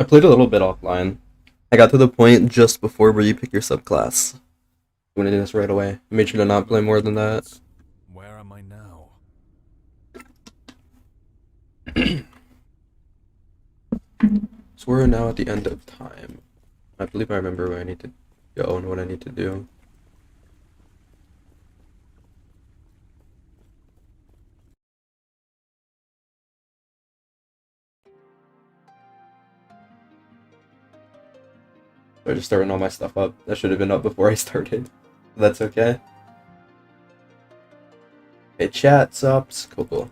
I played a little bit offline. I got to the point just before where you pick your subclass. I'm gonna do this right away. I made sure to not play more than that. Where am I now? So we're now at the end of time. I believe I remember where I need to go and what I need to do. So I'm just starting all my stuff up. That should have been up before I started. That's okay. Hey, chat, subs. Cool.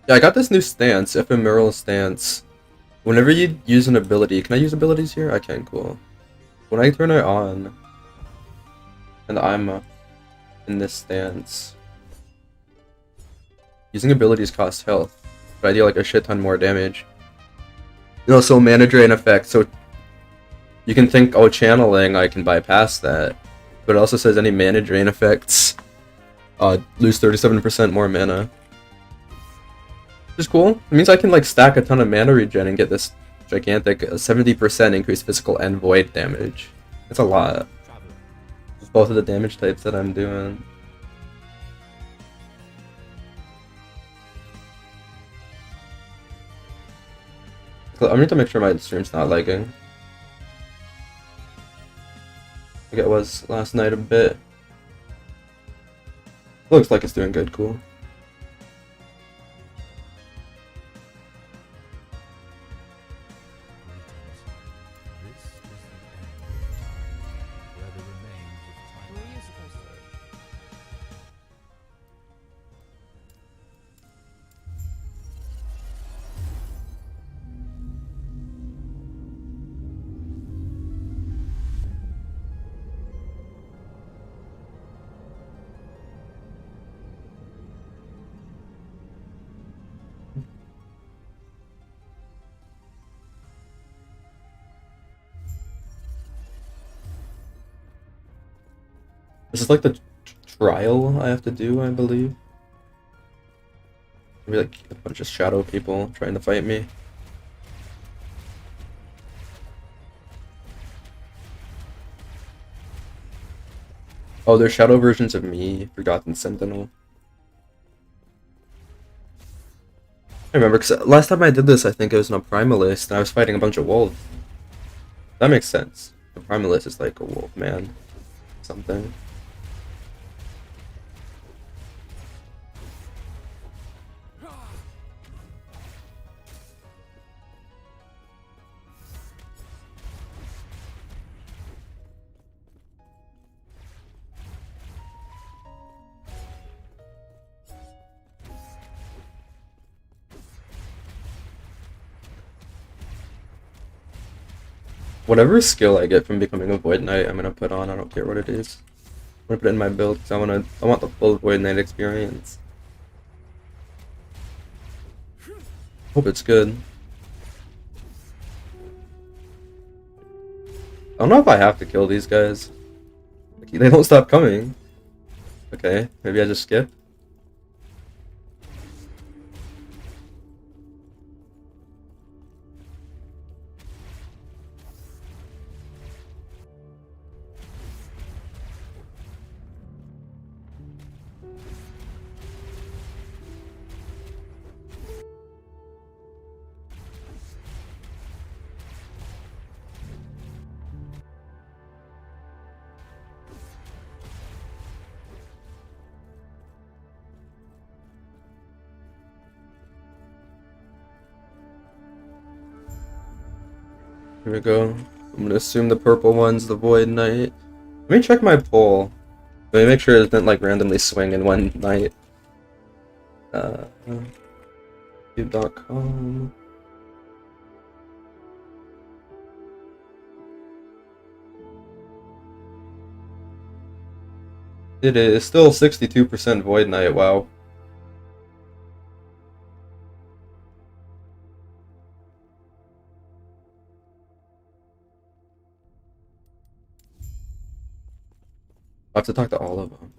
Yeah, I got this new stance, ephemeral stance. Whenever you use an ability, can I use abilities here? I can, cool. When I turn it on, and I'm in this stance, using abilities costs health, but I deal like a shit ton more damage. You know, so mana drain effect, so you can think, oh, channeling, I can bypass that. But it also says any mana drain effects lose 37% more mana. Which is cool. It means I can like stack a ton of mana regen and get this gigantic 70% increased physical and void damage. That's a lot. Both of the damage types that I'm doing. I need to make sure my stream's not lagging. I think it was last night a bit. Looks like it's doing good, cool. This is like the trial I have to do, I believe. Maybe like a bunch of shadow people trying to fight me. Oh, they're shadow versions of me, Forgotten Sentinel. I remember, because last time I did this, I think it was in a Primalist, and I was fighting a bunch of wolves. That makes sense. The Primalist is like a wolf man. Something. Whatever skill I get from becoming a Void Knight, I'm gonna put on. I don't care what it is. I'm gonna put it in my build because I want the full Void Knight experience. Hope it's good. I don't know if I have to kill these guys. Like, they don't stop coming. Okay, maybe I just skip. Here we go. I'm gonna assume the purple one's the Void Knight. Let me check my poll. Let me make sure it doesn't like randomly swing in one night. YouTube.com. It is still 62% Void Knight, wow. I have to talk to all of them.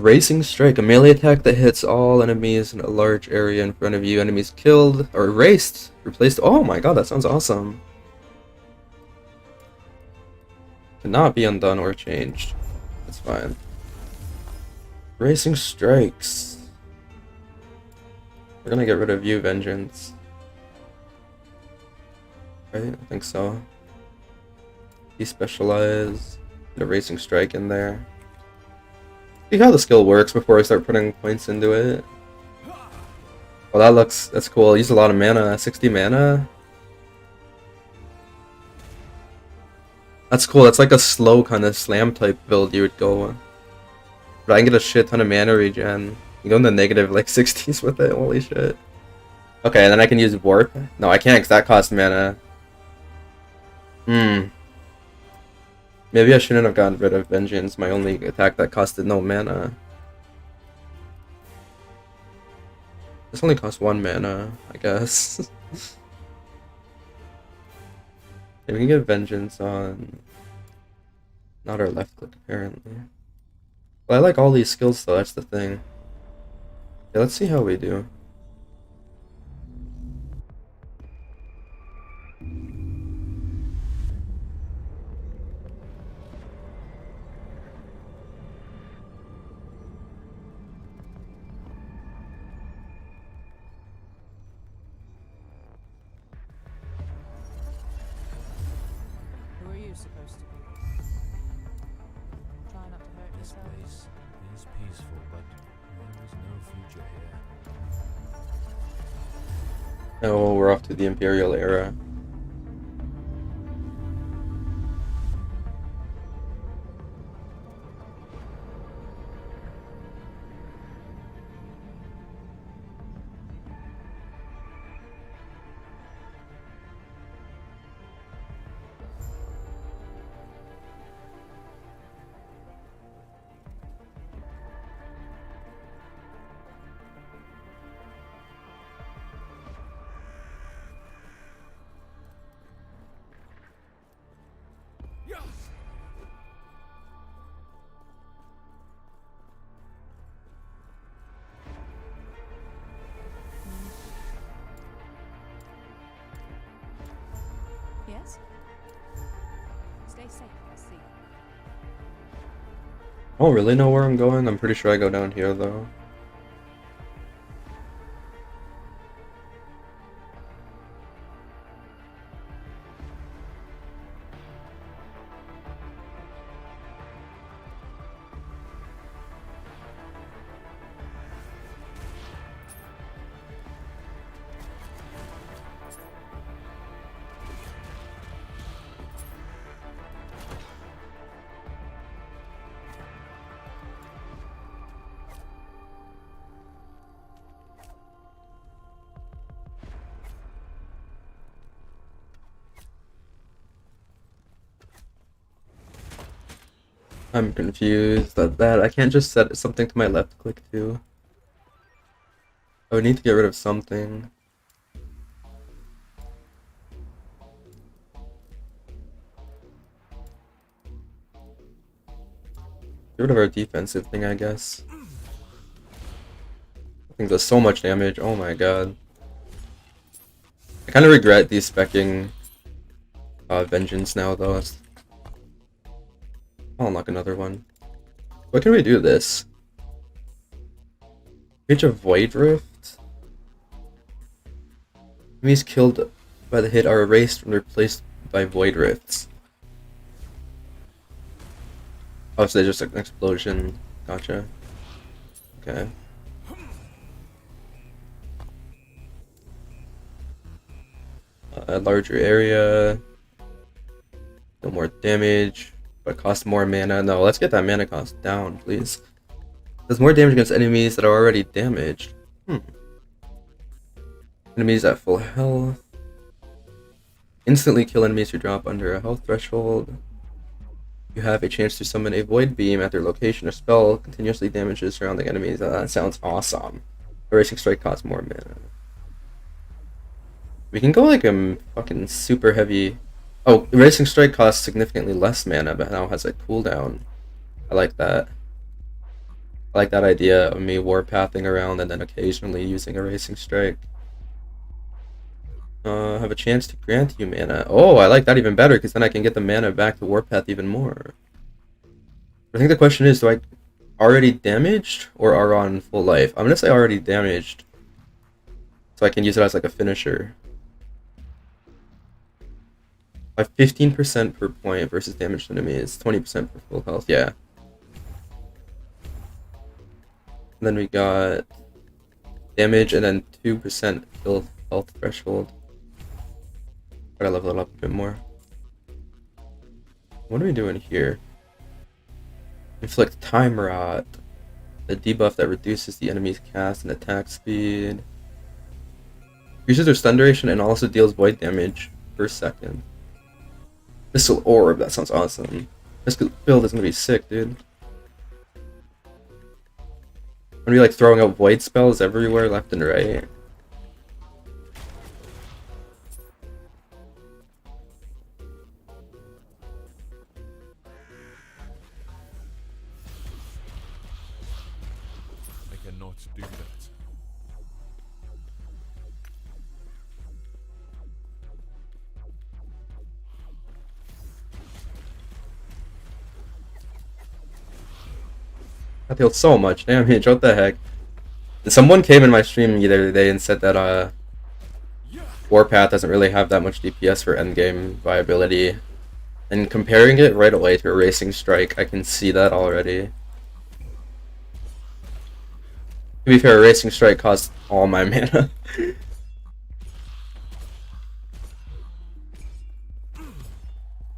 Racing Strike, a melee attack that hits all enemies in a large area in front of you. Enemies killed or erased, replaced. Oh my god, that sounds awesome. Cannot be undone or changed. That's fine. Racing Strikes. We're gonna get rid of you, Vengeance. Right? I think so. Despecialize. Get a Racing Strike in there. See how the skill works before I start putting points into it. Well, that's cool. I used a lot of mana. 60 mana. That's cool. That's like a slow kind of slam type build you would go. But I can get a shit ton of mana regen. You go in the negative like 60s with it. Holy shit. Okay, and then I can use Warp. No, I can't because that costs mana. Maybe I shouldn't have gotten rid of Vengeance, my only attack that costed no mana. This only costs 1 mana, I guess. Okay, we can get Vengeance on... not our left click, apparently. Well, I like all these skills though, that's the thing. Okay, let's see how we do. Supposed to be. Try not to hurt This yourself. place is peaceful, but there is no future here. Oh, we're off to the Imperial era. Yes? Stay safe, I see. I don't really know where I'm going. I'm pretty sure I go down here though. I'm confused at that. I can't just set something to my left click too. I would need to get rid of something. Get rid of our defensive thing, I guess. I think does so much damage. Oh my god. I kind of regret despecking Vengeance now though. I'll unlock another one. What can we do this? Page of Void Rift? Enemies killed by the hit are erased and replaced by Void Rifts. Oh, so they're just an explosion. Gotcha. Okay. A larger area. No more damage. But cost more mana. No, let's get that mana cost down, please. Does more damage against enemies that are already damaged. Enemies at full health. Instantly kill enemies who drop under a health threshold. You have a chance to summon a void beam at their location. A spell continuously damages surrounding enemies. That sounds awesome. Erasing Strike costs more mana. We can go like a fucking super heavy... Oh, Erasing Strike costs significantly less mana, but now has a cooldown. I like that. I like that idea of me warpathing around and then occasionally using a racing strike. Have a chance to grant you mana. Oh, I like that even better because then I can get the mana back to warpath even more. I think the question is, do I already damaged or are on full life? I'm gonna say already damaged, so I can use it as like a finisher. By 15% per point versus damaged enemies, 20% for full health. Yeah. And then we got damage and then 2% kill health threshold. Gotta level it up a bit more. What are we doing here? Inflict time rot. The debuff that reduces the enemy's cast and attack speed. Increases their stun duration and also deals void damage per second. Missile orb, that sounds awesome. This build is gonna be sick, dude. I'm gonna be like throwing out void spells everywhere, left and right. I cannot do that. That deals so much damage, what the heck? Someone came in my stream the other day and said that Warpath doesn't really have that much DPS for endgame viability. And comparing it right away to a Racing Strike, I can see that already. To be fair, a Racing Strike costs all my mana.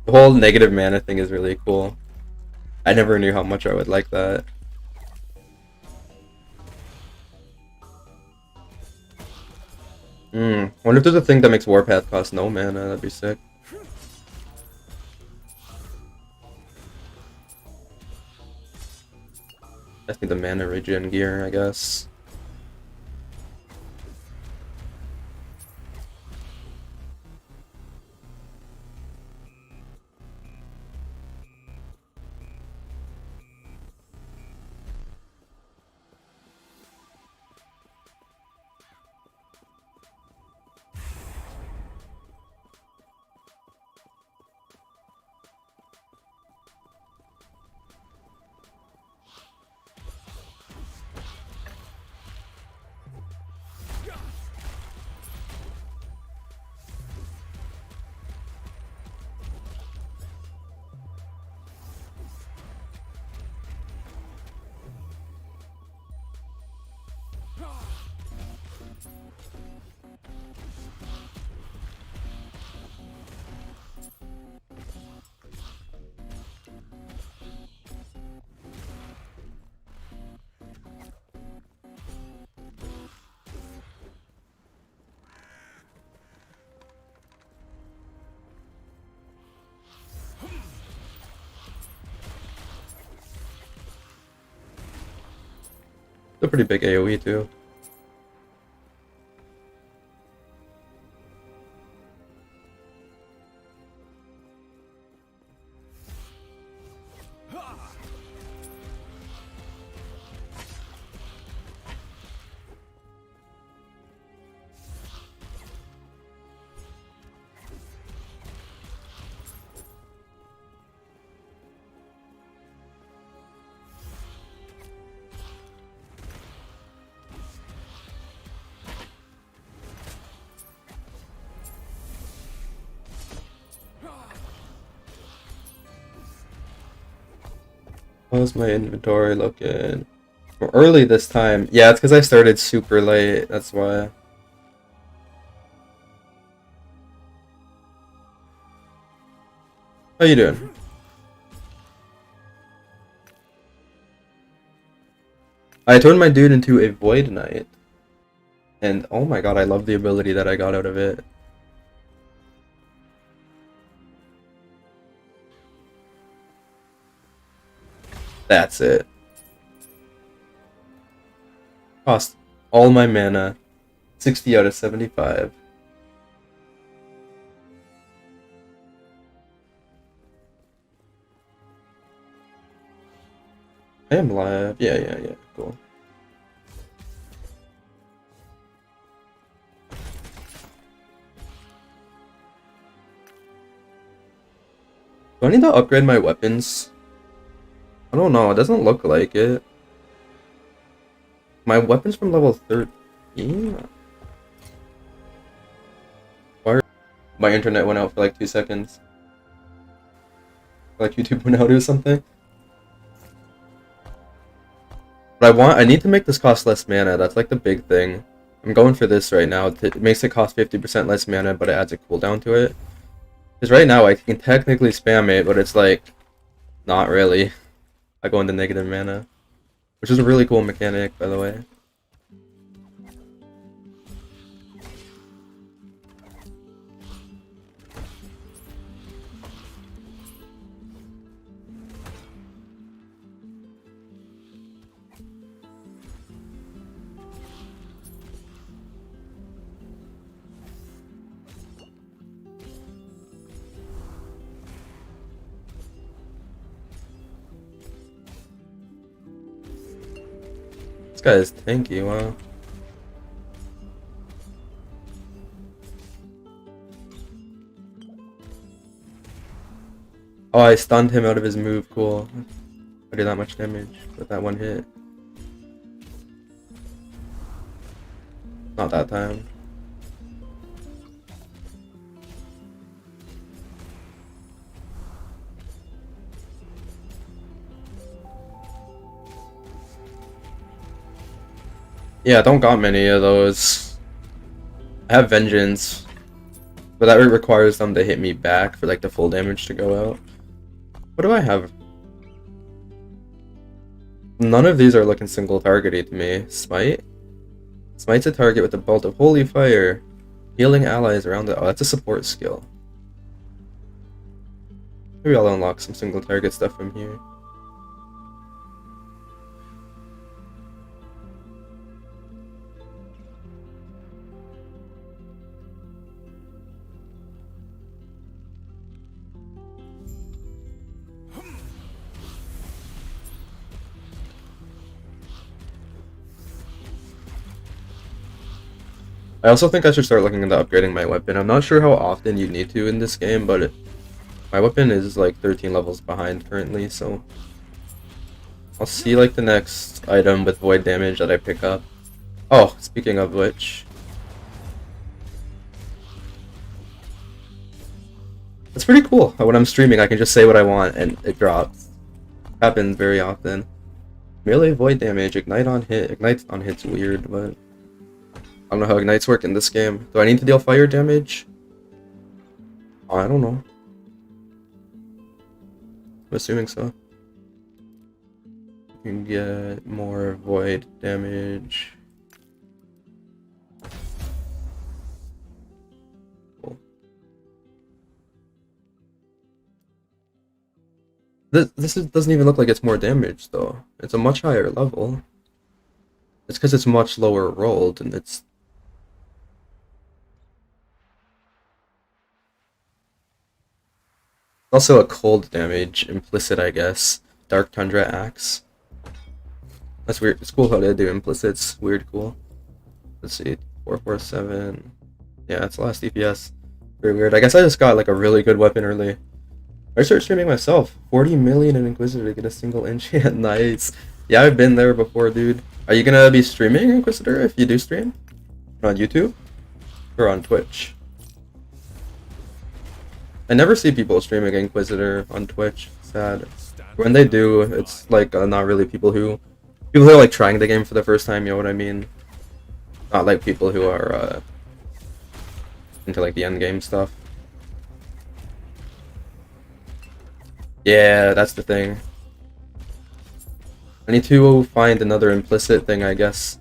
The whole negative mana thing is really cool. I never knew how much I would like that. Wonder if there's a thing that makes Warpath cost no mana, that'd be sick. I think the mana regen gear, I guess. It's a pretty big AoE too. How's my inventory looking? Well, early this time. Yeah, it's because I started super late, that's why. How you doing? I turned my dude into a Void Knight. And oh my god, I love the ability that I got out of it. That's it. Cost all my mana. 60 out of 75. I am live. Yeah. Cool. Do I need to upgrade my weapons? I don't know. It doesn't look like it. My weapon's from level 13? Why? My internet went out for like 2 seconds. Like YouTube went out or something. But I need to make this cost less mana. That's like the big thing. I'm going for this right now. It makes it cost 50% less mana, but it adds a cooldown to it. Because right now I can technically spam it, but it's like, not really. I go into negative mana. Which is a really cool mechanic, by the way. This guy is tanky, wow. Oh, I stunned him out of his move, cool. I did that much damage with that one hit. Not that time. Yeah, I don't got many of those. I have Vengeance, but that requires them to hit me back for like the full damage to go out. What do I have? None of these are looking single targety to me. Smite? Smite's a target with a bolt of holy fire, healing allies around it. Oh, that's a support skill. Maybe I'll unlock some single target stuff from here. I also think I should start looking into upgrading my weapon. I'm not sure how often you need to in this game, but my weapon is like 13 levels behind currently, so I'll see like the next item with void damage that I pick up. Oh, speaking of which, it's pretty cool. When I'm streaming, I can just say what I want and it drops. Happens very often. Melee void damage, ignite on hit. Ignite on hit's weird, but I don't know how ignites work in this game. Do I need to deal fire damage? Oh, I don't know. I'm assuming so. You can get more void damage. Cool. Doesn't even look like it's more damage though. It's a much higher level. It's because it's much lower rolled and it's also a cold damage implicit, I guess. Dark Tundra Axe. That's weird. It's cool how they do implicits. Weird cool. Let's see. 447. Yeah, that's the last DPS. Very weird. I guess I just got like a really good weapon early. I start streaming myself. 40 million in Inquisitor to get a single enchant. Nice. Yeah, I've been there before, dude. Are you gonna be streaming Inquisitor if you do stream? On YouTube? Or on Twitch? I never see people streaming Inquisitor on Twitch. Sad. When they do, it's like not really people who are like trying the game for the first time. You know what I mean? Not like people who are into like the end game stuff. Yeah, that's the thing. I need to find another implicit thing, I guess.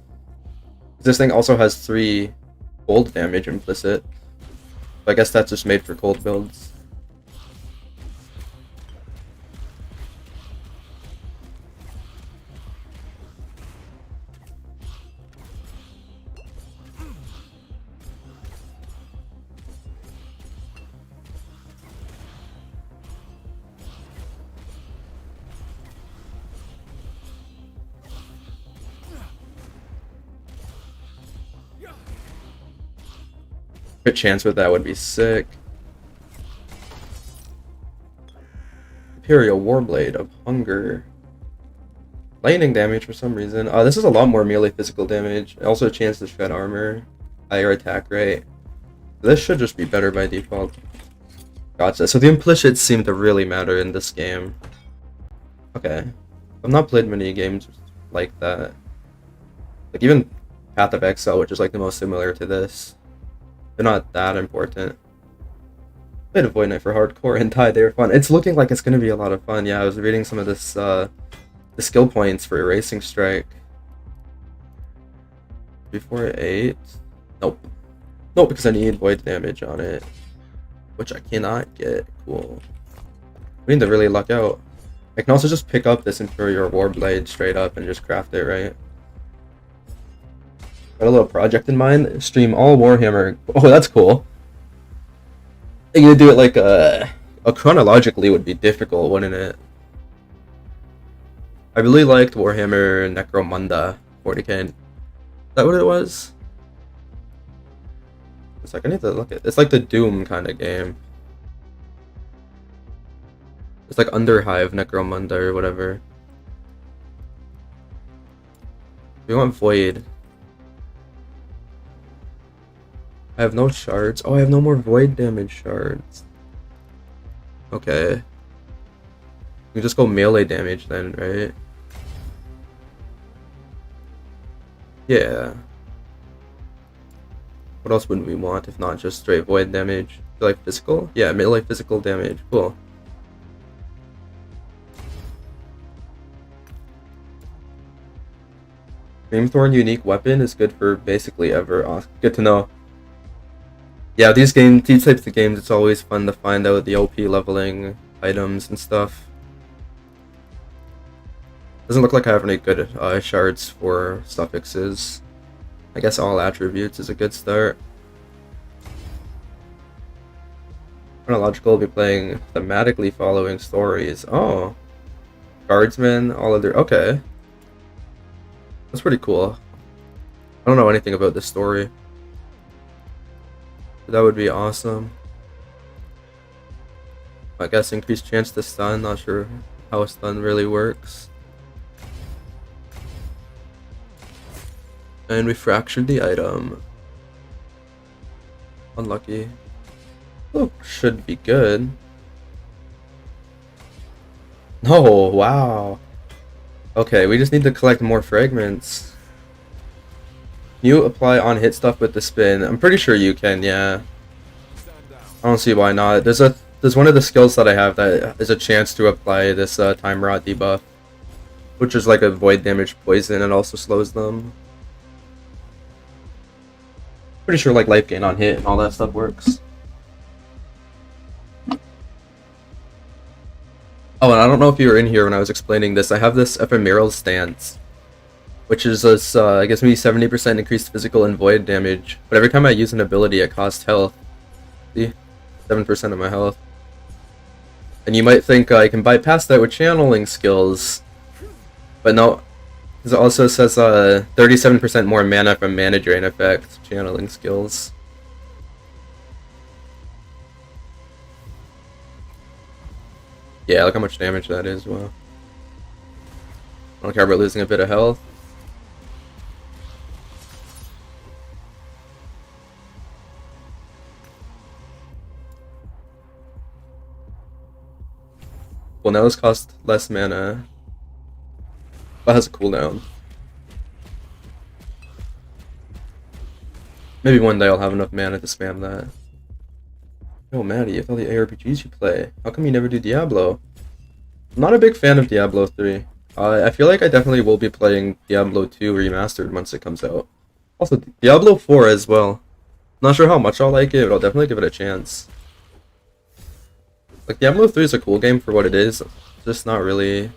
This thing also has 3 cold damage implicit. I guess that's just made for cold builds. Crit chance with that would be sick. Imperial Warblade of Hunger. Lightning damage for some reason. This is a lot more melee physical damage. Also a chance to shred armor. Higher attack rate. This should just be better by default. Gotcha. So the implicits seem to really matter in this game. Okay. I've not played many games like that. Like even Path of Exile, which is like the most similar to this. They're not that important. Played a Void Knight for hardcore and died. They were fun. It's looking like it's gonna be a lot of fun. Yeah, I was reading some of this the skill points for Erasing Strike. Before 8. Nope. Nope, because I need void damage on it. Which I cannot get. Cool. We need to really luck out. I can also just pick up this Inferior Warblade straight up and just craft it, right? Got a little project in mind. Stream all Warhammer. Oh, that's cool. You gonna do it like a chronologically would be difficult, wouldn't it? I really liked Warhammer Necromunda 40k. Is that what it was? It's like I need to look at. It's like the Doom kind of game. It's like Underhive Necromunda or whatever. We want Void. I have no shards. Oh, I have no more void damage shards. Okay. We just go melee damage then, right? Yeah. What else would we want if not just straight void damage? Like physical? Yeah, melee physical damage. Cool. Dreamthorn unique weapon is good for basically ever. Oh, good to know. Yeah, these types of games, it's always fun to find out the OP leveling items and stuff. Doesn't look like I have any good shards for suffixes. I guess all attributes is a good start. Chronological will be playing thematically following stories. Oh. Guardsmen, all other. Okay. That's pretty cool. I don't know anything about this story. That would be awesome. I guess increased chance to stun. Not sure how a stun really works. And we fractured the item. Unlucky. Oh, should be good. Oh, wow. Okay, we just need to collect more fragments. Can you apply on hit stuff with the spin? I'm pretty sure you can, yeah. I don't see why not. There's one of the skills that I have that is a chance to apply this time rot debuff, which is like a void damage poison and also slows them. Pretty sure like life gain on hit and all that stuff works. Oh, and I don't know if you were in here when I was explaining this. I have this ephemeral stance, which is this, I guess maybe 70% increased physical and void damage. But every time I use an ability, it costs health. See? 7% of my health. And you might think I can bypass that with channeling skills. But no. Because it also says 37% more mana from mana drain effect, channeling skills. Yeah, look how much damage that is. Wow. I don't care about losing a bit of health. Well, now this costs less mana. That has a cooldown. Maybe one day I'll have enough mana to spam that. Oh, Maddie, with all the ARPGs you play, how come you never do Diablo? I'm not a big fan of Diablo 3. I feel like I definitely will be playing Diablo 2 Remastered once it comes out. Also, Diablo 4 as well. Not sure how much I'll like it, but I'll definitely give it a chance. Like, Diablo 3 is a cool game for what it is, just not really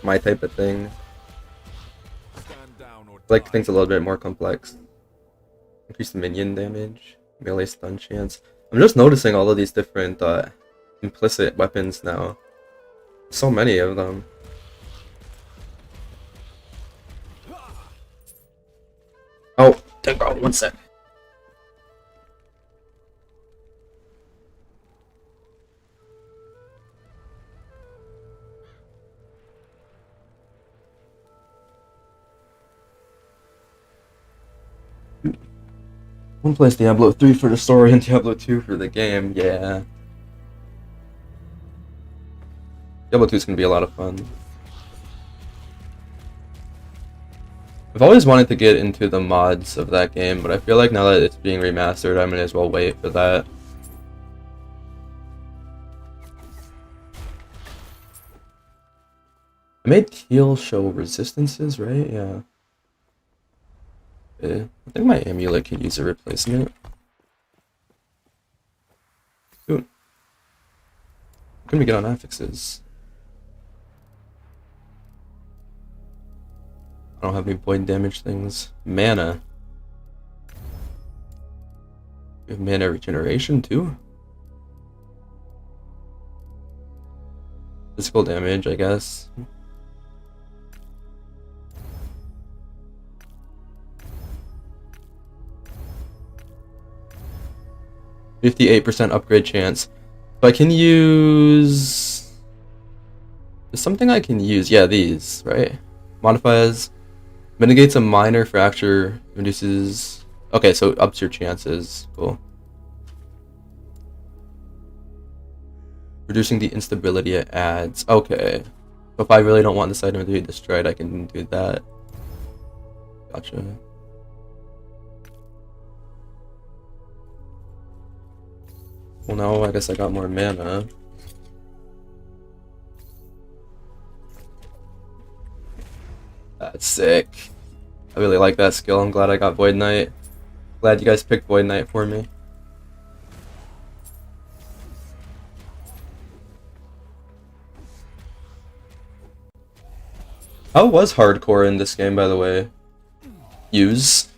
my type of thing. I like things a little bit more complex. Increased minion damage, melee stun chance. I'm just noticing all of these different implicit weapons now. So many of them. Oh, dang, bro, one sec. One plays Diablo 3 for the story and Diablo 2 for the game, yeah. Diablo 2 is going to be a lot of fun. I've always wanted to get into the mods of that game, but I feel like now that it's being remastered, I might as well wait for that. I made Teal show resistances, right? Yeah. I think my amulet could use a replacement. Ooh. Can we get on affixes? I don't have any void damage things. Mana. We have mana regeneration too. Physical damage, I guess. %58 upgrade chance. So I can use... There's something I can use. Yeah, these, right? Modifies. Mitigates a minor fracture. Reduces... Okay, so ups your chances. Cool. Reducing the instability it adds. Okay. So if I really don't want this item to be destroyed, I can do that. Gotcha. Well, now I guess I got more mana. That's sick. I really like that skill. I'm glad I got Void Knight. Glad you guys picked Void Knight for me. How was hardcore in this game, by the way? Use.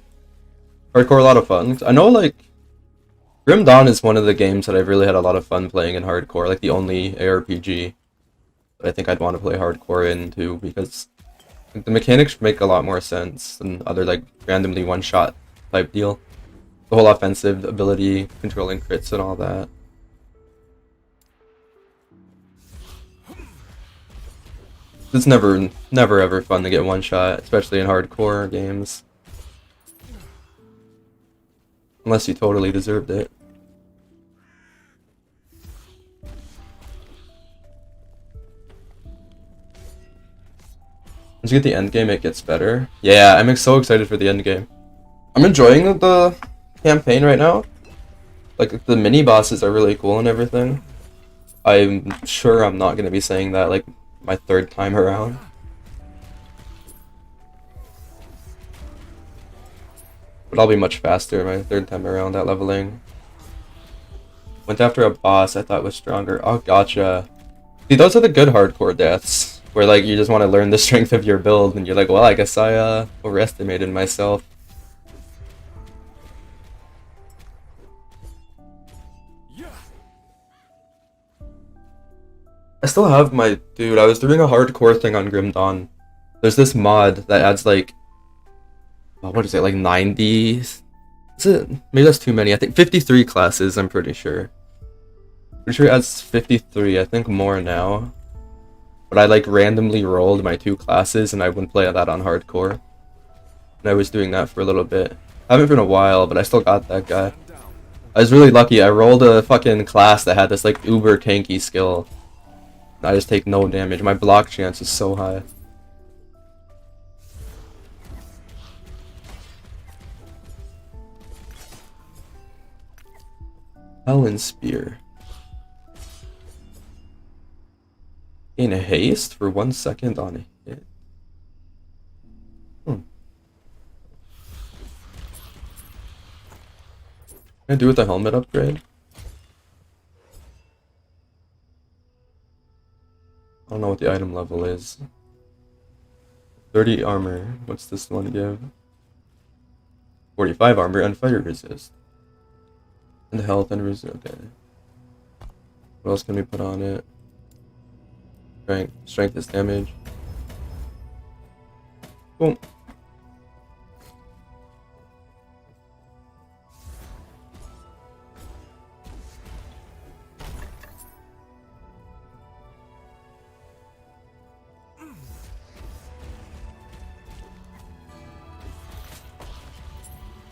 Hardcore a lot of fun. I know, like, Grim Dawn is one of the games that I've really had a lot of fun playing in hardcore, like the only ARPG that I think I'd want to play hardcore in too, because the mechanics make a lot more sense than other like randomly one-shot type deal. The whole offensive ability, controlling crits and all that. It's never ever fun to get one shot, especially in hardcore games. Unless you totally deserved it. Once you get the end game, it gets better. Yeah, I'm so excited for the end game. I'm enjoying the campaign right now. Like, the mini bosses are really cool and everything. I'm sure I'm not going to be saying that, like, my third time around. But I'll be much faster my third time around at leveling. Went after a boss I thought was stronger. Oh, gotcha. See, those are the good hardcore deaths. Where, like, you just want to learn the strength of your build, and you're like, well, I guess I, overestimated myself. I still have my... Dude, I was doing a hardcore thing on Grim Dawn. There's this mod that adds, like... what is it, like 90? Is it? Maybe that's too many. I think 53 classes, I'm pretty sure. Pretty sure it adds 53, I think more now. But I like randomly rolled my 2 classes and I wouldn't play that on hardcore. And I was doing that for a little bit. I haven't been a while, but I still got that guy. I was really lucky. I rolled a fucking class that had this like uber tanky skill. I just take no damage. My block chance is so high. Helen Spear. In haste for 1 second on a hit. Can I do with the helmet upgrade? I don't know what the item level is. 30 armor. What's this one give? 45 armor and fire resist. And health and resist. Okay. What else can we put on it? Strength. Strength is damage. Boom.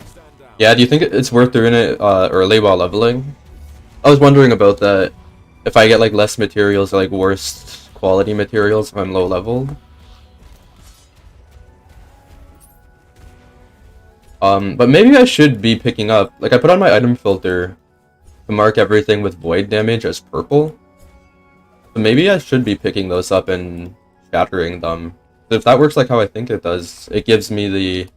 Stand Yeah, do you think it's worth doing it early while leveling? I was wondering about that. If I get like less materials or like worse quality materials if I'm low leveled. But maybe I should be picking up, like I put on my item filter to mark everything with void damage as purple. So maybe I should be picking those up and shattering them. If that works like how I think it does, it gives me the...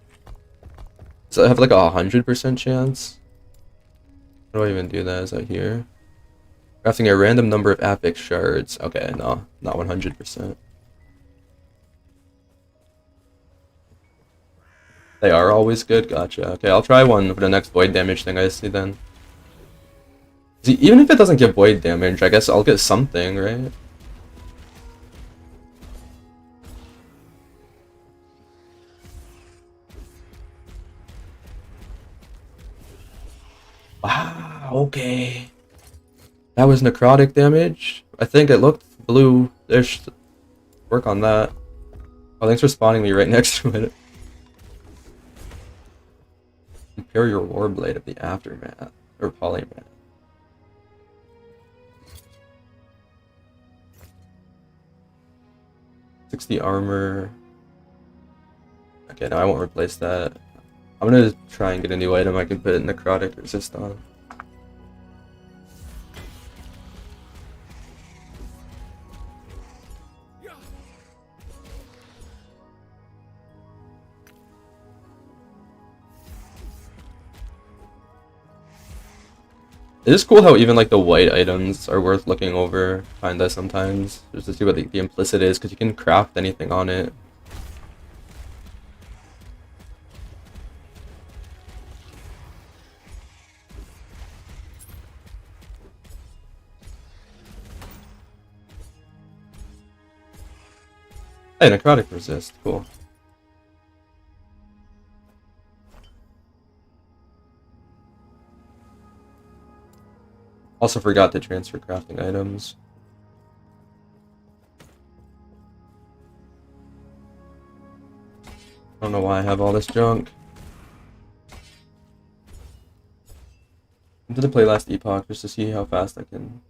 So I have like 100% chance? How do I even do that? Is that here? Crafting a random number of epic shards. Okay, no, not 100%. They are always good? Gotcha. Okay, I'll try one for the next void damage thing I see then. See, even if it doesn't give void damage, I guess I'll get something, right? Wow, okay. That was necrotic damage? I think it looked blue-ish. Work on that. Oh, thanks for spawning me right next to it. Imperial Warblade of the Aftermath. Or Polymath. "60 armor. Okay, no, I won't replace that. I'm gonna try and get a new item I can put necrotic resist on. It is cool how even like the white items are worth looking over, kinda sometimes, just to see what the implicit is, because you can craft anything on it. Hey, necrotic resist, cool. Also forgot to transfer crafting items. I don't know why I have all this junk. I did play last Epoch just to see how fast I can,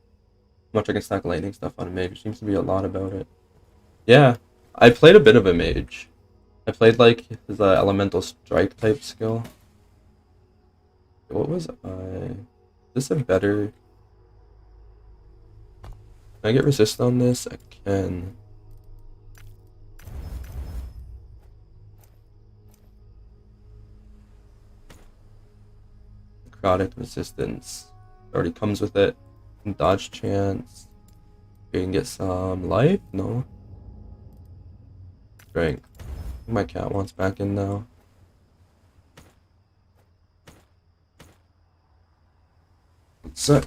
how much I can stack lightning stuff on a mage. There seems to be a lot about it. Yeah, I played a bit of a mage. I played like the elemental strike type skill. What was I? Is this a better? Can I get resist on this? I can. Necrotic resistance already comes with it. And dodge chance. We can get some life? No. Strength. My cat wants back in now. What's up?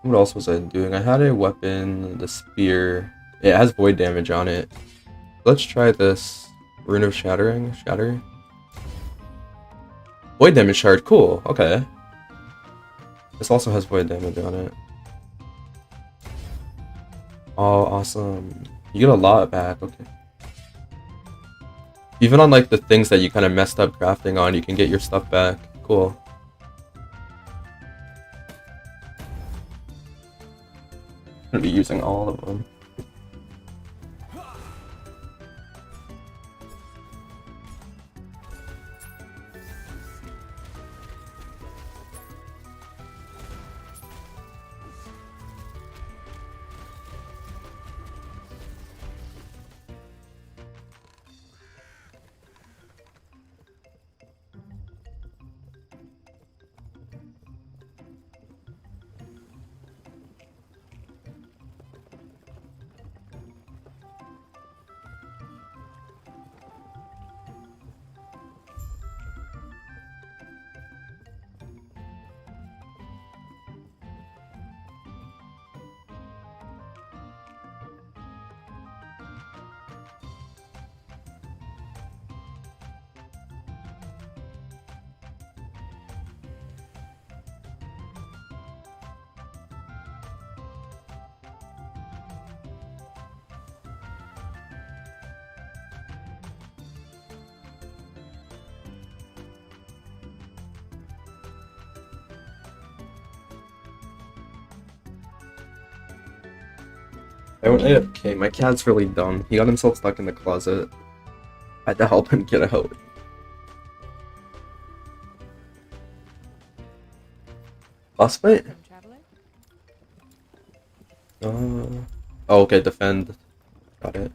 What else was I doing? I had a weapon, the spear. It has void damage on it. Let's try this. Rune of Shattering. Shatter. Void damage shard. Cool. Okay. This also has void damage on it. Oh, awesome. You get a lot back. Okay. Even on like the things that you kind of messed up crafting on, you can get your stuff back. Cool. I'm gonna be using all of them. I went AFK. My cat's really dumb. He got himself stuck in the closet. I had to help him get out. Boss fight? Welcome, traveler. Oh, okay, defend. Got it.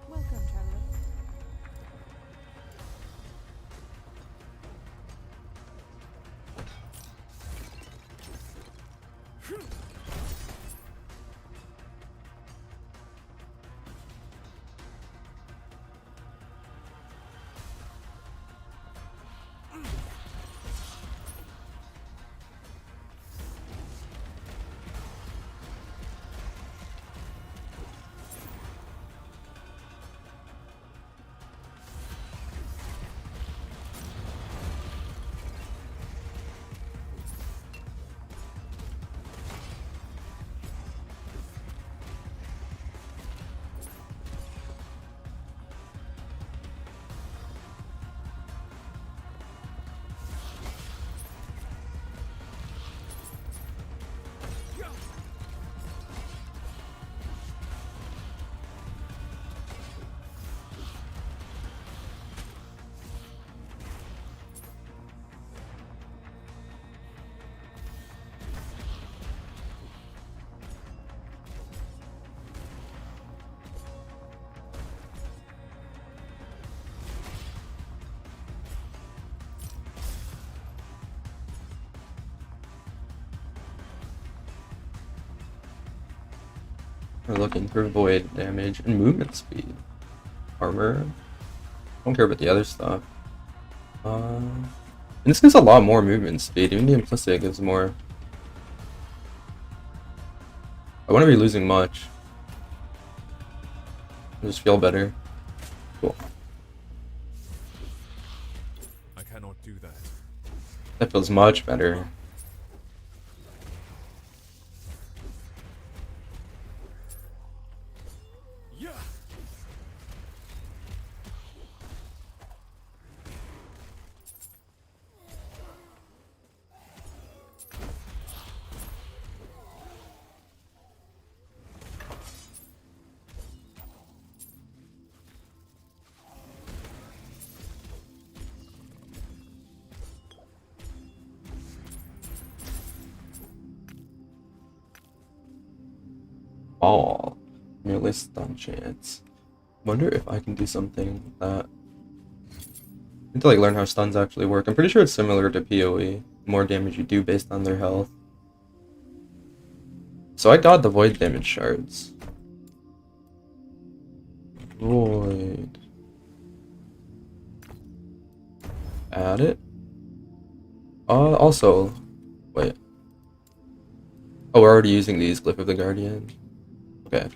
Welcome, traveler. We're looking for void damage and movement speed. Armor. Don't care about the other stuff. And this gives a lot more movement speed. Even the implicit gives more. I wouldn't be losing much. I just feel better. Cool. I cannot do that. That feels much better. Yeah. Ball. Merely stun chance. Wonder if I can do something with that. I need to like learn how stuns actually work. I'm pretty sure it's similar to PoE. The more damage you do based on their health. So I got the void damage shards. Void. Add it. Also, wait. Oh, we're already using these Glyph of the Guardian. Okay.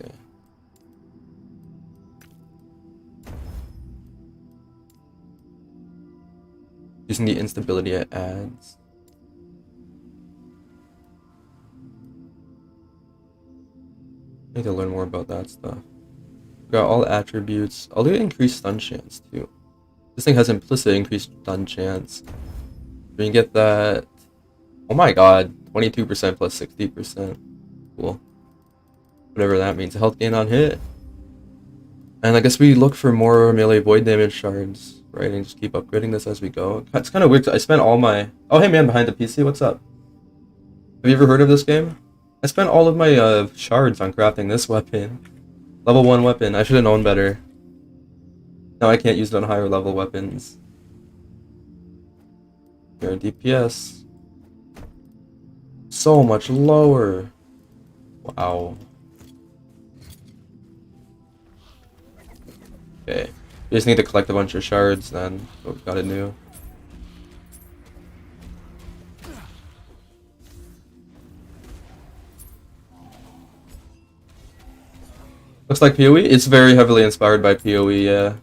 Using the instability it adds. I need to learn more about that stuff. Got all attributes. I'll do increased stun chance too. This thing has implicit increased stun chance. We can get that. Oh my god, 22% plus 60%. Cool. Whatever that means. Health gain on hit. And I guess we look for more melee void damage shards, right? And just keep upgrading this as we go. It's kind of weird. I spent all my. Oh, hey man, behind the PC, what's up? Have you ever heard of this game? I spent all of my shards on crafting this weapon. Level 1 weapon. I should have known better. Now I can't use it on higher level weapons. Here, DPS. So much lower. Wow. Okay. We just need to collect a bunch of shards then. What we gotta do. Looks like PoE? It's very heavily inspired by PoE, yeah.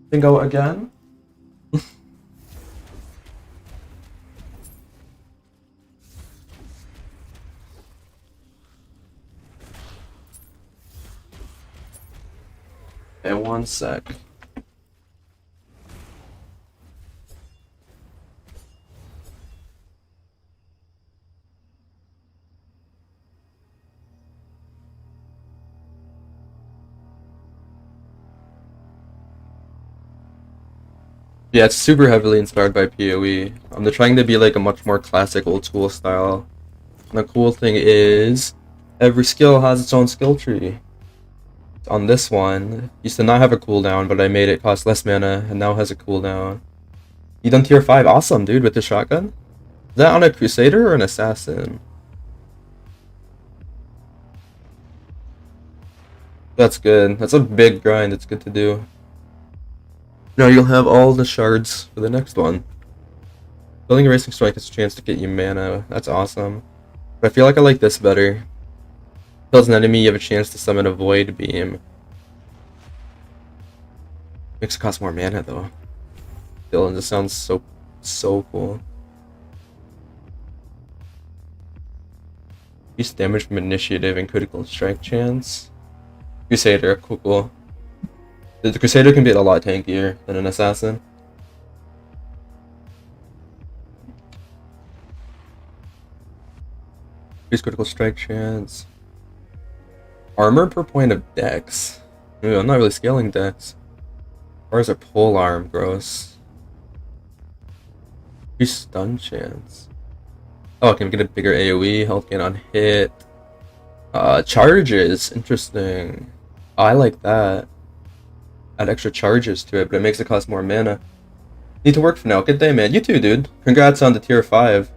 Bingo again? Okay, one sec. Yeah, it's super heavily inspired by PoE. They're trying to be like a much more classic old school style. And the cool thing is, every skill has its own skill tree. On this one, used to not have a cooldown, but I made it cost less mana, and now has a cooldown. You done tier 5? Awesome, dude, with the shotgun? Is that on a Crusader or an Assassin? That's good. That's a big grind. It's good to do. Now you'll have all the shards for the next one. Building a Racing Strike has a chance to get you mana. That's awesome. But I feel like I like this better. Kills an enemy, you have a chance to summon a Void Beam. Makes it cost more mana though. Dylan, this sounds so cool. Increased damage from initiative and critical strike chance. Crusader, cool. The Crusader can be a lot tankier than an Assassin. Increased critical strike chance. Armor per point of dex. Ooh, I'm not really scaling dex. Or is it pole arm? Gross. Increased stun chance. Oh, I can get a bigger AoE, health gain on hit. Charges, interesting. Oh, I like that. Add extra charges to it, but it makes it cost more mana. Need to work for now. Good day, man. You too, dude. Congrats on the tier 5.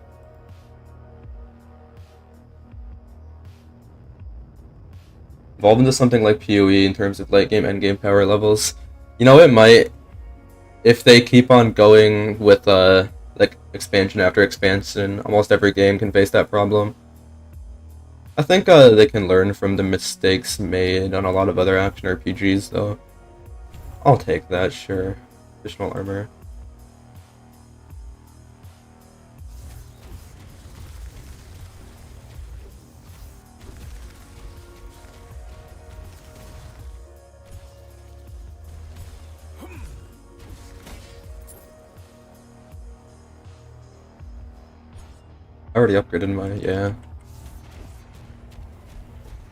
Evolve into something like PoE in terms of late game, end game power levels. You know, it might. If they keep on going with like expansion after expansion, almost every game can face that problem. I think they can learn from the mistakes made on a lot of other action RPGs, though. I'll take that, sure. Additional armor. I already upgraded my, yeah.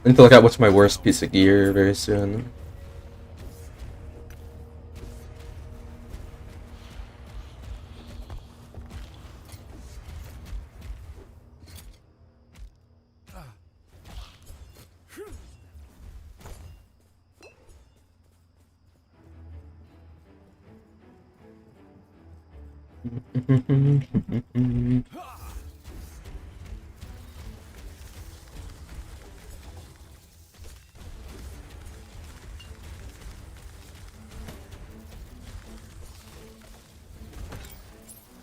I need to look at what's my worst piece of gear very soon.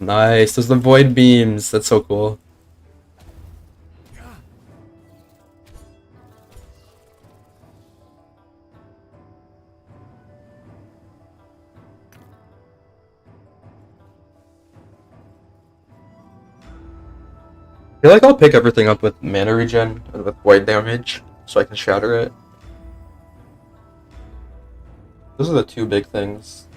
Nice, those are the void beams. That's so cool. I feel like I'll pick everything up with mana regen and with void damage so I can shatter it. Those are the two big things.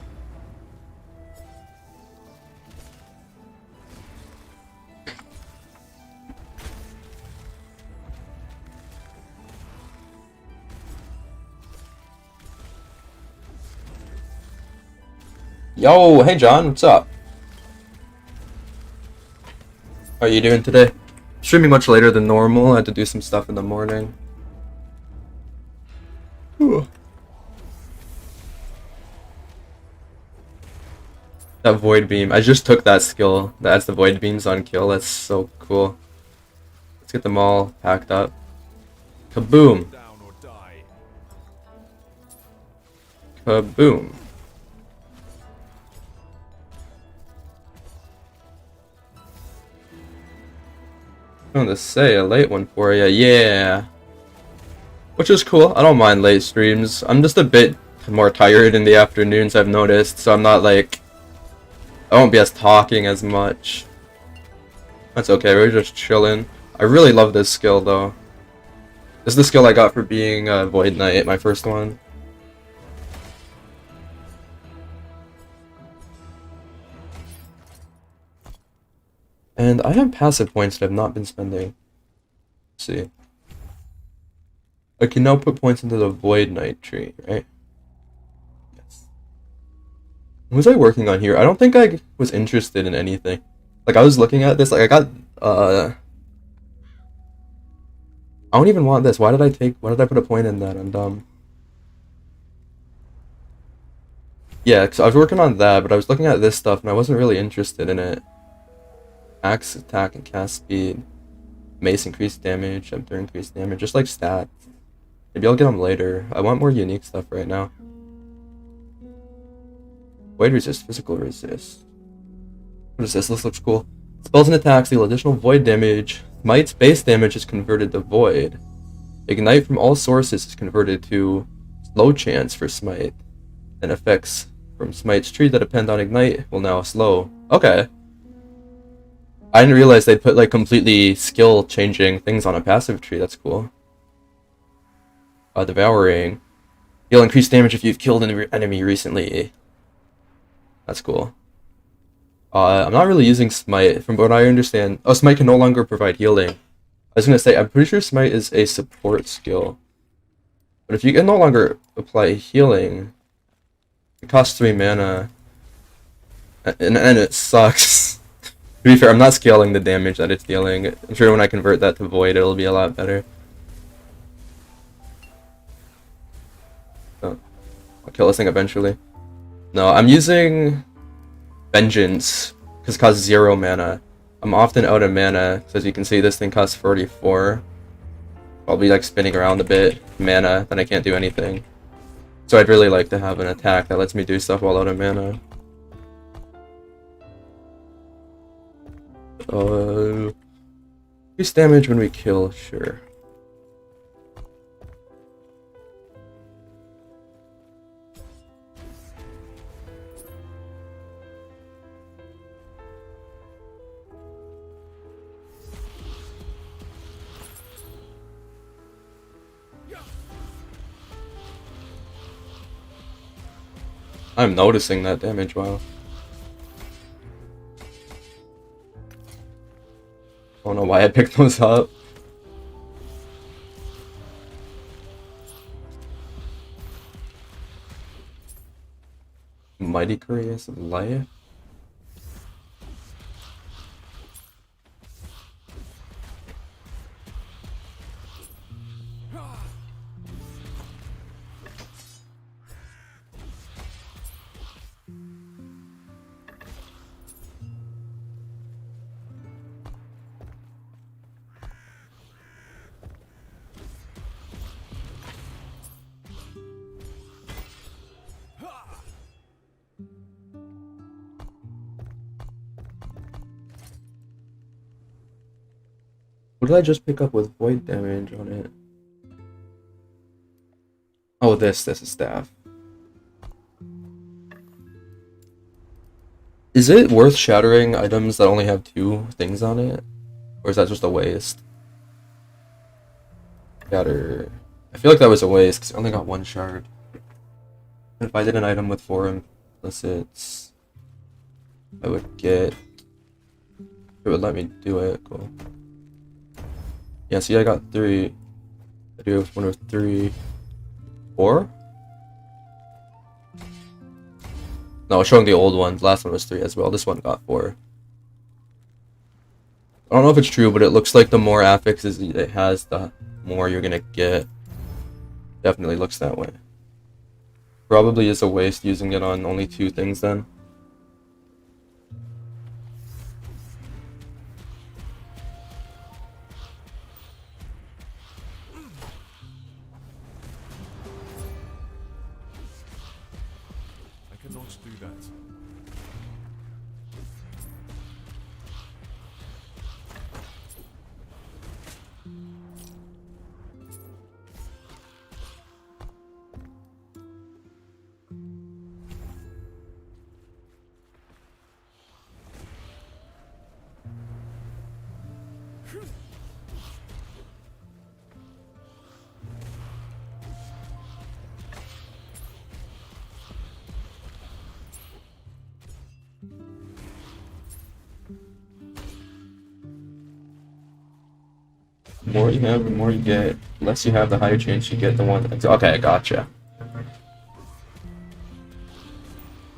Yo, hey John, what's up? How are you doing today? Streaming much later than normal. I had to do some stuff in the morning. Whew. That void beam. I just took that skill that adds the void beams on kill. That's so cool. Let's get them all packed up. Kaboom! Kaboom. I'm gonna say a late one for you, yeah. Which is cool. I don't mind late streams. I'm just a bit more tired in the afternoons, I've noticed, so I'm not like, I won't be as talking as much. That's okay, we're just chilling. I really love this skill though. This is the skill I got for being a Void Knight, my first one. And I have passive points that I've not been spending. Let's see. I can now put points into the Void Knight tree, right? Yes. What was I working on here? I don't think I was interested in anything. Like, I was looking at this, like, I got, I don't even want this. Why did I put a point in that? I'm dumb. Yeah, so I was working on that, but I was looking at this stuff and I wasn't really interested in it. Axe attack and cast speed. Mace increased damage, Emptor increased damage, just like stats. Maybe I'll get them later. I want more unique stuff right now. Void resist, physical resist. What is this? This looks cool. Spells and attacks deal additional void damage. Smite's base damage is converted to void. Ignite from all sources is converted to slow chance for smite. And effects from smite's tree that depend on ignite will now slow. Okay. I didn't realize they'd put like completely skill changing things on a passive tree. That's cool. Devouring. Deal increased damage if you've killed an enemy recently. That's cool. I'm not really using Smite, from what I understand. Oh, Smite can no longer provide healing. I was gonna say, I'm pretty sure Smite is a support skill. But if you can no longer apply healing, it costs 3 mana. And it sucks. To be fair, I'm not scaling the damage that it's dealing. I'm sure when I convert that to Void, it'll be a lot better. Oh, I'll kill this thing eventually. No, I'm using Vengeance, because it costs 0 mana. I'm often out of mana, so as you can see, this thing costs 44. I'll be like spinning around a bit, mana, then I can't do anything. So I'd really like to have an attack that lets me do stuff while out of mana. Increase damage when we kill, sure. I'm noticing that damage, wow. I don't know why I picked those up. Mighty Curious of Life? What did I just pick up with void damage on it? Oh, this is staff. Is it worth shattering items that only have 2 things on it? Or is that just a waste? Shatter. I feel like that was a waste because I only got 1 shard. If I did an item with 4 implicits, I would get... It would let me do it, cool. Yeah, see, I got 3. I do have 1 of 3. 4? No, I was showing the old ones. Last one was 3 as well. This one got 4. I don't know if it's true, but it looks like the more affixes it has, the more you're gonna get. Definitely looks that way. Probably is a waste using it on only 2 things then. must do that. The more you have, the more you get. The less you have, the higher chance you get the one. Okay, gotcha.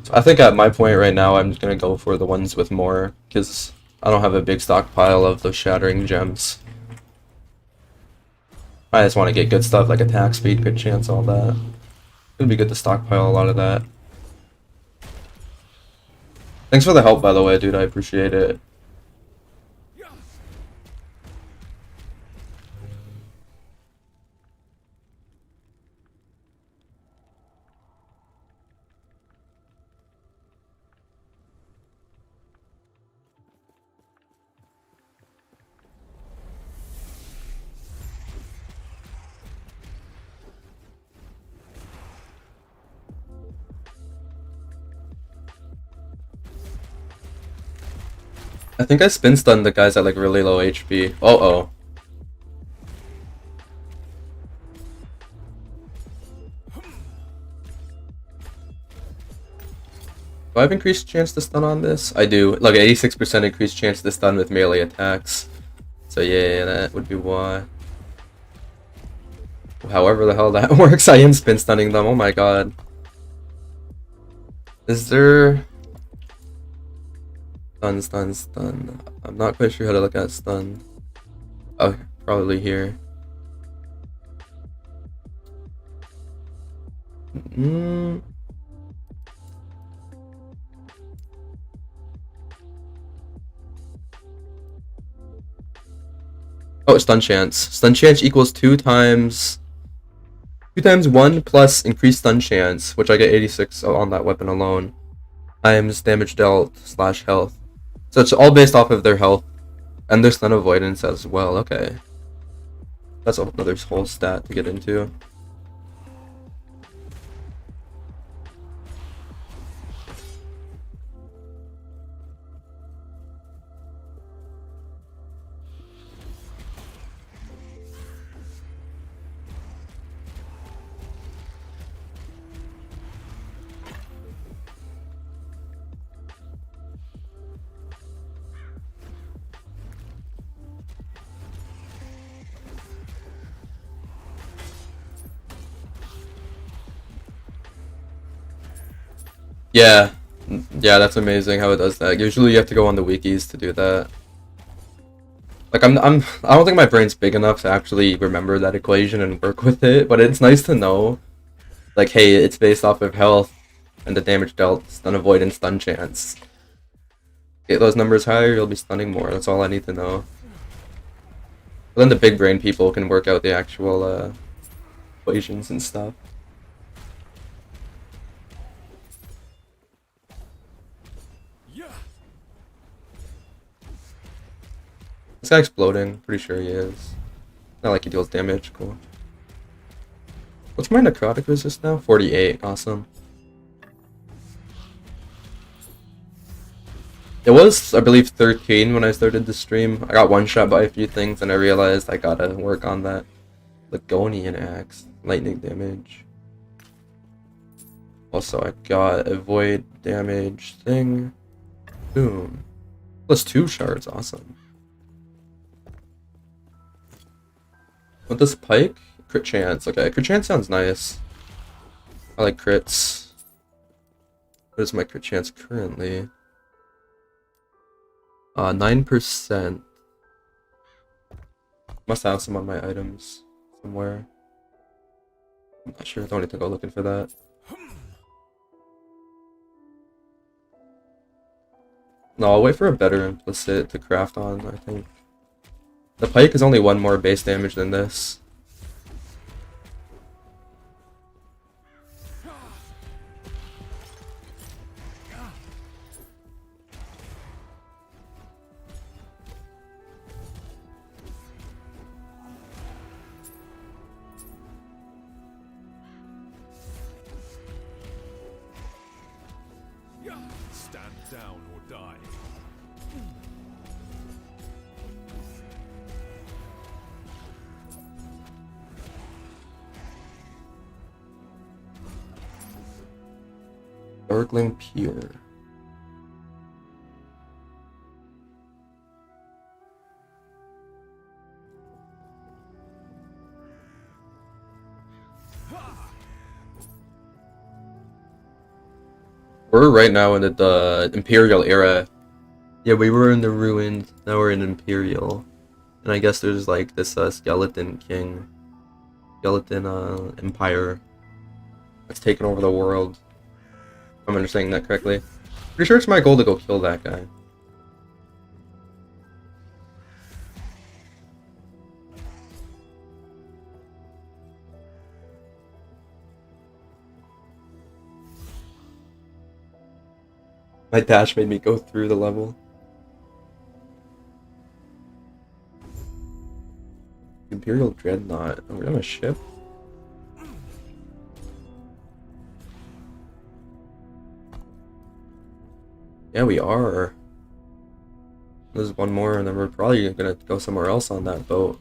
So I think at my point right now, I'm just gonna go for the ones with more, because I don't have a big stockpile of those shattering gems. I just want to get good stuff like attack speed, good chance, all that. It'd be good to stockpile a lot of that. Thanks for the help, by the way, dude. I appreciate it. I think I spin stunned the guys at like really low HP. Uh-oh. Do I have increased chance to stun on this? I do. Like 86% increased chance to stun with melee attacks. So yeah, that would be why. However the hell that works, I am spin stunning them. Oh my god. Is there... Stun. I'm not quite sure how to look at stun. Oh, probably here. Oh, stun chance. Stun chance equals 2 times 1 plus increased stun chance, which I get 86 on that weapon alone, times damage dealt / health. So it's all based off of their health and their stun avoidance as well. Okay. That's another whole stat to get into. Yeah, that's amazing how it does that. Usually you have to go on the wikis to do that. Like I don't think my brain's big enough to actually remember that equation and work with it, but it's nice to know. Like, hey, it's based off of health and the damage dealt, stun avoidance, stun chance. Get those numbers higher, you'll be stunning more. That's all I need to know. But then the big brain people can work out the actual equations and stuff. This guy exploding, pretty sure he is. Not like he deals damage, cool. What's my necrotic resist now? 48, awesome. It was, I believe, 13 when I started the stream. I got one shot by a few things and I realized I gotta work on that Ligonian axe, lightning damage. Also, I got a void damage thing. Boom. Plus 2 shards, awesome. With this pike? Crit chance. Okay, crit chance sounds nice. I like crits. What is my crit chance currently? 9%. Must have some on my items somewhere. I'm not sure. Don't need to go looking for that. No, I'll wait for a better implicit to craft on, I think. The pike is only 1 more base damage than this. Die. Darkling Pier. We're right now in the Imperial era. Yeah, we were in the ruins, now we're in Imperial. And I guess there's like this skeleton king. Skeleton empire that's taken over the world. If I'm understanding that correctly. Pretty sure it's my goal to go kill that guy. My dash made me go through the level. Imperial Dreadnought. Are we on a ship? Yeah, we are. There's one more, and then we're probably gonna go somewhere else on that boat.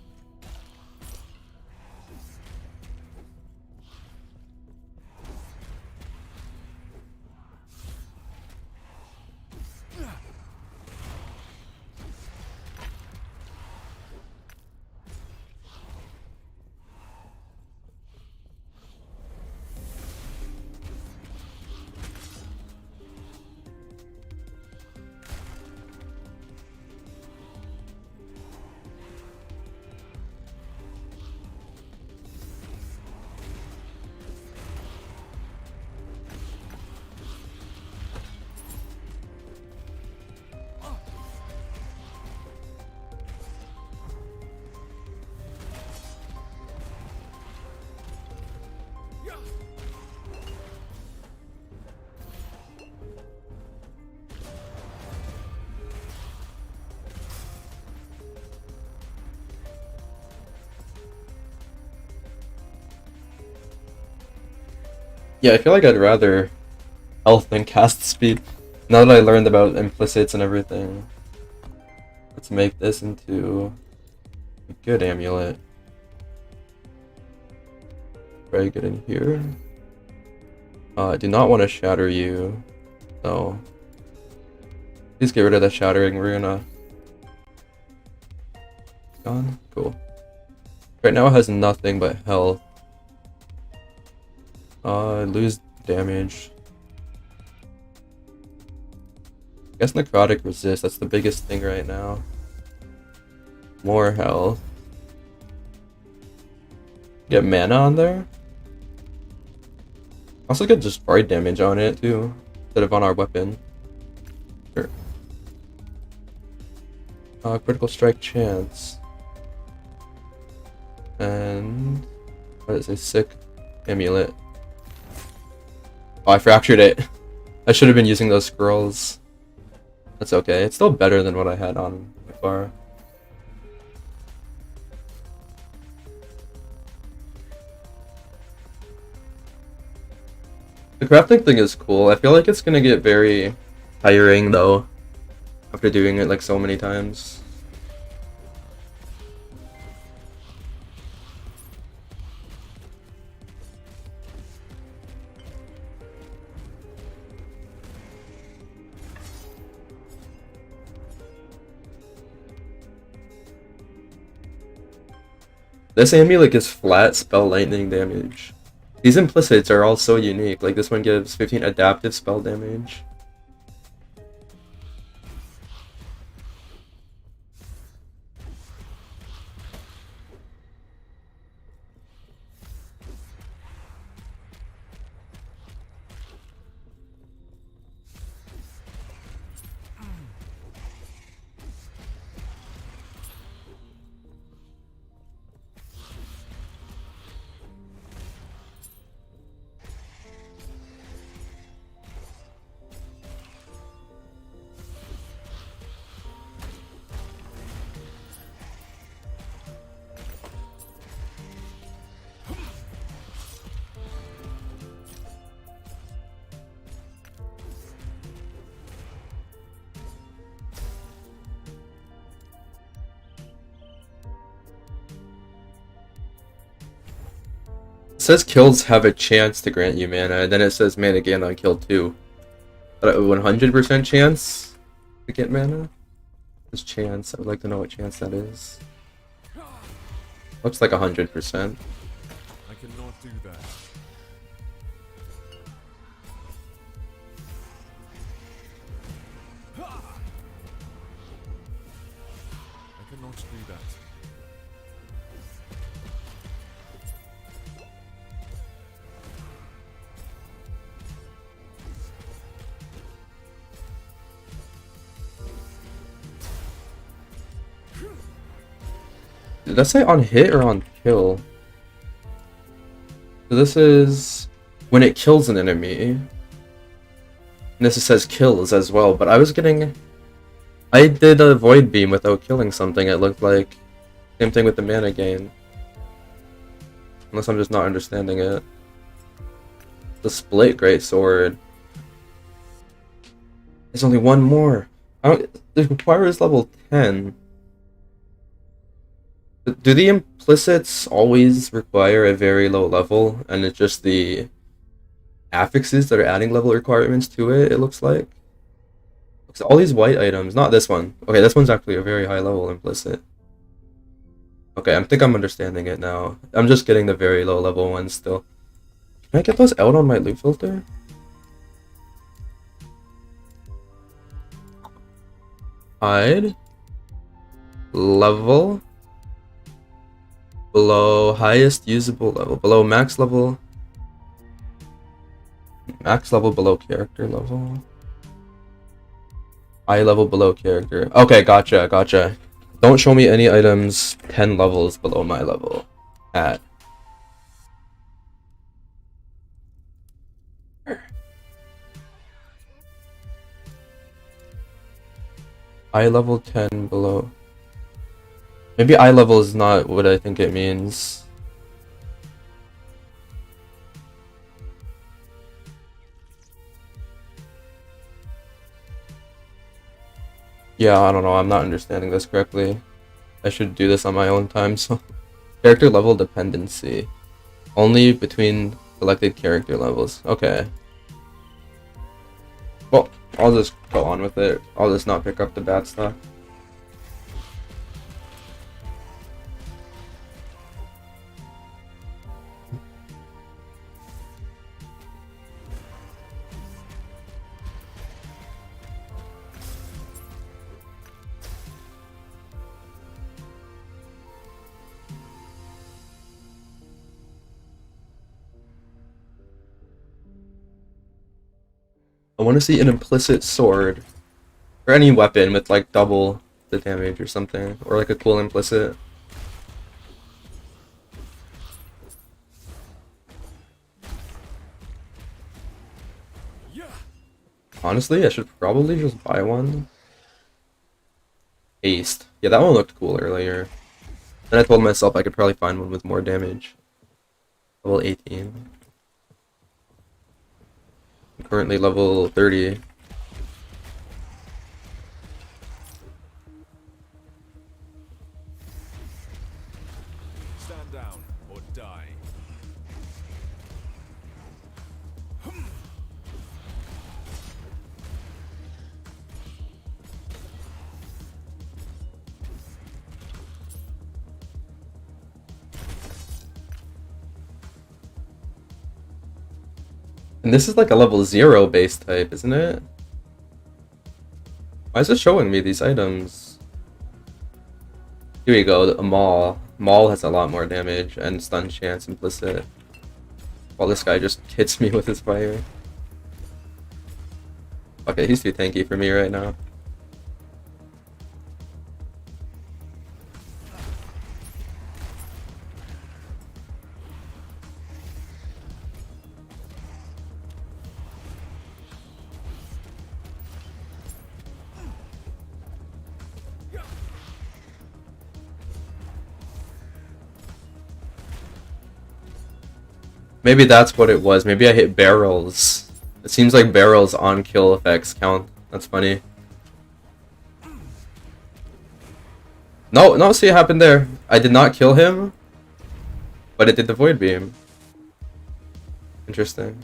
Yeah, I feel like I'd rather health than cast speed. Now that I learned about implicits and everything. Let's make this into a good amulet. Very good in here. I do not want to shatter you, so please get rid of the shattering rune. Gone? Cool. Right now it has nothing but health. Lose damage. I guess necrotic resist, that's the biggest thing right now. More health. Get mana on there? Also get just bright damage on it too, instead of on our weapon. Sure. Critical strike chance. And what is a sick amulet? Oh, I fractured it. I should have been using those scrolls. That's okay. It's still better than what I had on before. The crafting thing is cool. I feel like it's gonna get very tiring though, after doing it like so many times. This amulet gives flat spell lightning damage. These implicits are all so unique. Like this one gives 15 adaptive spell damage. It says kills have a chance to grant you mana, and then it says mana gain on kill 2. But a 100% chance to get mana? This chance, I would like to know what chance that is. Looks like 100%. I cannot do that. I cannot do that. Did I say on hit or on kill? So this is when it kills an enemy. And this says kills as well, but I was getting... I did a void beam without killing something, it looked like. Same thing with the mana gain. Unless I'm just not understanding it. The split great sword. There's only one more. It requires level 10. Do the implicits always require a very low level, and it's just the affixes that are adding level requirements to it, it looks like? All these white items, not this one. Okay, this one's actually a very high level implicit. Okay, I think I'm understanding it now. I'm just getting the very low level ones still. Can I get those out on my loot filter? Hide. Level. Below highest usable level. Below max level. Max level below character level. High level below character. Okay, gotcha. Don't show me any items 10 levels below my level. At. Eye level 10 below. Maybe eye level is not what I think it means. Yeah, I don't know. I'm not understanding this correctly. I should do this on my own time. So, character level dependency. Only between selected character levels. Okay. Well, I'll just go on with it. I'll just not pick up the bad stuff. I want to see an implicit sword. Or any weapon with like double the damage or something. Or like a cool implicit. Honestly, I should probably just buy one. Haste. Yeah, that one looked cool earlier. Then I told myself I could probably find one with more damage. Level 18. I'm currently level 30. Stand down or die. And this is like a level 0 base type, isn't it? Why is it showing me these items? Here we go, a Maul. Maul has a lot more damage and stun chance implicit. While this guy just hits me with his fire. Okay, he's too tanky for me right now. Maybe that's what it was. Maybe I hit barrels. It seems like barrels on kill effects count. That's funny. No, see what happened there. I did not kill him, but it did the void beam. Interesting.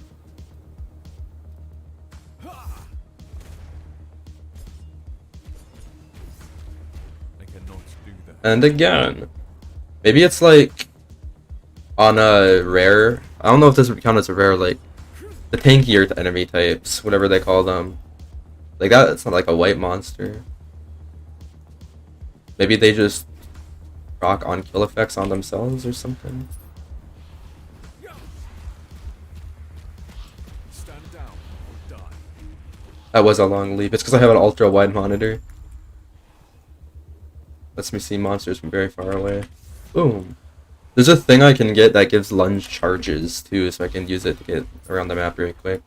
I cannot do that. And again. Maybe it's like on a rare. I don't know if this would count as a rare, like the tankier enemy types, whatever they call them. Like that, it's not like a white monster. Maybe they just rock on kill effects on themselves or something. Stand down or die. That was a long leap. It's because I have an ultra wide monitor. Lets me see monsters from very far away. Boom. There's a thing I can get that gives lunge charges too, so I can use it to get around the map really quick.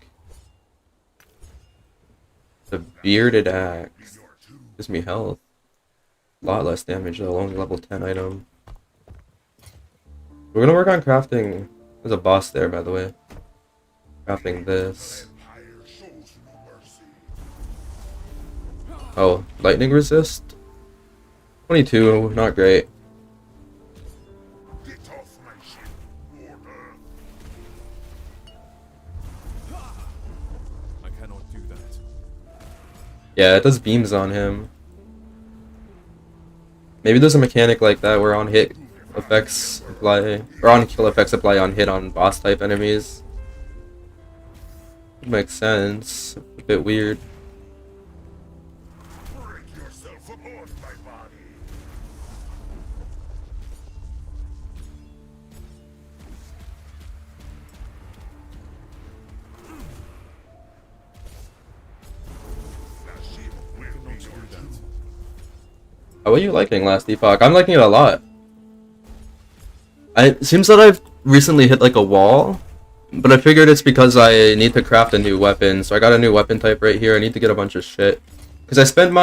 The bearded axe gives me health. A lot less damage though, only level 10 item. We're gonna work on crafting. There's a boss there, by the way. Crafting this. Oh, lightning resist? 22, not great. I cannot do that. Yeah, it does beams on him. Maybe there's a mechanic like that where on hit effects apply, or on kill effects apply on hit on boss type enemies. Makes sense. A bit weird. How are you liking last Epoch? I'm liking it a lot. It seems that I've recently hit like a wall, but I figured it's because I need to craft a new weapon. So I got a new weapon type right here. I need to get a bunch of shit because I spent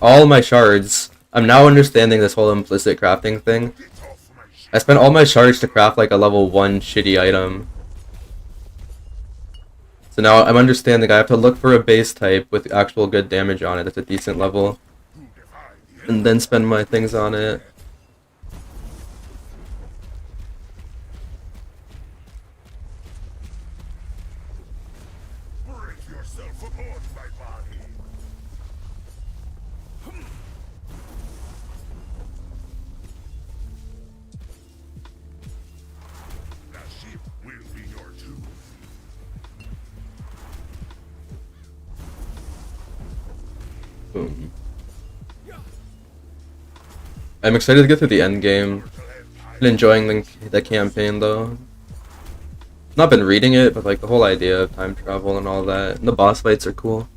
all my shards. I'm now understanding this whole implicit crafting thing. I spent all my shards to craft like a level 1 shitty item. So now I'm understanding I have to look for a base type with actual good damage on it that's a decent level. And then spend my things on it. Boom. I'm excited to get through the end game. Been enjoying the campaign though. Not been reading it, but like the whole idea of time travel and all that. And the boss fights are cool.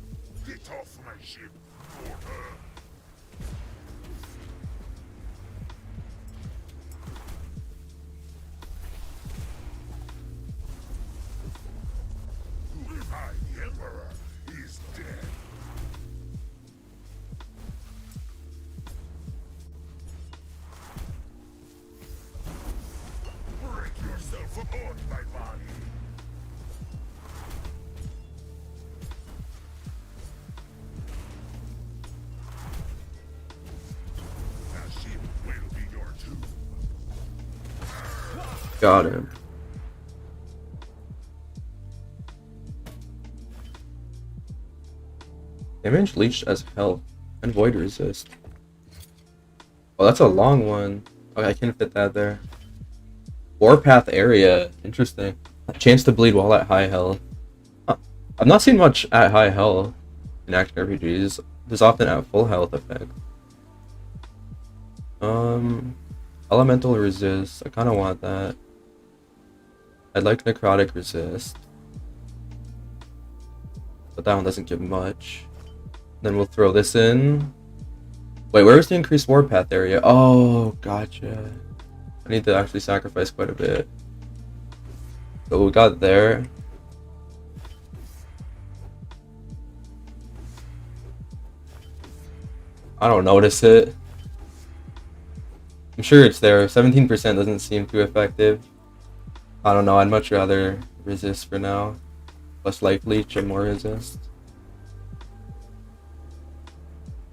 Got him. Damage leached as health and void resist. Oh, that's a long one. Okay, I can fit that there. Warpath area. Interesting. A chance to bleed while at high health. Huh. I've not seen much at high health in action RPGs. There's often at full health effect. Elemental resist. I kind of want that. I'd like necrotic resist, but that one doesn't give much. Then we'll throw this in. Wait, where's the increased warpath area? Oh, gotcha. I need to actually sacrifice quite a bit. So we got there. I don't notice it. I'm sure it's there. 17% doesn't seem too effective. I don't know, I'd much rather resist for now. Less life leech and more resist.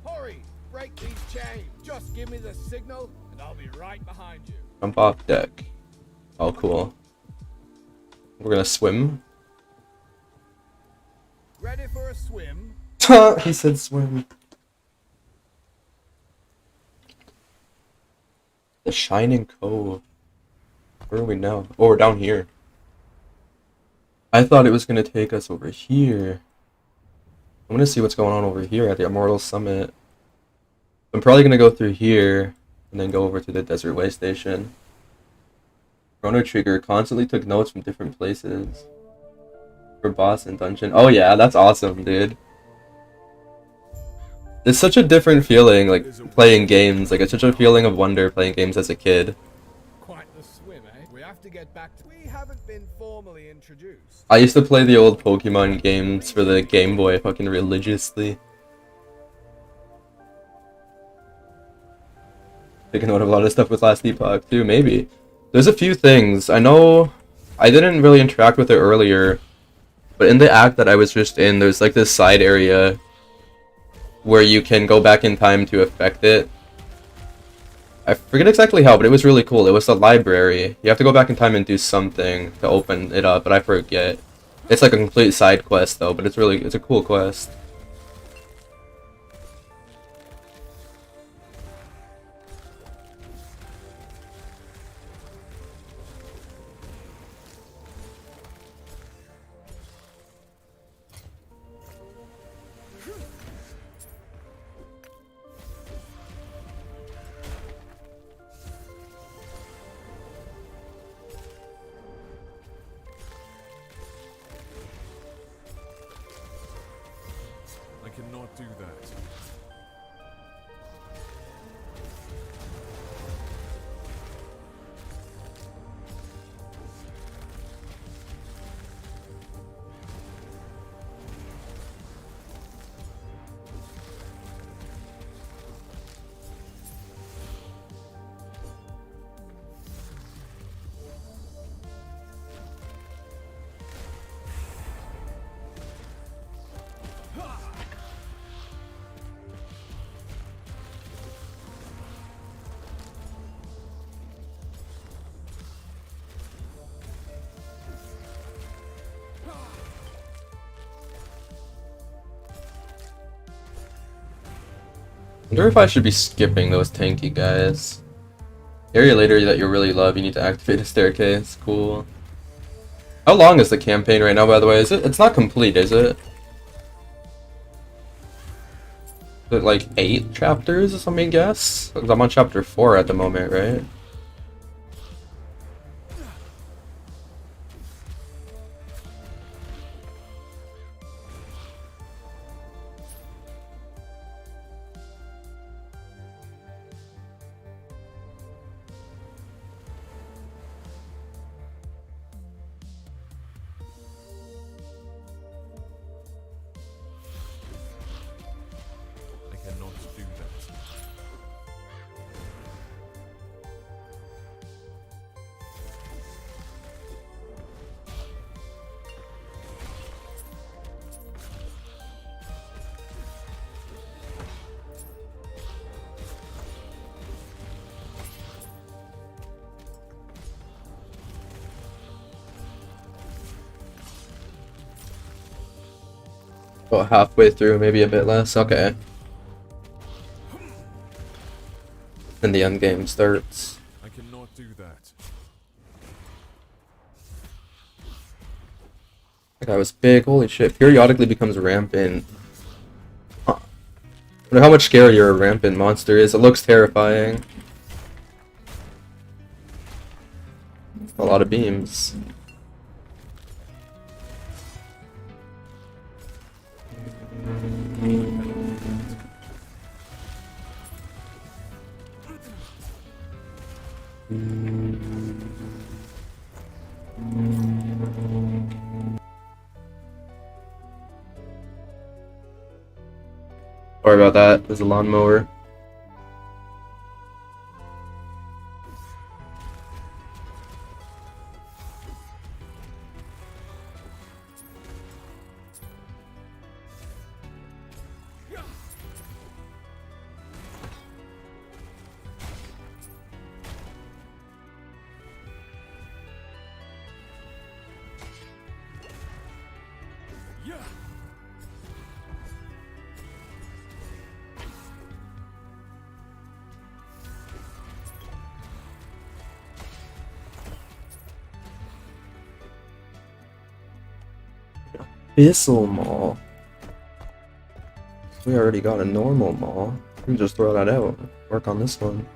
Hurry! Break these chains! Just give me the signal and I'll be right behind you. Jump off deck. Oh, cool. We're gonna swim. Ready for a swim? He said swim. The Shining Cove. Where are we now? Oh, we're down here. I thought it was gonna take us over here. I'm gonna see what's going on over here at the Immortal Summit. I'm probably gonna go through here and then go over to the Desert Way Station. Chrono Trigger constantly took notes from different places. For boss and dungeon. Oh yeah, that's awesome, dude. It's such a different feeling, like, playing games. Like, it's such a feeling of wonder playing games as a kid. Quite the swim, eh? We have to get back to... We haven't been formally introduced. I used to play the old Pokemon games for the Game Boy fucking religiously. Taking note of a lot of stuff with Last Epoch too, maybe. There's a few things. I know I didn't really interact with it earlier, but in the act that I was just in, there's like this side area where you can go back in time to affect it. I forget exactly how, but it was really cool. It was a library. You have to go back in time and do something to open it up, but I forget. It's like a complete side quest though, but it's a cool quest. I cannot do that. I wonder if I should be skipping those tanky guys. Area later that you really love, you need to activate a staircase. Cool. How long is the campaign right now, by the way? It's not complete, is it? Is it like 8 chapters or something, I guess? 'Cause I'm on chapter 4 at the moment, right? I cannot do that. About halfway through, maybe a bit less. Okay. Then the end game starts. I cannot do that. That guy was big. Holy shit. Periodically becomes rampant. Huh. I wonder how much scarier a rampant monster is. It looks terrifying. A lot of beams. Sorry about that. There's a lawnmower. Abyssal Maul. We already got a normal Maul. We can just throw that out. Work on this one.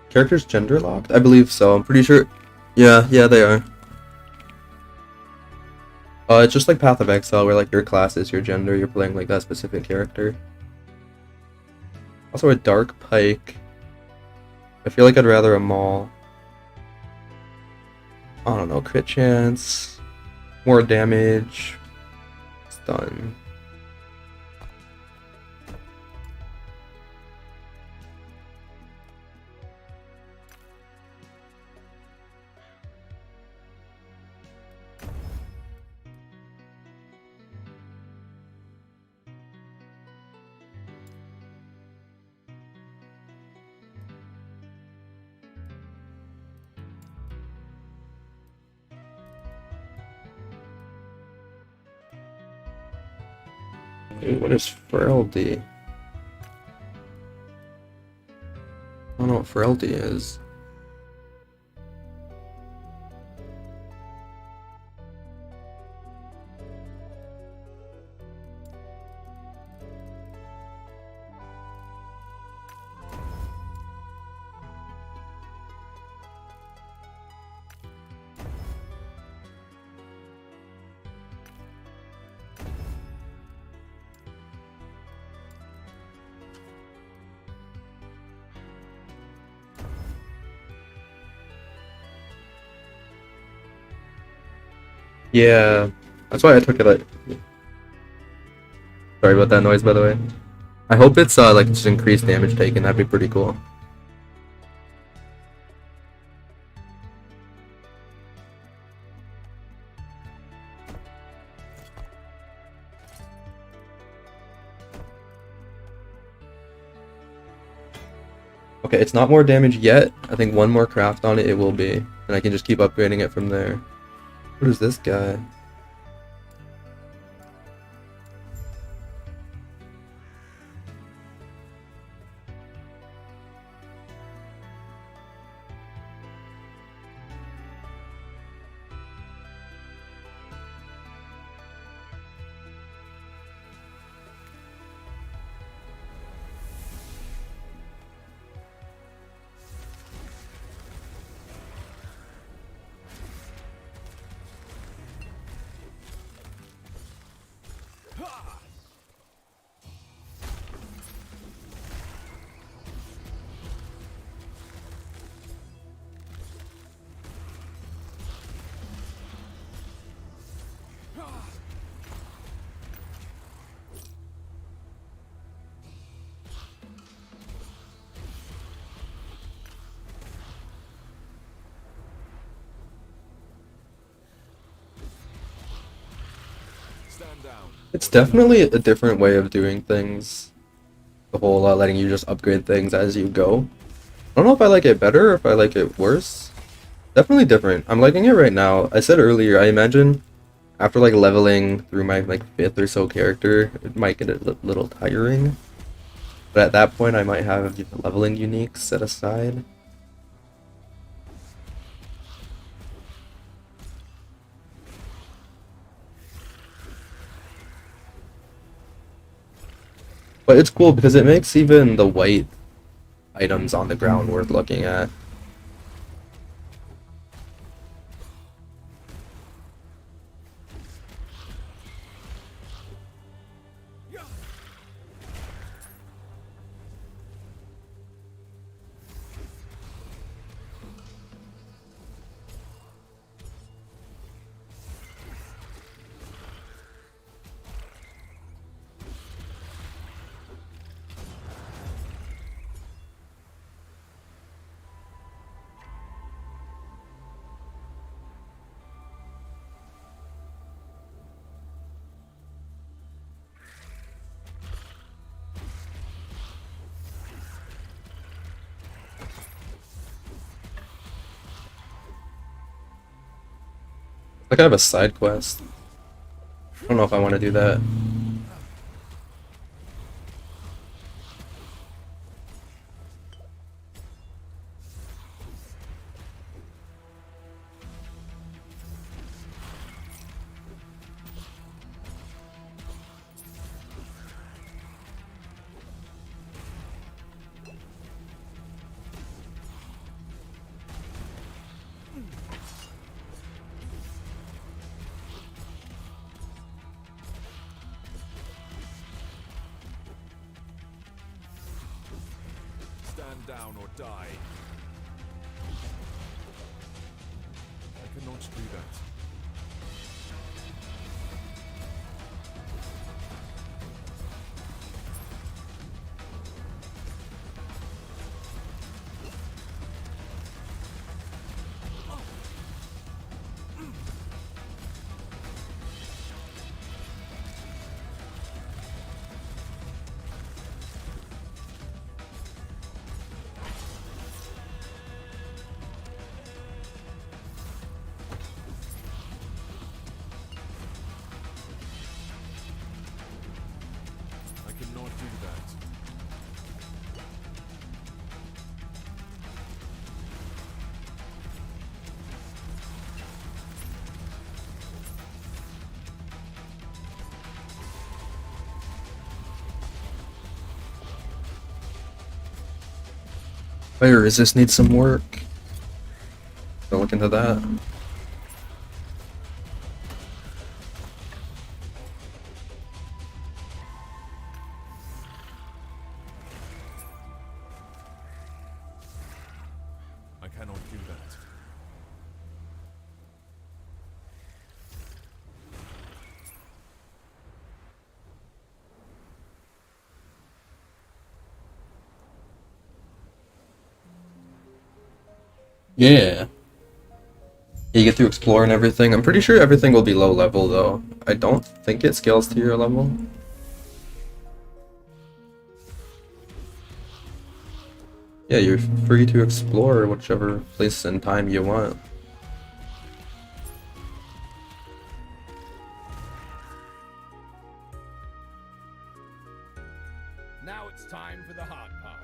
Characters gender locked? I believe so. I'm pretty sure. Yeah, they are. It's just like Path of Exile, where like your class is your gender. You're playing like that specific character. Also a Dark Pike. I feel like I'd rather a Maul. I don't know. Crit chance, more damage, stun. Wait, what is frailty? I don't know what frailty is. Yeah, that's why I took it like. Sorry about that noise, by the way. I hope it's like just increased damage taken. That'd be pretty cool. Okay, it's not more damage yet. I think one more craft on it, it will be, and I can just keep upgrading it from there. What is this guy? It's definitely a different way of doing things. The whole letting you just upgrade things as you go. I don't know if I like it better or if I like it worse. Definitely different. I'm liking it right now. I said earlier, I imagine after like leveling through my like 5th or so character, it might get a little tiring. But at that point, I might have leveling uniques set aside. But it's cool because it makes even the white items on the ground worth looking at. Like I have a side quest. I don't know if I want to do that. down or die. I cannot do that. I cannot do that. Fire resist needs some work. Don't look into that. I cannot do that. Yeah. You get to explore and everything. I'm pretty sure everything will be low level though. I don't think it scales to your level. Yeah, you're free to explore whichever place and time you want. Now it's time for the hard part.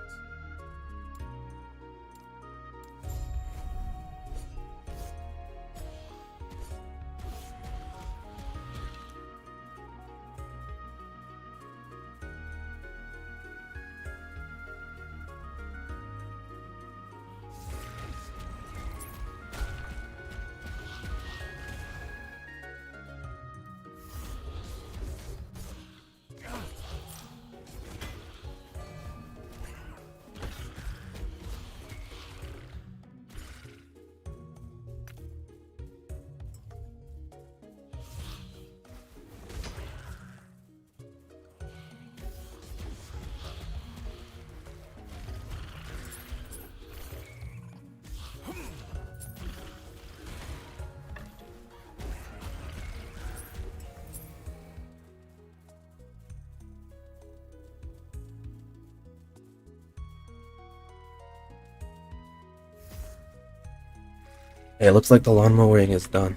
Hey, it looks like the lawn mowing is done.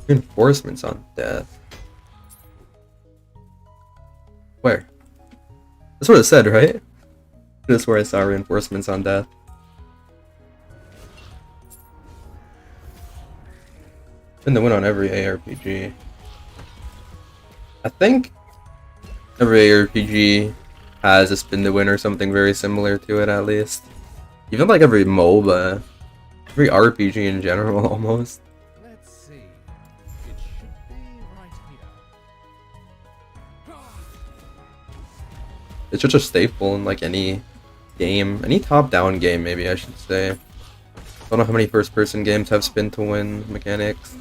Reinforcements on death. Where? That's what it said, right? That's where I saw reinforcements on death. Been the win on every ARPG. I think every ARPG has a spin to win or something very similar to it at least. Even like every MOBA, every RPG in general almost. Let's see. It should be right here. It's such a staple in like any game, any top-down game maybe I should say. Don't know how many first-person games have spin to win mechanics.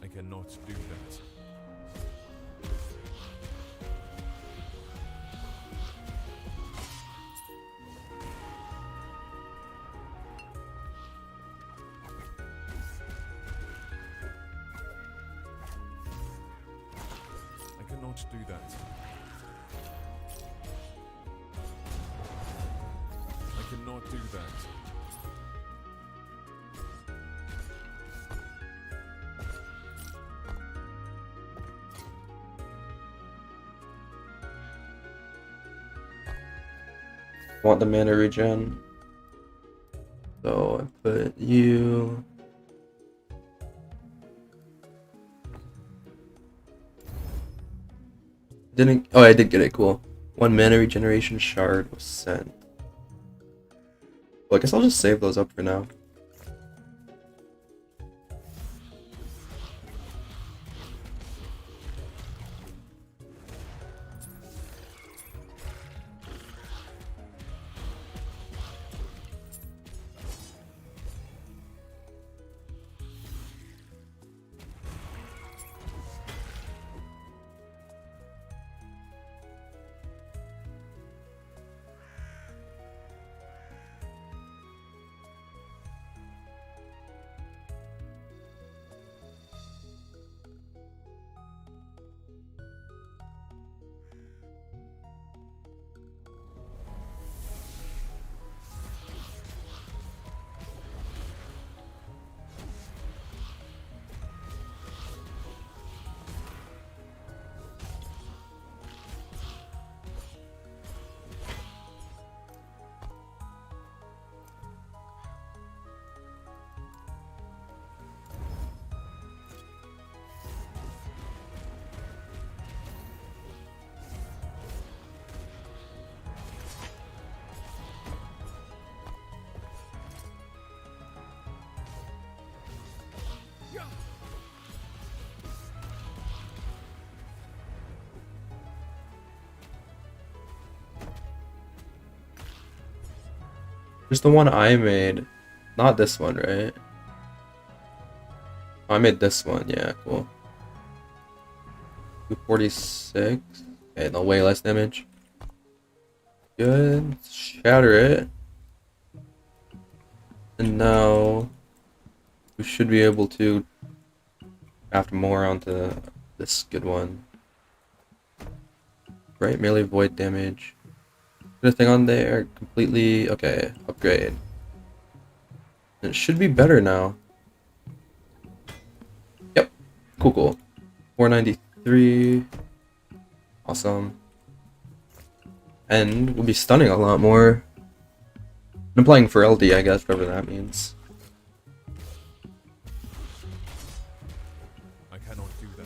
I cannot do that. I cannot do that. I cannot do that. Want the mana regen. So I put you. Didn't. Oh, I did get it. Cool. 1 mana regeneration shard was sent. Well, I guess I'll just save those up for now. There's the one I made. Not this one, right? Oh, I made this one. Yeah, cool. 246. Okay, no, way less damage. Good. Shatter it. And now we should be able to craft more onto this good one. Right, melee void damage. Put a thing on there, completely, okay, upgrade. It should be better now. Yep, cool. 493, awesome. And we'll be stunning a lot more. I'm playing for LD, I guess, whatever that means. I cannot do that.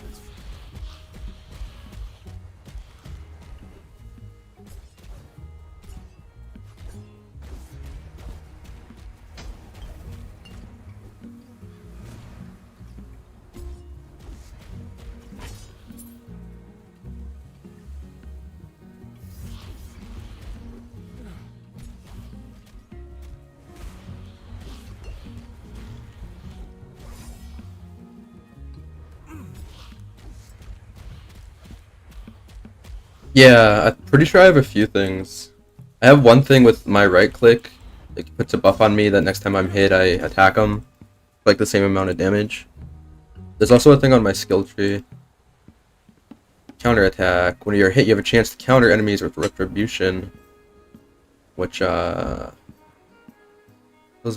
Yeah, I'm pretty sure I have a few things. I have one thing with my right click. It puts a buff on me that next time I'm hit, I attack them. Like the same amount of damage. There's also a thing on my skill tree. Counter attack. When you're hit, you have a chance to counter enemies with retribution. Which, those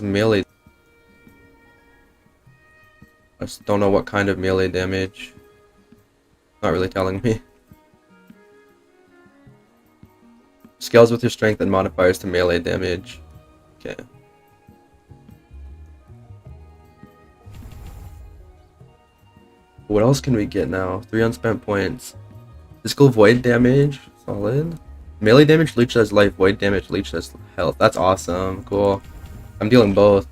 melee. I just don't know what kind of melee damage. Not really telling me. Scales with your strength and modifiers to melee damage. Okay. What else can we get now? 3 unspent points. Physical void damage. Solid. Melee damage leeches as life. Void damage leeches as health. That's awesome. Cool. I'm dealing both.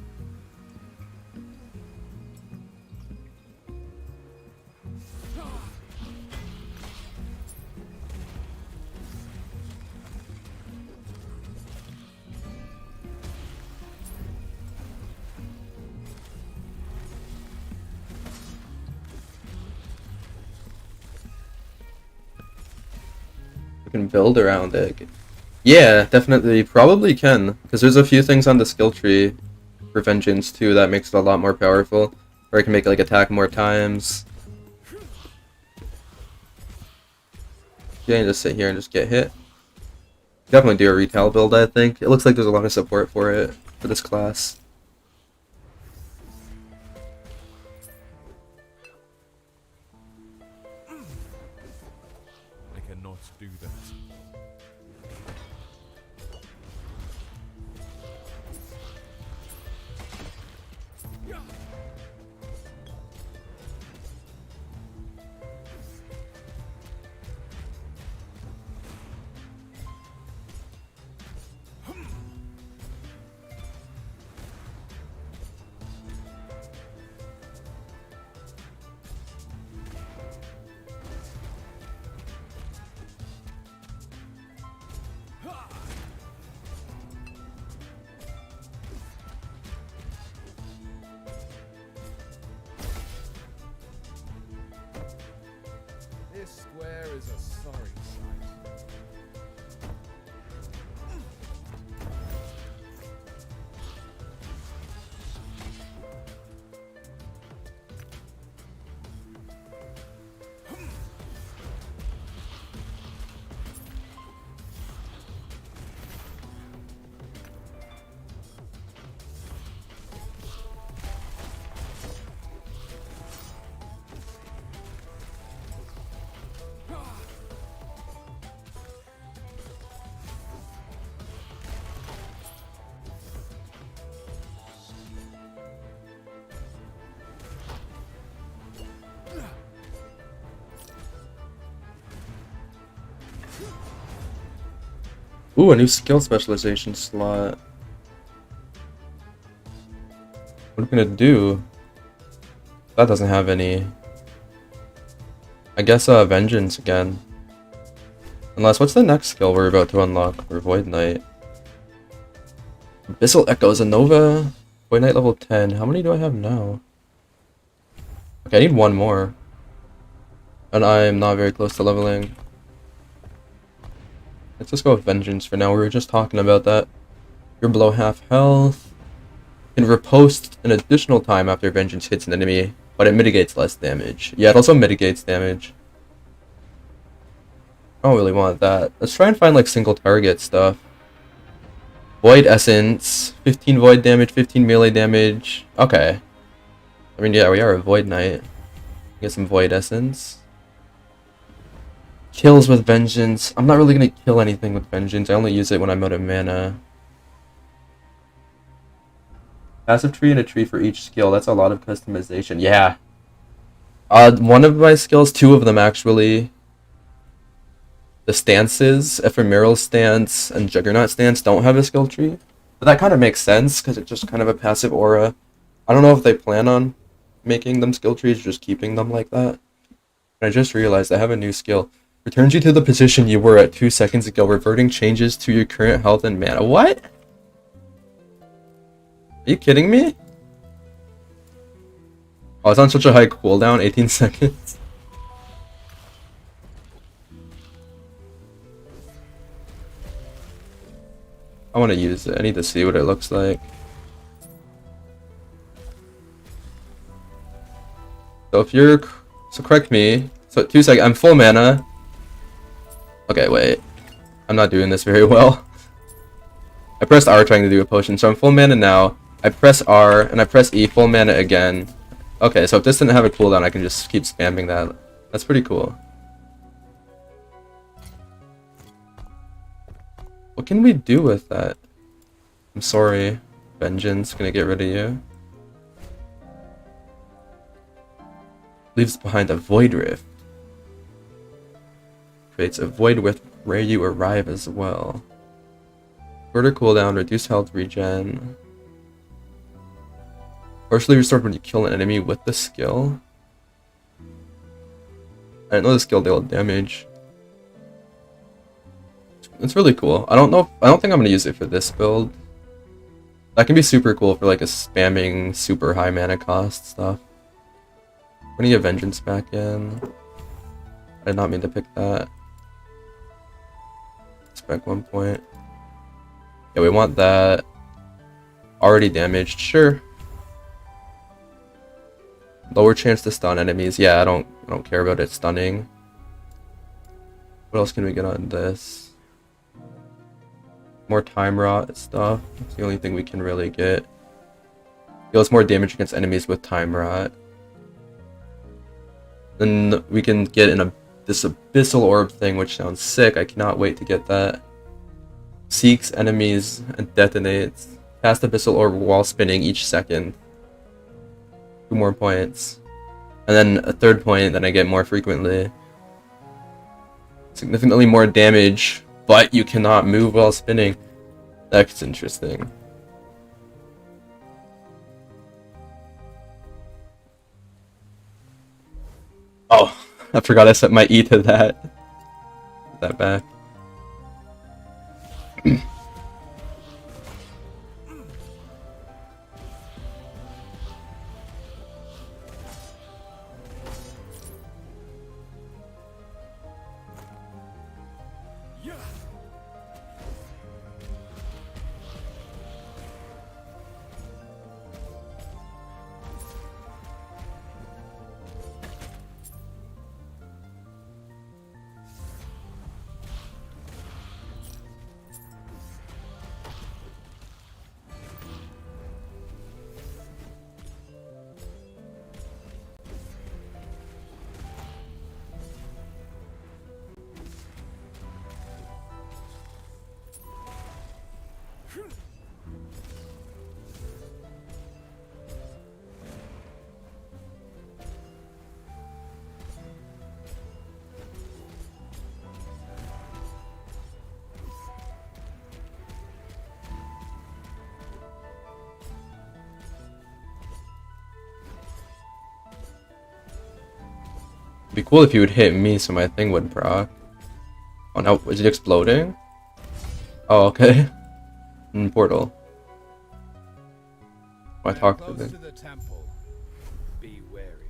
Can build around it. Yeah, definitely, probably can, because there's a few things on the skill tree for vengeance too that makes it a lot more powerful. Or I can make it like attack more times. Yeah, and just sit here and just get hit. Definitely do a retail build, I think. It looks like there's a lot of support for it for this class. I cannot do that. Ooh, a new skill specialization slot. What are we gonna do? That doesn't have any. I guess Vengeance again. Unless, what's the next skill we're about to unlock for Void Knight? Abyssal Echoes, a Nova. Void Knight level 10. How many do I have now? Okay, I need one more. And I'm not very close to leveling. Let's just go with Vengeance for now. We were just talking about that. You're below half health. Can riposte an additional time after Vengeance hits an enemy, but it mitigates less damage. Yeah, it also mitigates damage. I don't really want that. Let's try and find like single target stuff. Void Essence, 15 void damage, 15 melee damage. Okay. I mean, yeah, we are a Void Knight. Get some Void Essence. Kills with Vengeance. I'm not really gonna kill anything with Vengeance. I only use it when I'm out of mana. Passive tree and a tree for each skill. That's a lot of customization. Yeah. One of my skills, two of them actually. The stances, Ephemeral Stance and Juggernaut Stance, don't have a skill tree. But that kind of makes sense, because it's just kind of a passive aura. I don't know if they plan on making them skill trees or just keeping them like that. But I just realized I have a new skill. Returns you to the position you were at 2 seconds ago, reverting changes to your current health and mana. What? Are you kidding me? Oh, it's on such a high cooldown, 18 seconds. I want to use it. I need to see what it looks like. So if you're... So correct me. So 2 seconds. I'm full mana. Okay, wait. I'm not doing this very well. I pressed R trying to do a potion. So I'm full mana now. I press R and I press E, full mana again. Okay, so if this didn't have a cooldown, I can just keep spamming that. That's pretty cool. What can we do with that? I'm sorry, Vengeance, gonna get rid of you. Leaves behind a Void Rift. Creates a Void Rift where you arrive as well. Shorter cooldown, reduce health regen. Partially restored when you kill an enemy with the skill. I didn't know the skill dealt damage. It's really cool. I don't think I'm gonna use it for this build. That can be super cool for like a spamming super high mana cost stuff. We're gonna get Vengeance back in. I did not mean to pick that. Spec 1 point. Yeah, we want that. Already damaged, sure. Lower chance to stun enemies. Yeah, I don't care about it stunning. What else can we get on this? More time rot stuff. That's the only thing we can really get. Deals more damage against enemies with time rot. Then we can get this abyssal orb thing, which sounds sick. I cannot wait to get that. Seeks enemies and detonates. Cast abyssal orb while spinning each second. 2 more points. And then a 3rd point that I get more frequently. Significantly more damage, but you cannot move while spinning. That's interesting. Oh, I forgot I set my E to that. Put that back. Be cool if you would hit me so my thing would proc. Oh no, is it exploding? Oh, okay. Portal. I talked to Close them. to the temple. Be wary.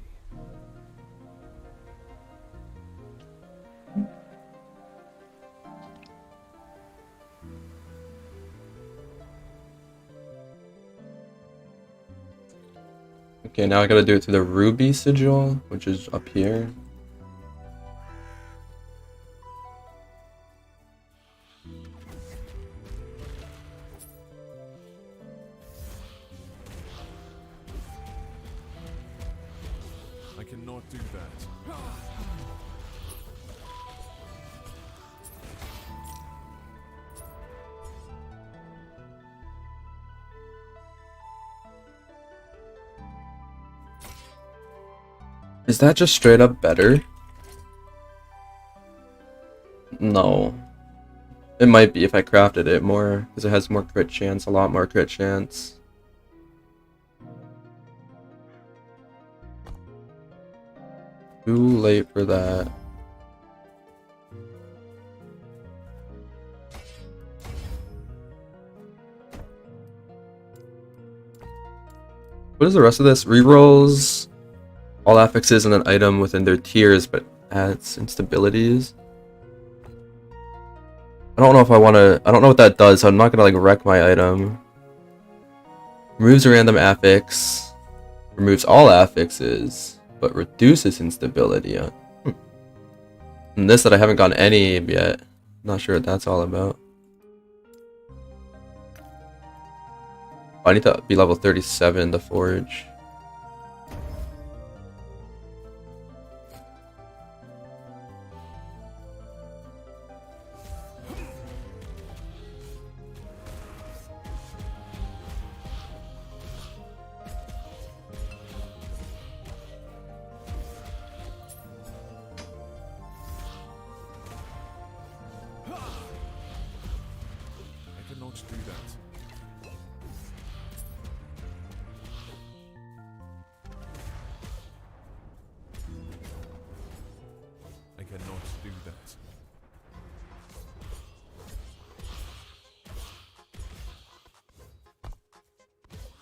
Okay, now I gotta do it through the ruby sigil, which is up here. I cannot do that. Is that just straight up better? No. It might be if I crafted it more, because it has more crit chance, a lot more crit chance. Too late for that. What is the rest of this? Rerolls all affixes and an item within their tiers, but adds instabilities. I don't know if I want to. I don't know what that does, so I'm not gonna like wreck my item. Removes a random affix. Removes all affixes, but reduces instability. And this that I haven't gotten any yet. Not sure what that's all about. I need to be level 37 to forge. I cannot do that. I cannot do that.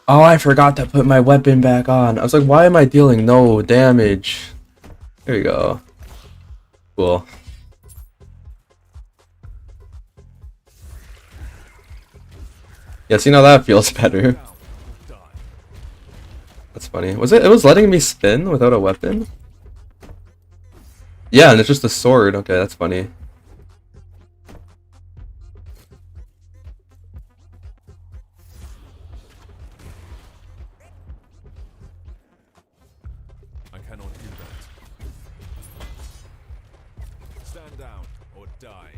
Oh, I forgot to put my weapon back on. I was like, why am I dealing no damage? There you go. Cool. Yeah, see now that feels better. That's funny. Was it? It was letting me spin without a weapon? Yeah, and it's just a sword. Okay, that's funny. I cannot do that. Stand down or die.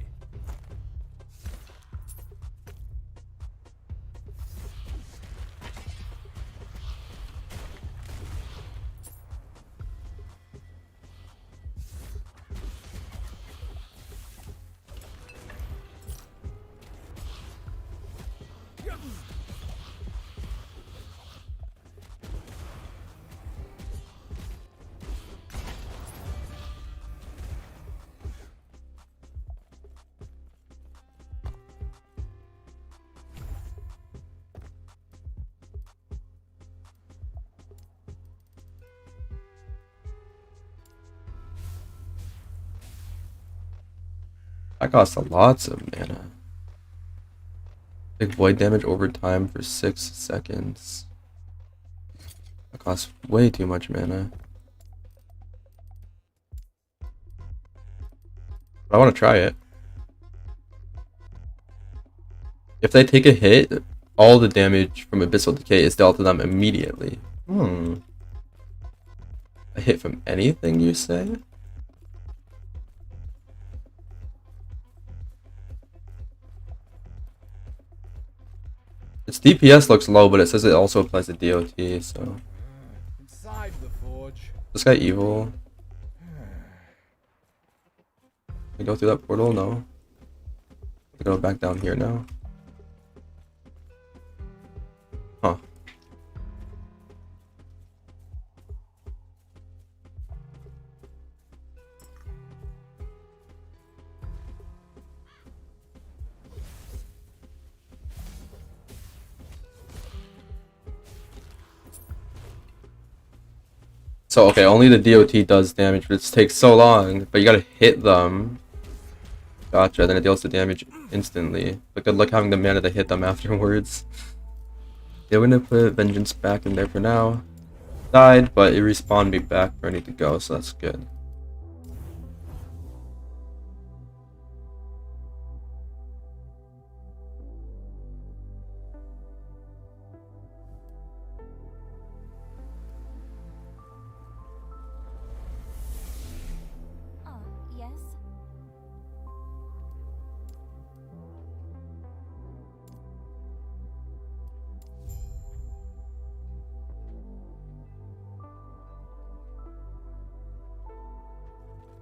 That costs a lots of mana. Take void damage over time for 6 seconds. That costs way too much mana. But I want to try it. If they take a hit, all the damage from Abyssal Decay is dealt to them immediately. A hit from anything, you say? Its DPS looks low, but it says it also applies to DOT, so... Inside the forge. This guy evil. Can I go through that portal? No. I go back down here now. Huh. So, okay, only the DOT does damage, but it takes so long. But you gotta hit them. Gotcha, then it deals the damage instantly. But good luck having the mana to hit them afterwards. Yeah, we're gonna put Vengeance back in there for now. Died, but it respawned me back where I need to go, so that's good. Oh, yes?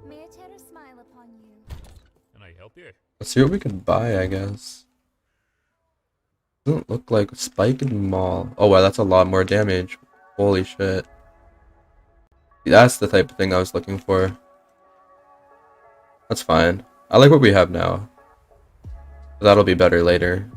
May a terror smile upon you. Can I help you? Let's see what we can buy, I guess. Doesn't look like Spike and Maul. Oh wow, that's a lot more damage. Holy shit. That's the type of thing I was looking for. That's fine. I like what we have now. That'll be better later.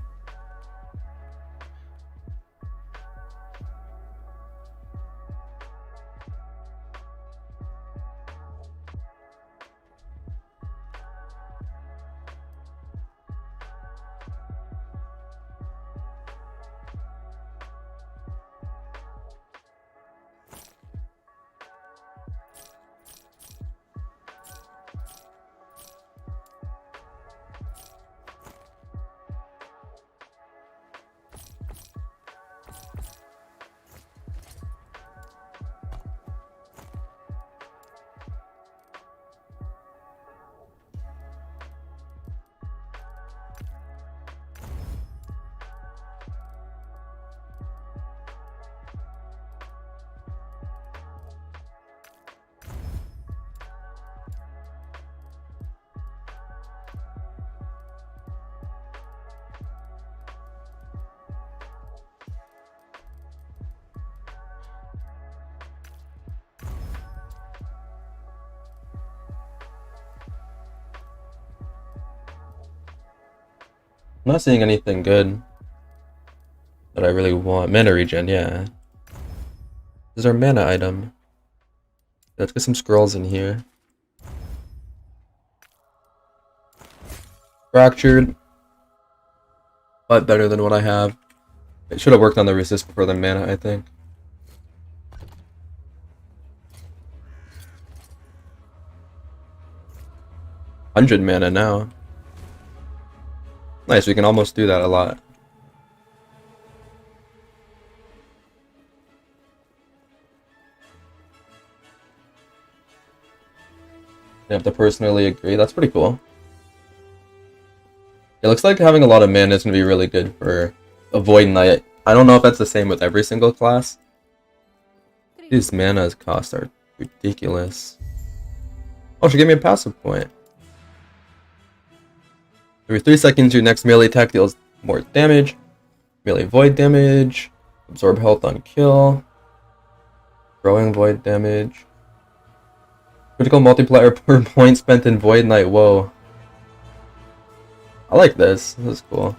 I'm not seeing anything good that I really want. Mana regen, yeah. This is our mana item. Let's get some scrolls in here. Fractured. But better than what I have. It should have worked on the resist before the mana, I think. $100 mana now. Nice, we can almost do that a lot. You have to personally agree. That's pretty cool. It looks like having a lot of mana is going to be really good for a Void Knight. I don't know if that's the same with every single class. These mana costs are ridiculous. Oh, she gave me a passive point. Every 3 seconds, your next melee attack deals more damage. Melee void damage. Absorb health on kill. Growing void damage. Critical multiplier per point spent in Void Knight. Whoa. I like this. This is cool.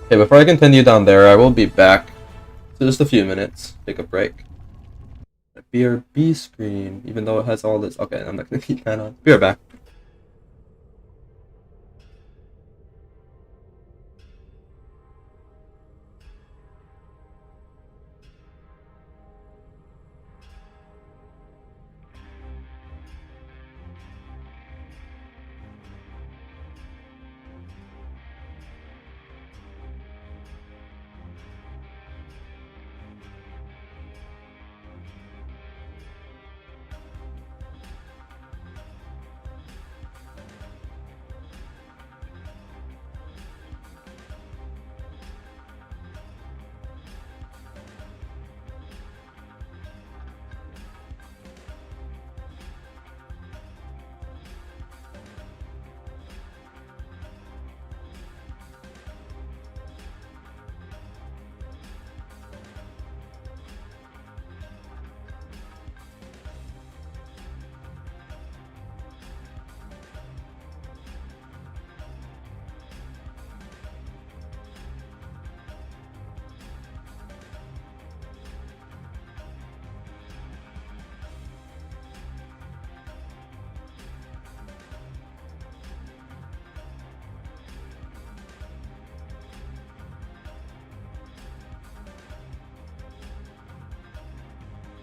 Okay, before I continue down there, I will be back. So just a few minutes. Take a break. BRB screen, even though it has all this. Okay, I'm not gonna keep that on. Be right back.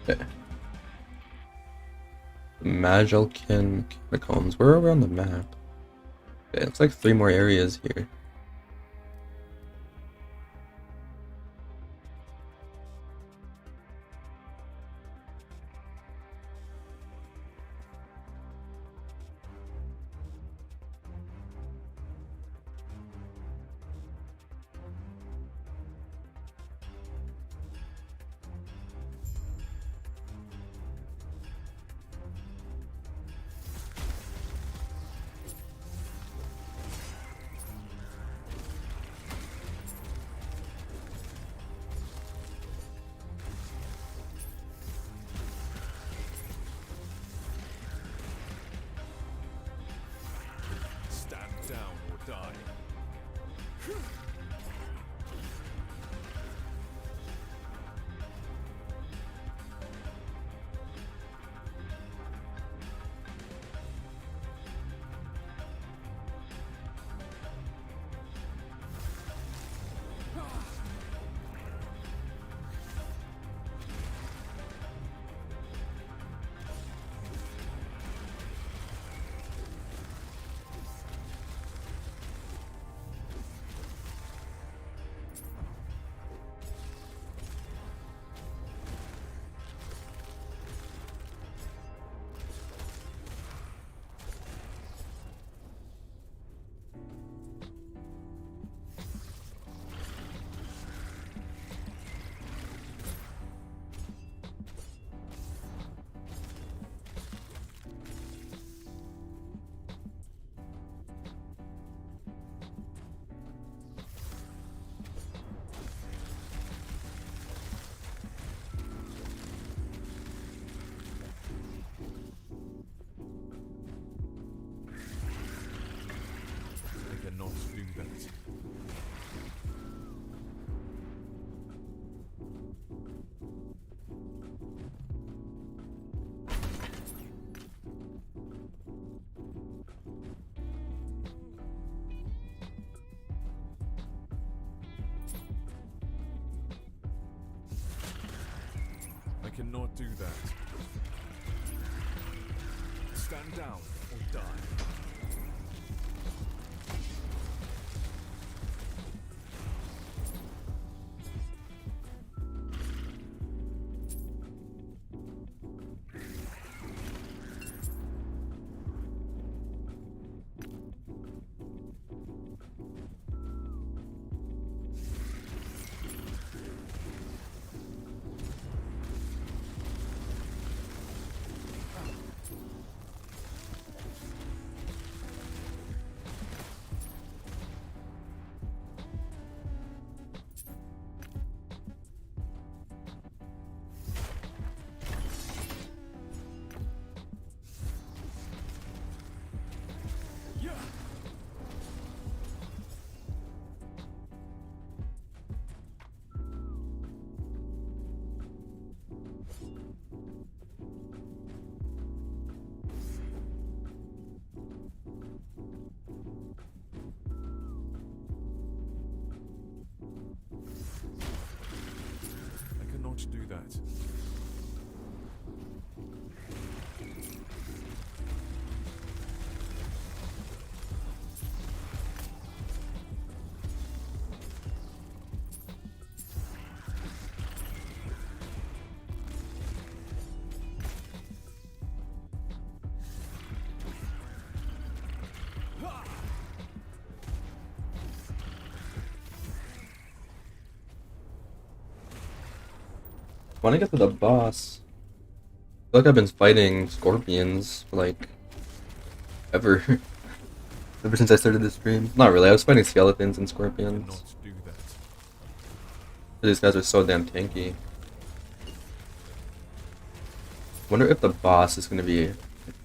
Okay. Majalkin catacombs. Where are we on the map? Okay, it's like 3 more areas here. Stand down or die. I cannot do that. I cannot do that. Stand down or die. I cannot do that. I want to get to the boss. I feel like I've been fighting scorpions for like ever. Ever since I started this stream. Not really, I was fighting skeletons and I scorpions. cannot do that. These guys are so damn tanky. Wonder if the boss is gonna be a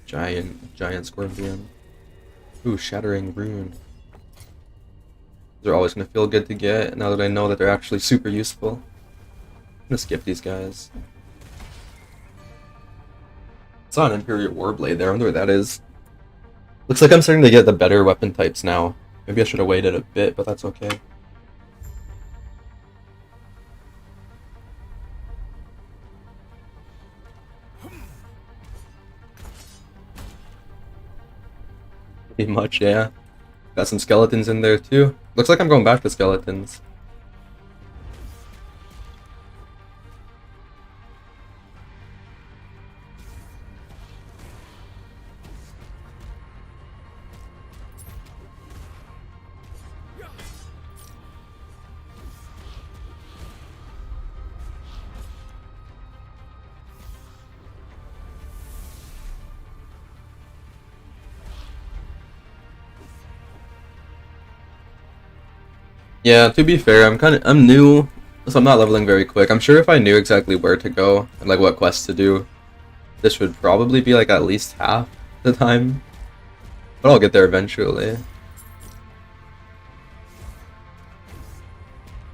giant scorpion. Ooh, shattering rune. They're always gonna feel good to get now that I know that they're actually super useful. I'm gonna skip these guys. I saw an Imperial Warblade there, I wonder what that is. Looks like I'm starting to get the better weapon types now. Maybe I should have waited a bit, but that's okay. Pretty much, yeah. Got some skeletons in there too. Looks like I'm going back to skeletons. Yeah, to be fair, I'm new, so I'm not leveling very quick. I'm sure if I knew exactly where to go and like what quests to do, this would probably be like at least half the time. But I'll get there eventually.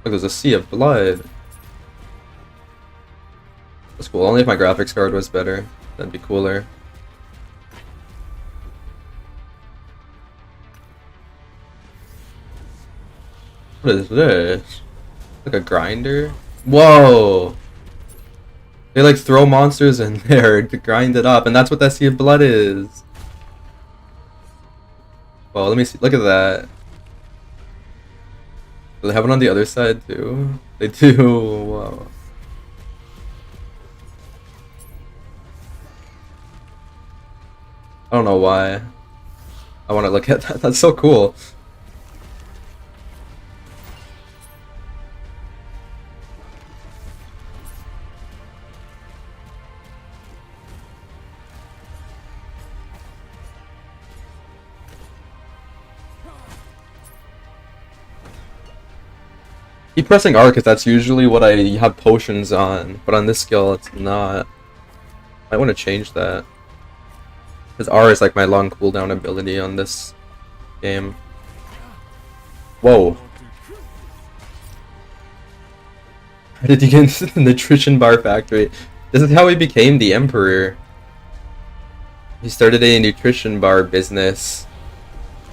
Look, there's a sea of blood. That's cool. Only if my graphics card was better, that'd be cooler. What is this? Like a grinder? Whoa! They like throw monsters in there to grind it up, and that's what that sea of blood is. Well, let me see. Look at that. Do they have it on the other side too? They do. Wow. I don't know why. I want to look at that. That's so cool. Keep pressing R because that's usually what I have potions on, but on this skill it's not. I want to change that. Because R is like my long cooldown ability on this game. Whoa. How did you get into the nutrition bar factory? This is how he became the emperor. He started a nutrition bar business.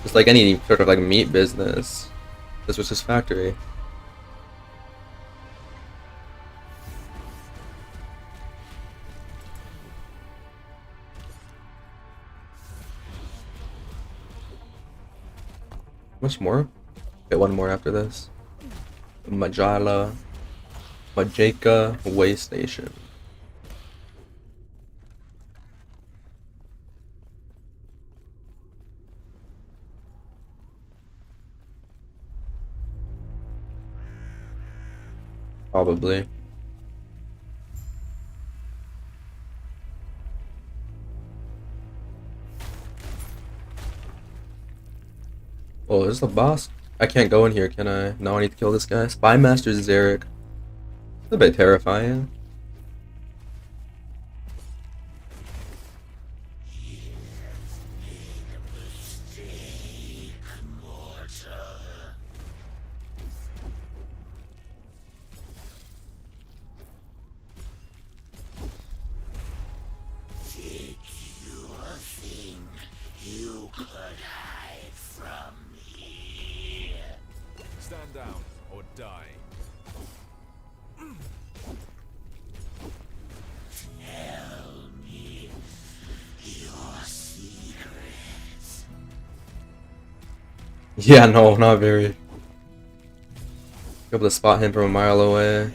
Just like any sort of like meat business. This was his factory. Much more? Okay, one more after this. Majala. Majeka Way Station. Probably. Oh, is this the boss? I can't go in here, can I? No, I need to kill this guy. Spy Master Zarek. It's a bit terrifying. Stand down or die. Yeah, no, not very. Be able to spot him from a mile away.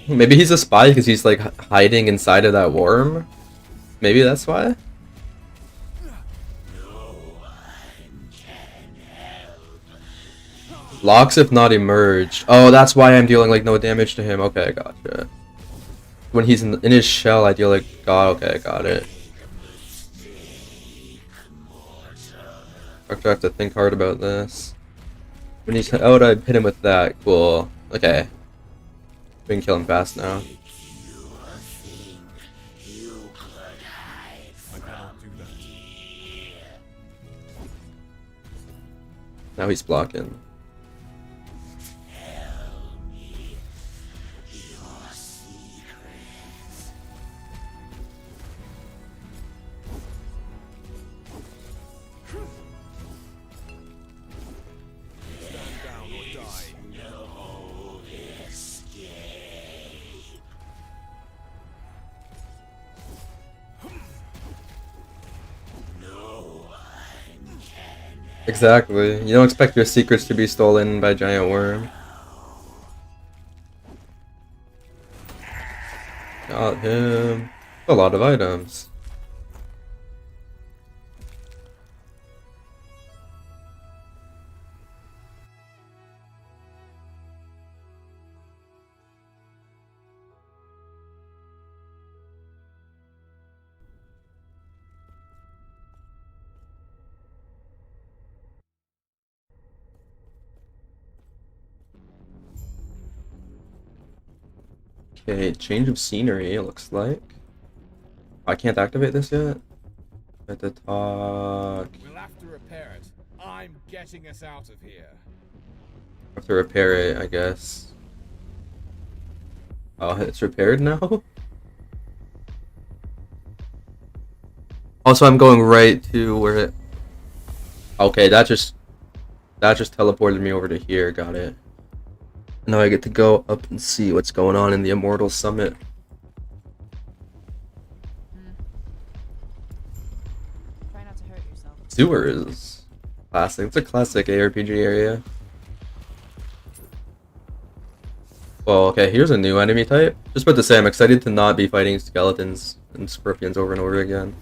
Maybe he's a spy because he's like hiding inside of that worm. Maybe that's why. Locks if not emerged. Oh, that's why I'm dealing like no damage to him. Okay, gotcha. When he's in his shell, I deal like God. Okay, got it. I have to think hard about this. When he's out, I hit him with that. Cool. Okay. We can kill him fast now. I cannot do that. Now he's blocking. Stand down or die. Exactly. You don't expect your secrets to be stolen by a giant worm. Got him. A lot of items. Okay, change of scenery, it looks like. I can't activate this yet? At the talk. We'll have to repair it. I'm getting us out of here. Have to repair it, I guess. Oh, it's repaired now? Also, I'm going right to where it... Okay, that just teleported me over to here, got it. Now I get to go up and see what's going on in the Immortal Summit. Try not to hurt yourself. Sewers. Classic. It's a classic ARPG area. Well, okay, here's a new enemy type. Just about to say, I'm excited to not be fighting skeletons and scorpions over and over again.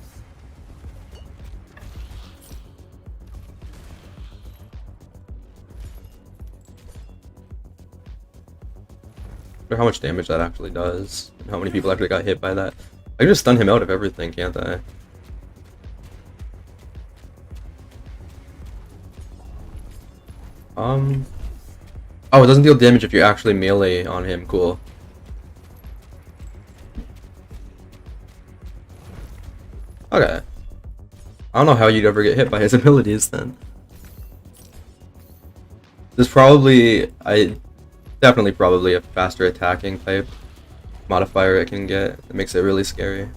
I wonder how much damage that actually does, and how many people actually got hit by that. I can just stun him out of everything, can't I? Oh, it doesn't deal damage if you actually melee on him. Cool. Okay. I don't know how you'd ever get hit by his abilities then. There's definitely probably a faster attacking type modifier it can get that makes it really scary.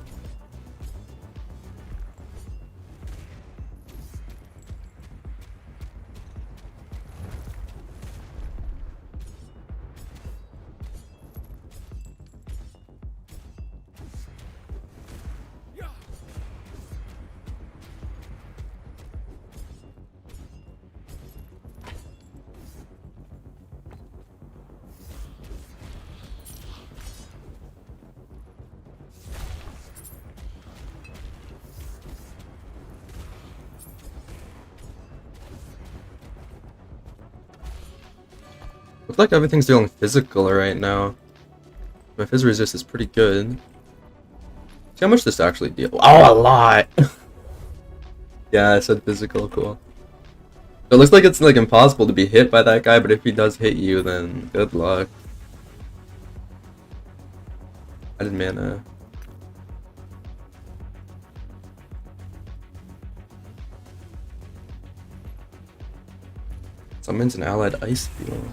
Looks like everything's dealing physical right now. My phys resist is pretty good. See how much this actually deals. Oh, a lot! Yeah, I said physical, cool. It looks like it's like impossible to be hit by that guy, but if he does hit you, then good luck. I did mana. Summons an allied ice field.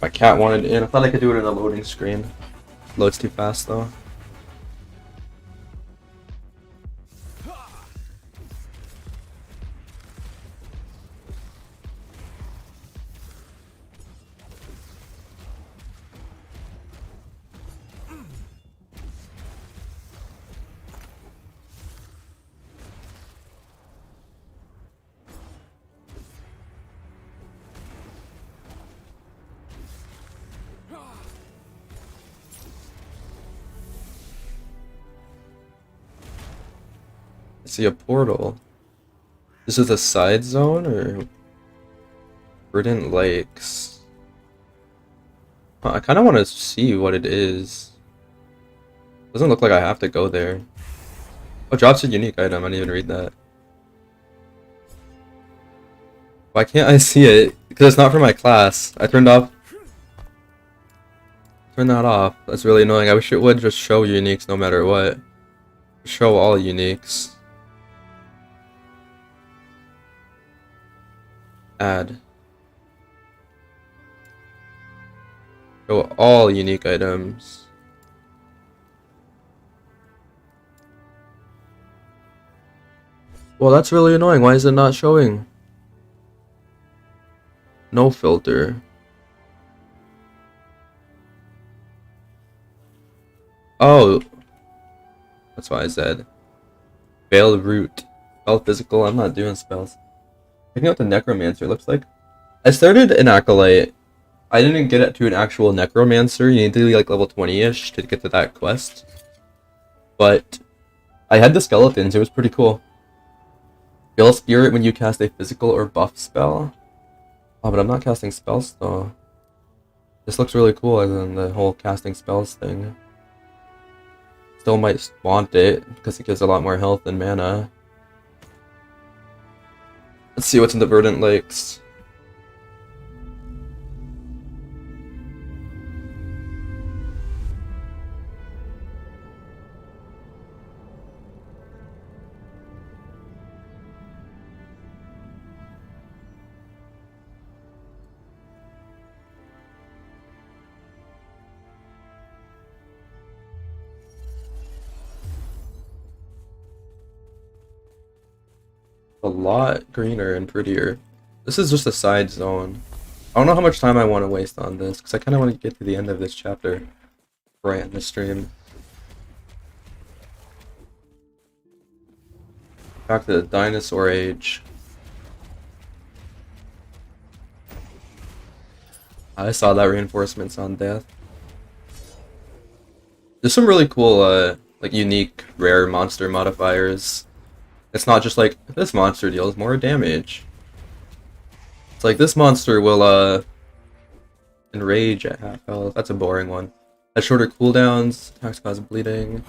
My cat wanted in. I thought I could do it in the loading screen. Loads too fast though. I see a portal. This is a side zone or Verdant Lakes? I kind of want to see what it is. Doesn't look like I have to go there. Oh, drops a unique item. I didn't even read that. Why can't I see it? Because it's not for my class. I turned that off. That's really annoying. I wish it would just show uniques no matter what. Show all uniques. Add. Show all unique items. Well, that's really annoying. Why is it not showing? No filter. Oh, that's why I said. Veil root. Spell physical. I'm not doing spells. Checking out the necromancer. Looks like I started an acolyte. I didn't get it to an actual necromancer. You need to be like level 20-ish to get to that quest. But I had the skeletons. It was pretty cool. Veil spirit when you cast a physical or buff spell. Oh, but I'm not casting spells though. This looks really cool other than the whole casting spells thing. Still might want it because it gives a lot more health and mana. Let's see what's in the Verdant Lakes. A lot greener and prettier. This is just a side zone. I don't know how much time I want to waste on this because I kind of want to get to the end of this chapter before I end the stream. Back to the dinosaur age. I saw that reinforcements on death. There's some really cool, like unique, rare monster modifiers. It's not just like, this monster deals more damage. It's like, this monster will, enrage at half health. That's a boring one. Has shorter cooldowns, attacks cause bleeding.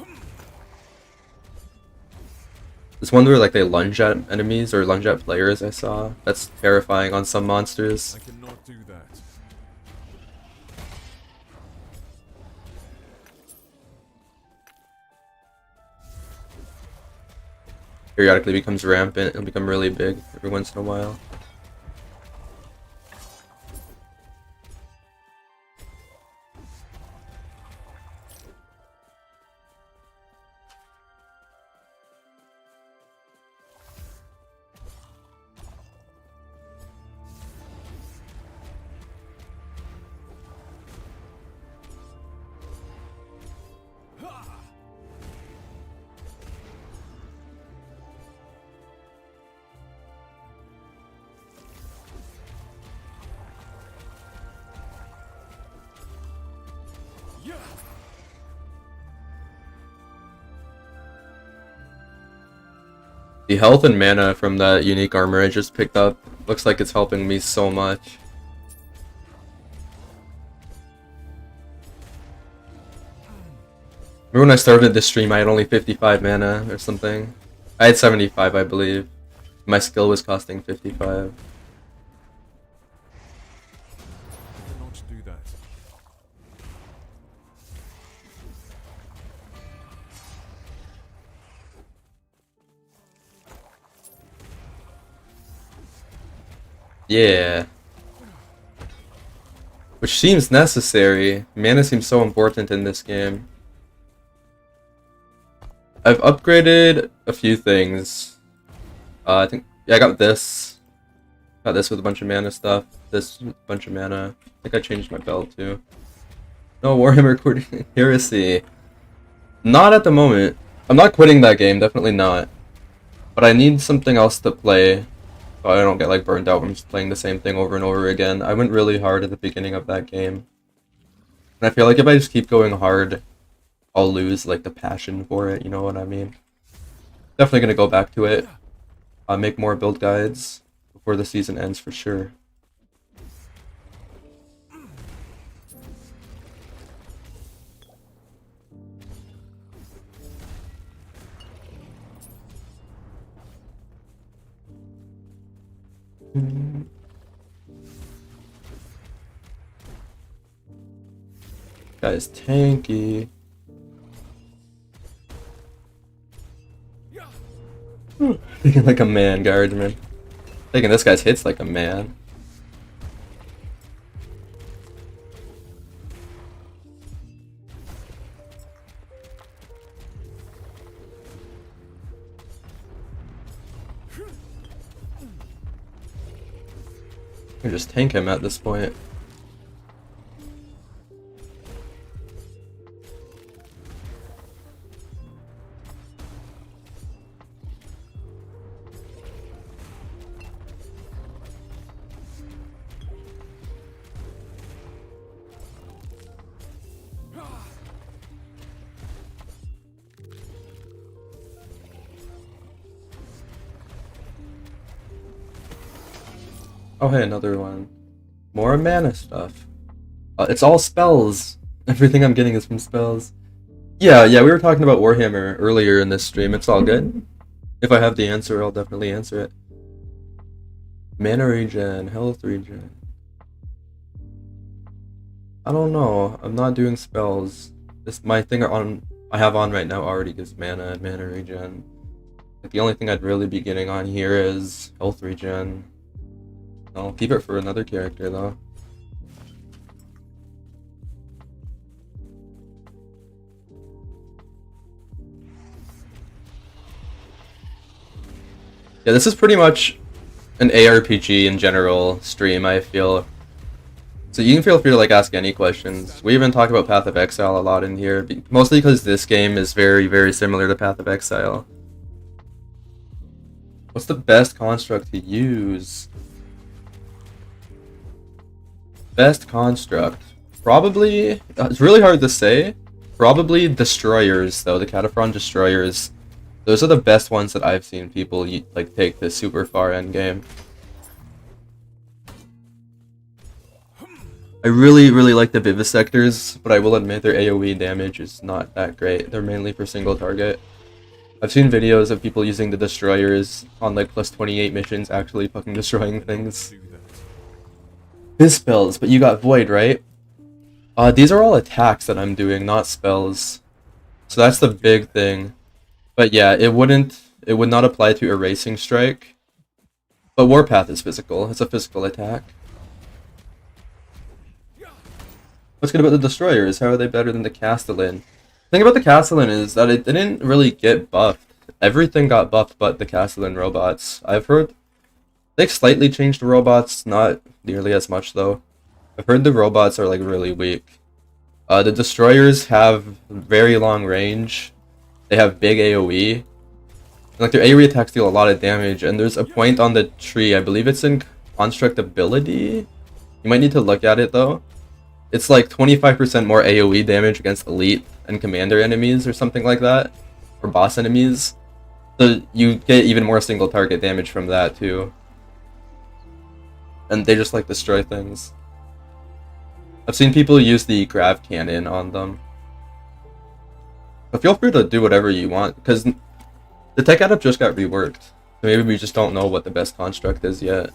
This one where like they lunge at enemies or lunge at players I saw. That's terrifying on some monsters. I cannot do that. Periodically becomes rampant and become really big every once in a while. The health and mana from that unique armor I just picked up looks like it's helping me so much. Remember when I started this stream I had only 55 mana or something? I had 75 I believe. My skill was costing 55. I cannot do that. Yeah. Which seems necessary. Mana seems so important in this game. I've upgraded a few things. I think, yeah, I got this. Got this with a bunch of mana stuff. This with a bunch of mana. I think I changed my belt too. No, Warhammer Heresy. Not at the moment. I'm not quitting that game, definitely not. But I need something else to play. So I don't get like burnt out from just playing the same thing over and over again. I went really hard at the beginning of that game. And I feel like if I just keep going hard, I'll lose like the passion for it, you know what I mean? Definitely gonna go back to it. Make more build guides before the season ends for sure. Guy's tanky. Thinking like a man, guardsman. Taking this guy's hits like a man. I can just tank him at this point. Oh hey, another one. More mana stuff. It's all spells. Everything I'm getting is from spells. Yeah, we were talking about Warhammer earlier in this stream. It's all good. If I have the answer, I'll definitely answer it. Mana regen, health regen. I don't know. I'm not doing spells. This my thing I have on right now already gives mana and mana regen. Like the only thing I'd really be getting on here is health regen. I'll keep it for another character though. Yeah, this is pretty much an ARPG in general stream, I feel. So you can feel free to like ask any questions. We even talk about Path of Exile a lot in here, mostly because this game is very, very similar to Path of Exile. What's the best construct to use? Best construct. Probably, it's really hard to say. Probably destroyers though, the Cataphron destroyers. Those are the best ones that I've seen people like take this super far end game. I really like the Vivisectors, but I will admit their AoE damage is not that great. They're mainly for single target. I've seen videos of people using the destroyers on like plus 28 missions actually fucking destroying things. His spells, but you got Void, right? These are all attacks that I'm doing, not spells. So that's the big thing. But yeah, it would not apply to Erasing Strike. But Warpath is physical. It's a physical attack. What's good about the Destroyers? How are they better than the Castellan? The thing about the Castellan is that it didn't really get buffed. Everything got buffed but the Castellan robots. I've heard they slightly changed the robots, not nearly as much though. I've heard the robots are like really weak. The Destroyers have very long range. They have big AoE. Like their AoE attacks deal a lot of damage, and there's a point on the tree, I believe it's in Construct Ability. You might need to look at it though. It's like 25% more AoE damage against elite and commander enemies or something like that. Or boss enemies. So you get even more single target damage from that too. And they just like destroy things. I've seen people use the grav cannon on them. But feel free to do whatever you want, because the tech adept just got reworked. So maybe we just don't know what the best construct is yet.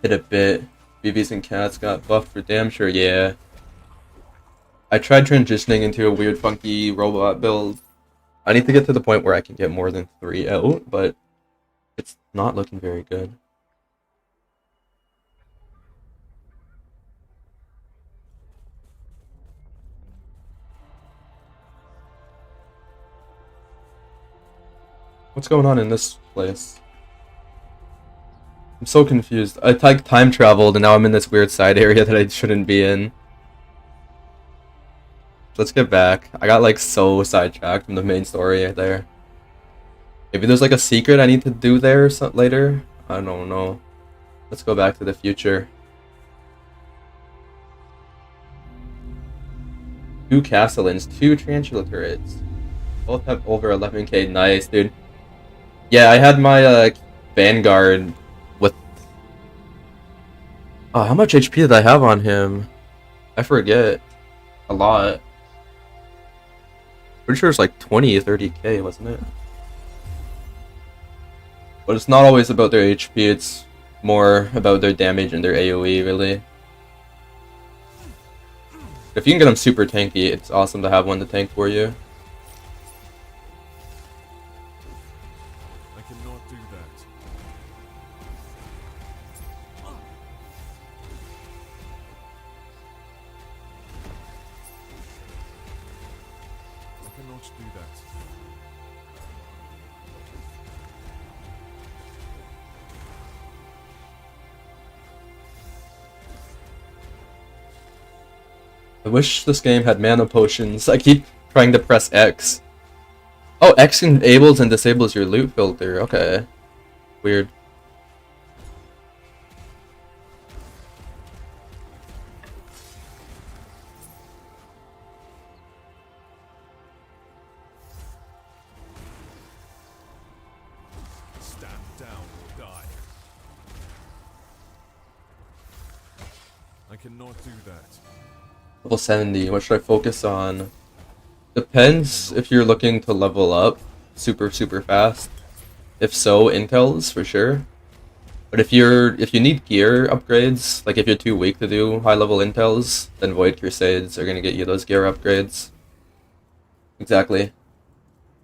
Hit a bit. BBs and cats got buffed for damn sure, yeah. I tried transitioning into a weird funky robot build. I need to get to the point where I can get more than 3 out, but it's not looking very good. What's going on in this place? I'm so confused. I time traveled and now I'm in this weird side area that I shouldn't be in. Let's get back. I got like so sidetracked from the main story there. Maybe there's like a secret I need to do there later? I don't know. Let's go back to the future. 2 Castellans, 2 Tarantula turrets. Both have over 11k. Nice, dude. Yeah, I had my Vanguard with... Oh, how much HP did I have on him? I forget. A lot. Pretty sure it's like 20 or 30k, wasn't it? But it's not always about their HP, it's more about their damage and their AoE, really. If you can get them super tanky, it's awesome to have one to tank for you. I cannot do that. I cannot do that. I wish this game had mana potions. I keep trying to press X. Oh, X enables and disables your loot filter. Okay. Weird. Stand down or die. I cannot do that. Level 70. What should I focus on? Depends if you're looking to level up super fast. If so, Intels for sure. But if you need gear upgrades, like if you're too weak to do high level Intels, then Void Crusades are gonna get you those gear upgrades. Exactly.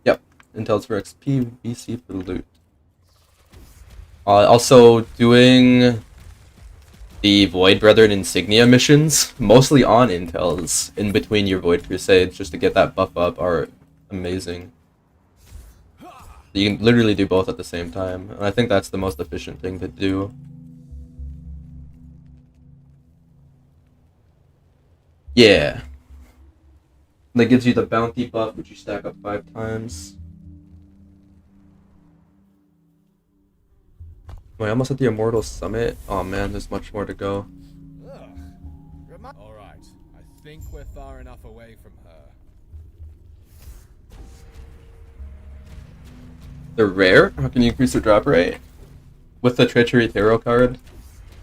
Yep. Intels for XP, VC for loot. Also doing the Void Brethren Insignia missions, mostly on Intels, in between your Void Crusades, just to get that buff up, are amazing. You can literally do both at the same time, and I think that's the most efficient thing to do. Yeah. That gives you the bounty buff, which you stack up 5 times. Wait, almost at the Immortal Summit? Oh man, there's much more to go. Alright, I think we're far enough away from her. They're rare? How can you increase the drop rate? With the Treachery Tarot card.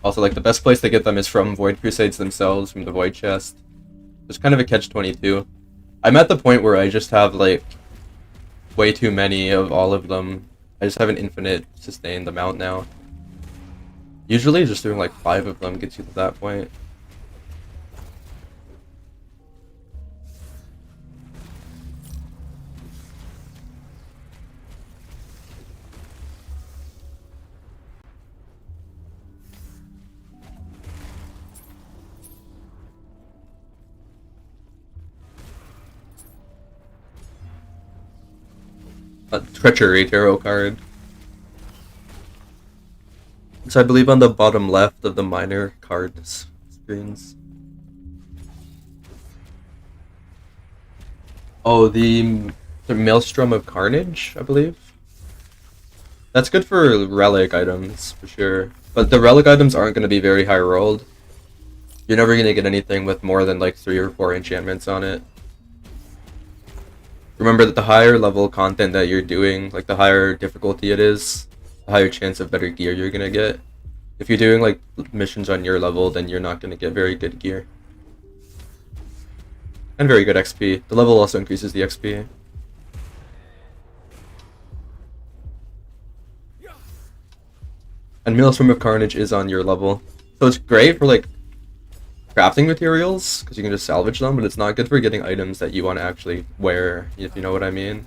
Also, like, the best place to get them is from Void Crusades themselves, from the Void Chest. It's kind of a catch-22. I'm at the point where I just have, like, way too many of all of them. I just have an infinite sustained amount now. Usually just doing like 5 of them gets you to that point. A Treachery Tarot card. So I believe on the bottom left of the minor cards screens. Oh, the Maelstrom of Carnage, I believe. That's good for relic items, for sure. But the relic items aren't going to be very high rolled. You're never going to get anything with more than like 3 or 4 enchantments on it. Remember that the higher level content that you're doing, like the higher difficulty it is, the higher chance of better gear you're gonna get. If you're doing like missions on your level, then you're not gonna get very good gear. And very good XP. The level also increases the XP. And Maelstrom of Carnage is on your level. So it's great for like crafting materials, because you can just salvage them, but it's not good for getting items that you want to actually wear, if you know what I mean.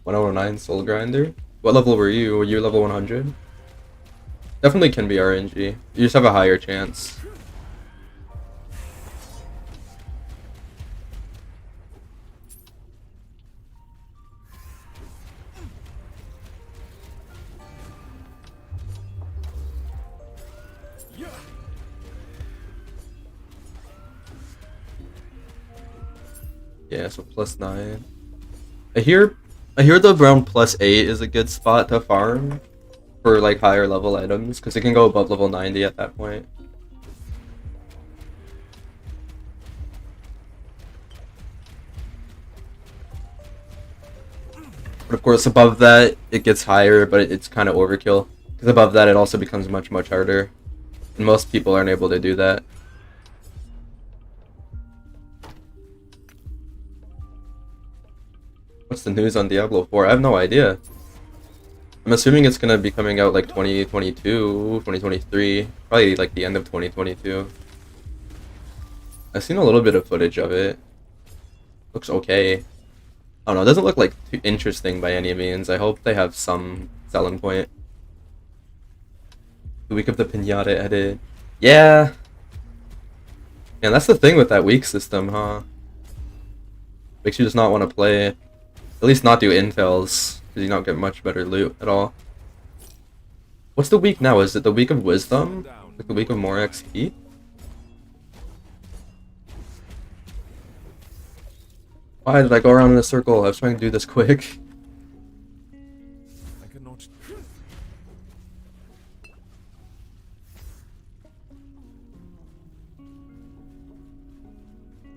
$109 Soul Grinder. What level were you? Were you level 100? Definitely can be RNG. You just have a higher chance. Yeah, so +9. I hear I hear the around +8 is a good spot to farm for like higher level items because it can go above level 90 at that point. But of course, above that it gets higher, but it's kind of overkill because above that it also becomes much harder, and most people aren't able to do that. What's the news on Diablo 4? I have no idea. I'm assuming it's gonna be coming out like 2022, 2023, probably like the end of 2022. I've seen a little bit of footage of it. Looks okay. I don't know, it doesn't look like too interesting by any means. I hope they have some selling point. The week of the Pinata edit. Yeah! And that's the thing with that week system, huh? Makes you just not want to play. At least not do infels, because you don't get much better loot at all. What's the week now? Is it the week of wisdom? Like the week of more XP? Why did I go around in a circle? I was trying to do this quick. I cannot.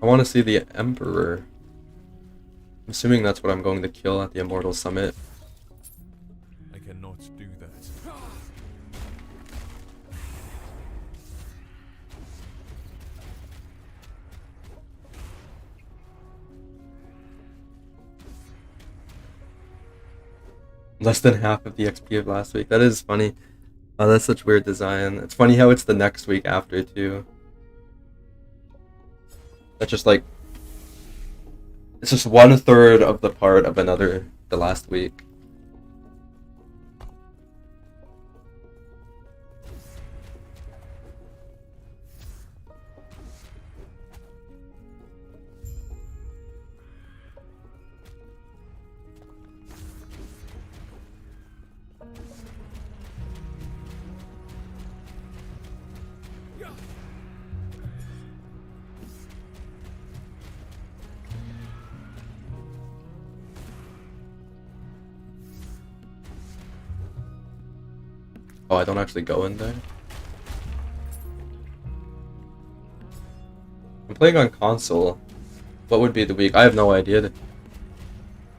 I want to see the Emperor. I'm assuming that's what I'm going to kill at the Immortal Summit. I cannot do that. Less than half of the XP of last week. That is funny. Oh, that's such weird design. It's funny how it's the next week after, too. That's just like... It's just 1/3 of the part of the last week. Oh, I don't actually go in there. I'm playing on console. What would be the week? I have no idea.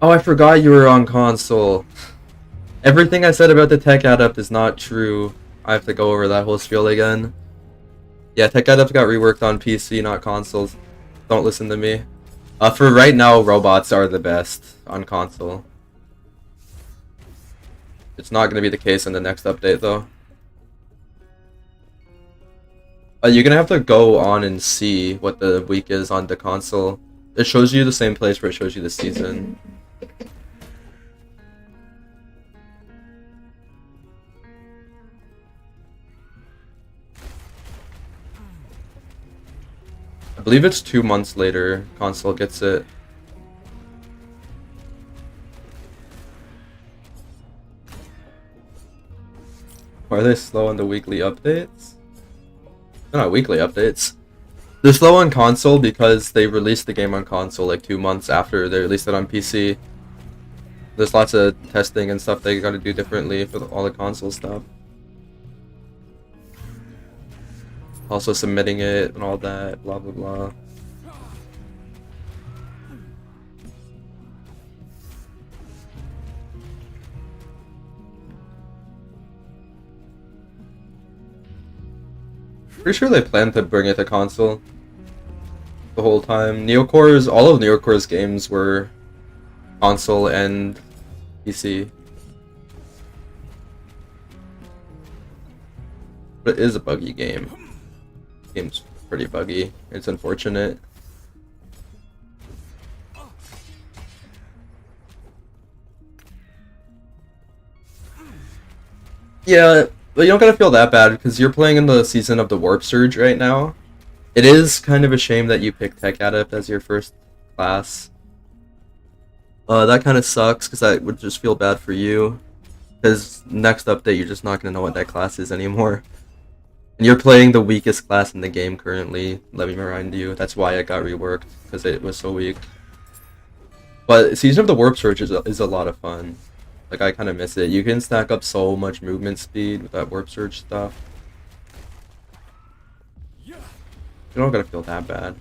Oh, I forgot you were on console. Everything I said about the tech adept is not true. I have to go over that whole spiel again. Yeah, tech adept got reworked on PC, not consoles. Don't listen to me. For right now, robots are the best on console. It's not going to be the case in the next update, though. You're going to have to go on and see what the week is on the console. It shows you the same place where it shows you the season. I believe it's 2 months later console gets it. Are they slow on the weekly updates? They're not weekly updates. They're slow on console because they released the game on console like 2 months after they released it on PC. There's lots of testing and stuff they gotta do differently for all the console stuff. Also submitting it and all that, blah blah blah. Pretty sure they plan to bring it to console the whole time. All of Neocore's games were console and PC. But it is a buggy game. The game's pretty buggy. It's unfortunate. Yeah, but you don't gotta feel that bad because you're playing in the season of the Warp Surge right now. It is kind of a shame that you picked Tech Adept as your first class. That kind of sucks because I would just feel bad for you. Because next update, you're just not gonna know what that class is anymore. And you're playing the weakest class in the game currently, let me remind you. That's why it got reworked, because it was so weak. But Season of the Warp Surge is a lot of fun. Like, I kind of miss it. You can stack up so much movement speed with that Warp Surge stuff. You don't gotta feel that bad.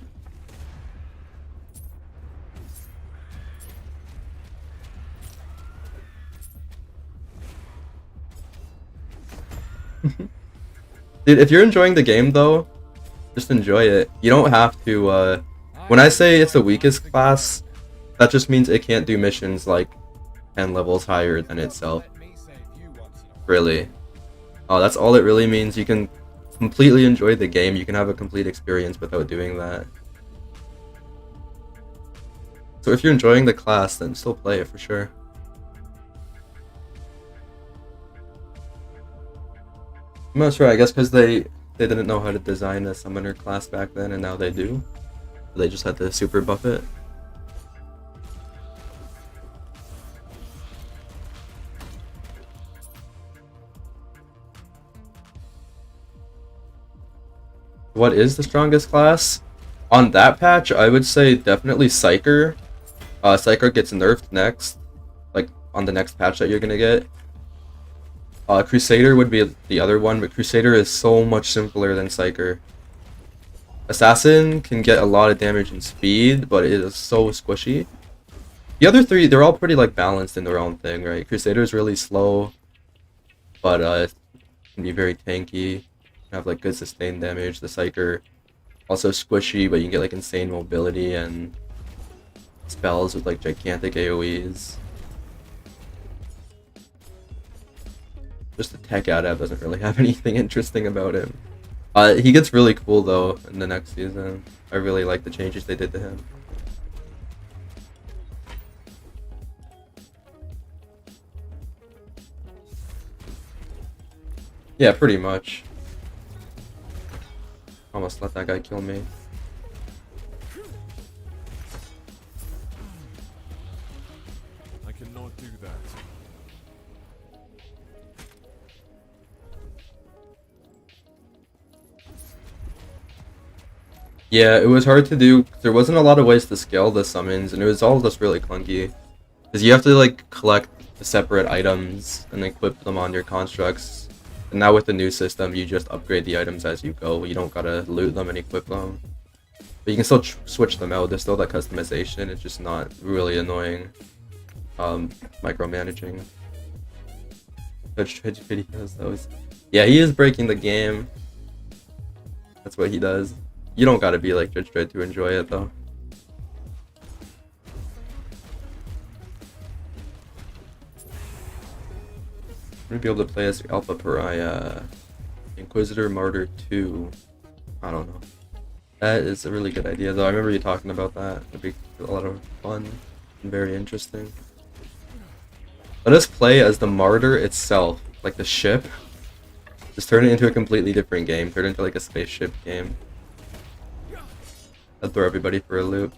Dude, if you're enjoying the game though, just enjoy it. You don't have to, when I say it's the weakest class, that just means it can't do missions like 10 levels higher than itself. Really. Oh, that's all it really means. You can completely enjoy the game. You can have a complete experience without doing that. So if you're enjoying the class, then still play it for sure. I'm not sure, I guess because they didn't know how to design a summoner class back then, and now they do. They just had to super buff it. What is the strongest class? On that patch, I would say definitely Psyker. Psyker gets nerfed next, like on the next patch that you're gonna get. Crusader would be the other one, but Crusader is so much simpler than Psyker. Assassin can get a lot of damage and speed, but it is so squishy. The other three, they're all pretty like balanced in their own thing, right? Crusader is really slow, but can be very tanky. Have like good sustained damage. The Psyker also squishy, but you can get like insane mobility and spells with like gigantic AoEs. Just the tech adept doesn't really have anything interesting about him. He gets really cool though in the next season. I really like the changes they did to him. Yeah, pretty much. Almost let that guy kill me. I cannot do that. Yeah, it was hard to do. There wasn't a lot of ways to scale the summons, and it was all just really clunky. Because you have to like collect the separate items and equip them on your constructs. And now with the new system, you just upgrade the items as you go. You don't gotta loot them and equip them. But you can still switch them out. There's still that customization. It's just not really annoying. Micromanaging. Twitch videos, those. Yeah, he is breaking the game. That's what he does. You don't gotta be like Judge Dredd to enjoy it though. I'm gonna be able to play as Alpha Pariah, Inquisitor Martyr 2. I don't know. That is a really good idea though. I remember you talking about that. It'd be a lot of fun and very interesting. Let us play as the Martyr itself, like the ship. Just turn it into a completely different game. Turn it into like a spaceship game. I'd throw everybody for a loop.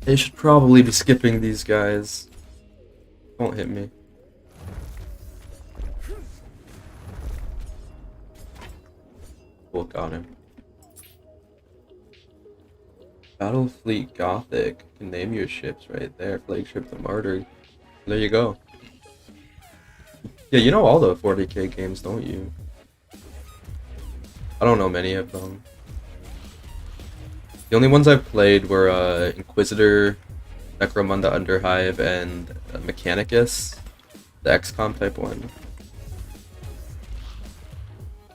They should probably be skipping these guys. Don't hit me. Cool, got him. Battlefleet Gothic. You can name your ships right there. Flagship the Martyr. There you go. Yeah, you know all the 40k games, don't you? I don't know many of them. The only ones I've played were Inquisitor, Necromunda Underhive, and Mechanicus, the XCOM type one.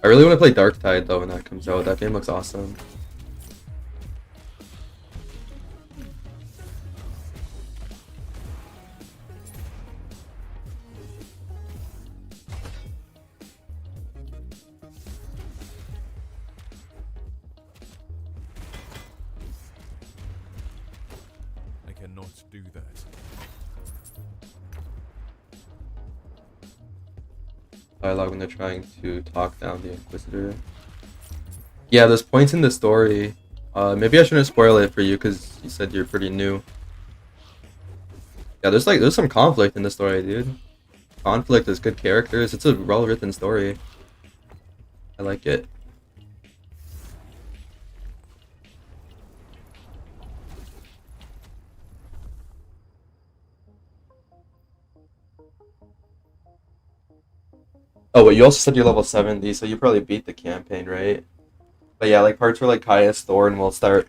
I really want to play Darktide though when that comes out. That game looks awesome. cannot do that. Dialogue when they're trying to talk down the Inquisitor. Yeah, there's points in the story. Maybe I shouldn't spoil it for you because you said you're pretty new. Yeah, there's some conflict in the story, dude. Conflict, there's good characters. It's a well-written story. I like it. Oh, but you also said you're level 70, so you probably beat the campaign, right? But yeah, like parts where like Caius Thorn will start,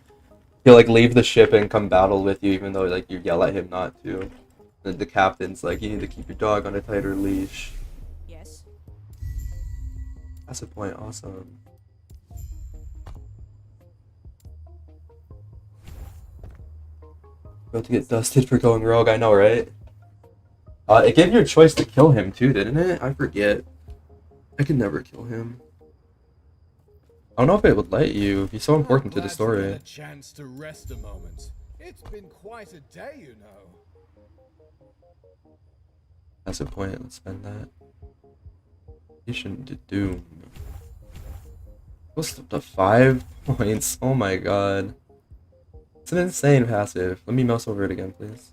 he'll like leave the ship and come battle with you, even though like you yell at him not to. And the captain's like, you need to keep your dog on a tighter leash. Yes. That's a point, awesome. About to get dusted for going rogue, I know, right? It gave you a choice to kill him too, didn't it? I forget. I could never kill him. I don't know if it would let you. He's so important to the Glad story. get a chance to rest a moment. It's been quite a day, you know. That's a point. Let's spend that. Patient to Doom. What's the 5 points? Oh my god. It's an insane passive. Let me mouse over it again, please.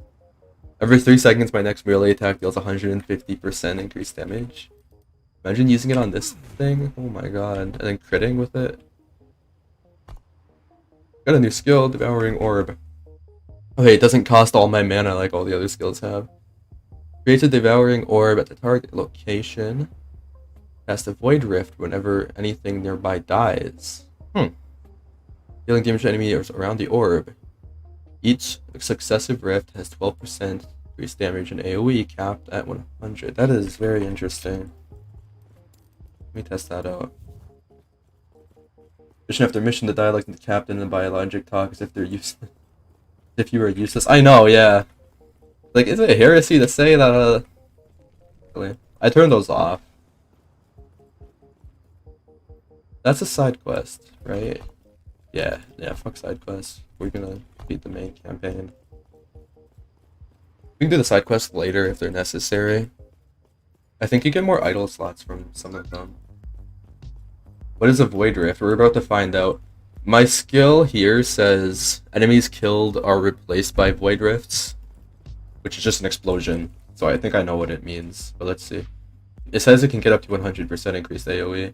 Every 3 seconds, my next melee attack deals 150% increased damage. Imagine using it on this thing. Oh my god. And then critting with it. Got a new skill, Devouring Orb. Okay, it doesn't cost all my mana like all the other skills have. Creates a Devouring Orb at the target location. Cast a Void Rift whenever anything nearby dies. Dealing damage to enemies around the orb. Each successive rift has 12% increased damage and AoE capped at 100. That is very interesting. Let me test that out. Mission after mission, the dialogue and the captain and biologic talk as if they're useless. If you were useless. I know, yeah. Like, is it heresy to say that, really? I turned those off. That's a side quest, right? Yeah, fuck side quests. We're gonna beat the main campaign. We can do the side quests later if they're necessary. I think you get more idle slots from some of them. What is a Void Rift? We're about to find out. My skill here says enemies killed are replaced by Void Rifts, which is just an explosion. So I think I know what it means, but let's see. It says it can get up to 100% increased AoE.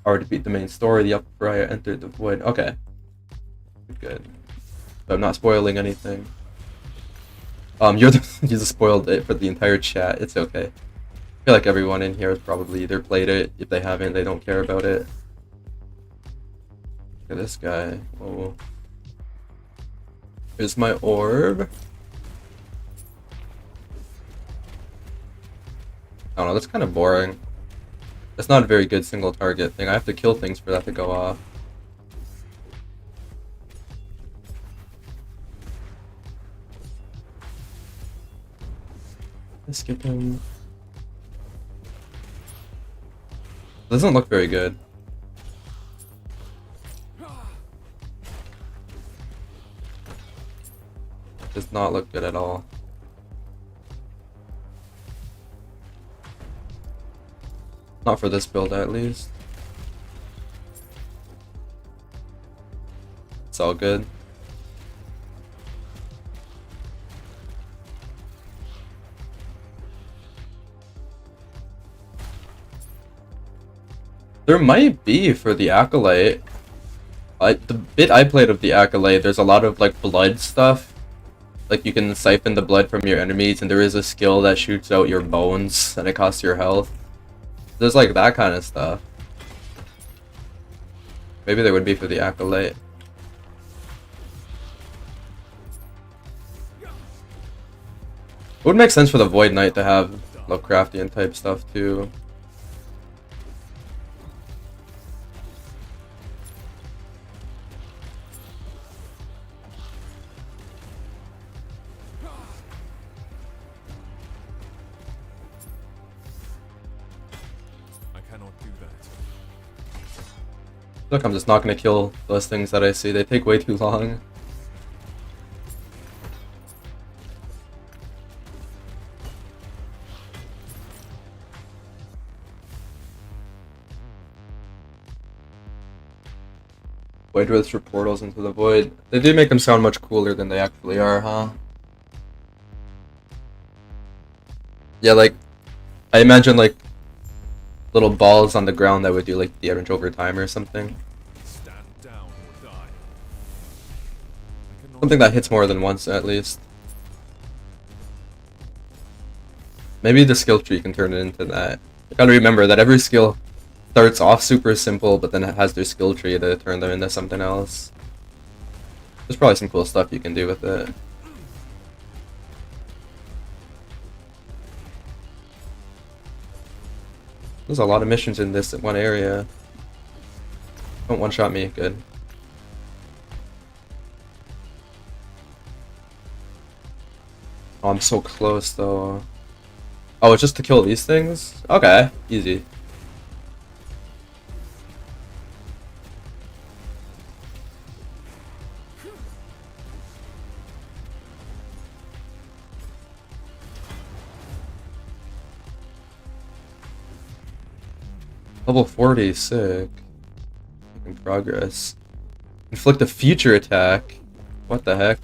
Already beat the main story, the upper right entered the void. Okay. Good. But I'm not spoiling anything. You just spoiled it for the entire chat. It's okay. I feel like everyone in here has probably either played it. If they haven't, they don't care about it. Look at this guy. Whoa. Here's my orb. I don't know, that's kind of boring. That's not a very good single target thing. I have to kill things for that to go off. Let's skip him. Doesn't look very good. Does not look good at all. Not for this build, at least. It's all good. There might be for the Acolyte. The bit I played of the Acolyte, there's a lot of like blood stuff. Like you can siphon the blood from your enemies, and there is a skill that shoots out your bones, and it costs your health. There's like that kind of stuff. Maybe there would be for the Acolyte. It would make sense for the Void Knight to have Lovecraftian type stuff too. Look, I'm just not gonna kill those things that I see. They take way too long. Void Rifts for portals into the void. They do make them sound much cooler than they actually are, huh? Yeah, like, I imagine like little balls on the ground that would do like damage over time or something. Stand down or die. I cannot Something that hits more than once at least. Maybe the skill tree can turn it into that. You gotta remember that every skill starts off super simple, but then it has their skill tree to turn them into something else. There's probably some cool stuff you can do with it. There's a lot of missions in this one area. Don't one-shot me, good. Oh, I'm so close though. Oh, it's just to kill these things? Okay, easy. Level 40, sick. In progress. Inflict a future attack. What the heck?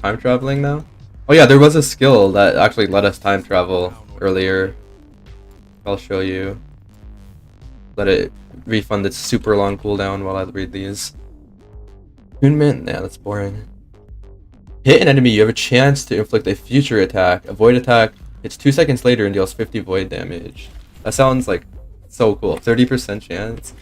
Time traveling now? Oh yeah, there was a skill that actually let us time travel earlier. I'll show you. Let it refund its super long cooldown while I read these. Attunement? Nah, that's boring. Hit an enemy, you have a chance to inflict a future attack. A void attack hits 2 seconds later and deals 50 void damage. That sounds like so cool. 30% chance.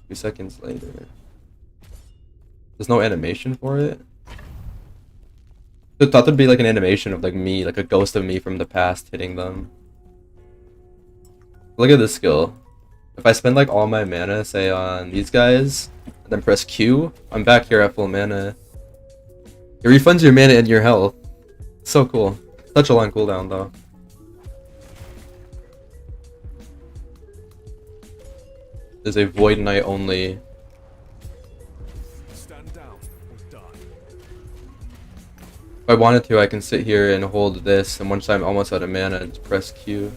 Two seconds later. There's no animation for it? I thought there'd be like an animation of like me, like a ghost of me from the past hitting them. Look at this skill. If I spend like all my mana, say on these guys, and then press Q, I'm back here at full mana. It refunds your mana and your health. So cool. Such a long cooldown though. There's a Void Knight only. stand down or die. If I wanted to, I can sit here and hold this, and once I'm almost out of mana, just press Q.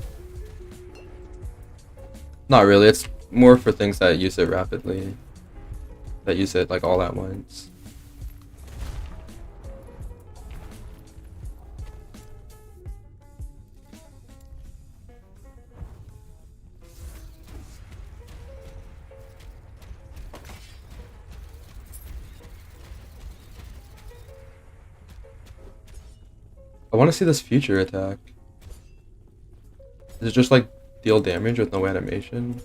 Not really, it's more for things that use it rapidly. That use it like all at once. I want to see this future attack. Is it just like deal damage with no animation?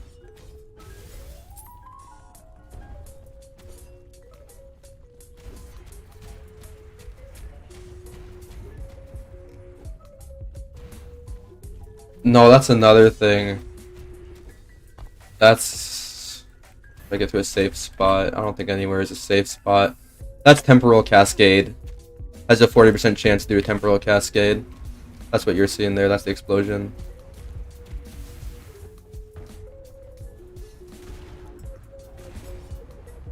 No, that's another thing. That's if I get to a safe spot. I don't think anywhere is a safe spot. That's Temporal Cascade. Has a 40% chance to do a Temporal Cascade. That's what you're seeing there. That's the explosion.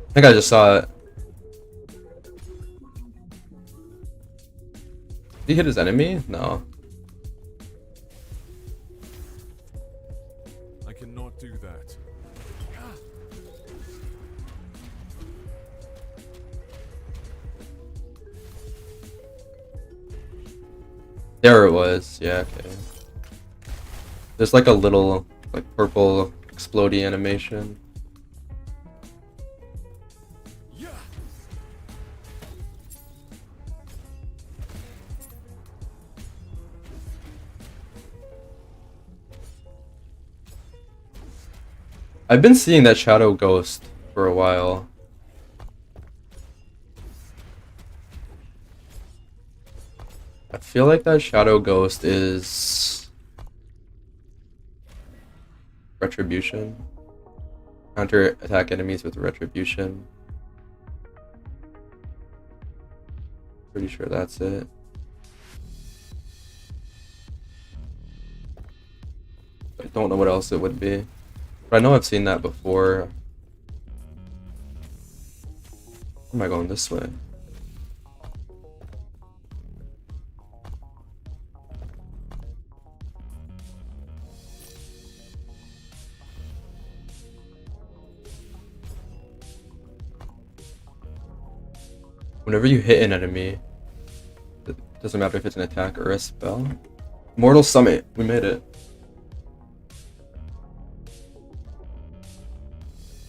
I think I just saw it. Did he hit his enemy? No. I cannot do that. There it was. Yeah, okay. There's like a little like purple explodey animation. Yeah. I've been seeing that Shadow Ghost for a while. I feel like that Shadow Ghost is Retribution. Counter attack enemies with Retribution. Pretty sure that's it. I don't know what else it would be. But I know I've seen that before. Am I going this way? Whenever you hit an enemy, it doesn't matter if it's an attack or a spell. Mortal Summit, we made it.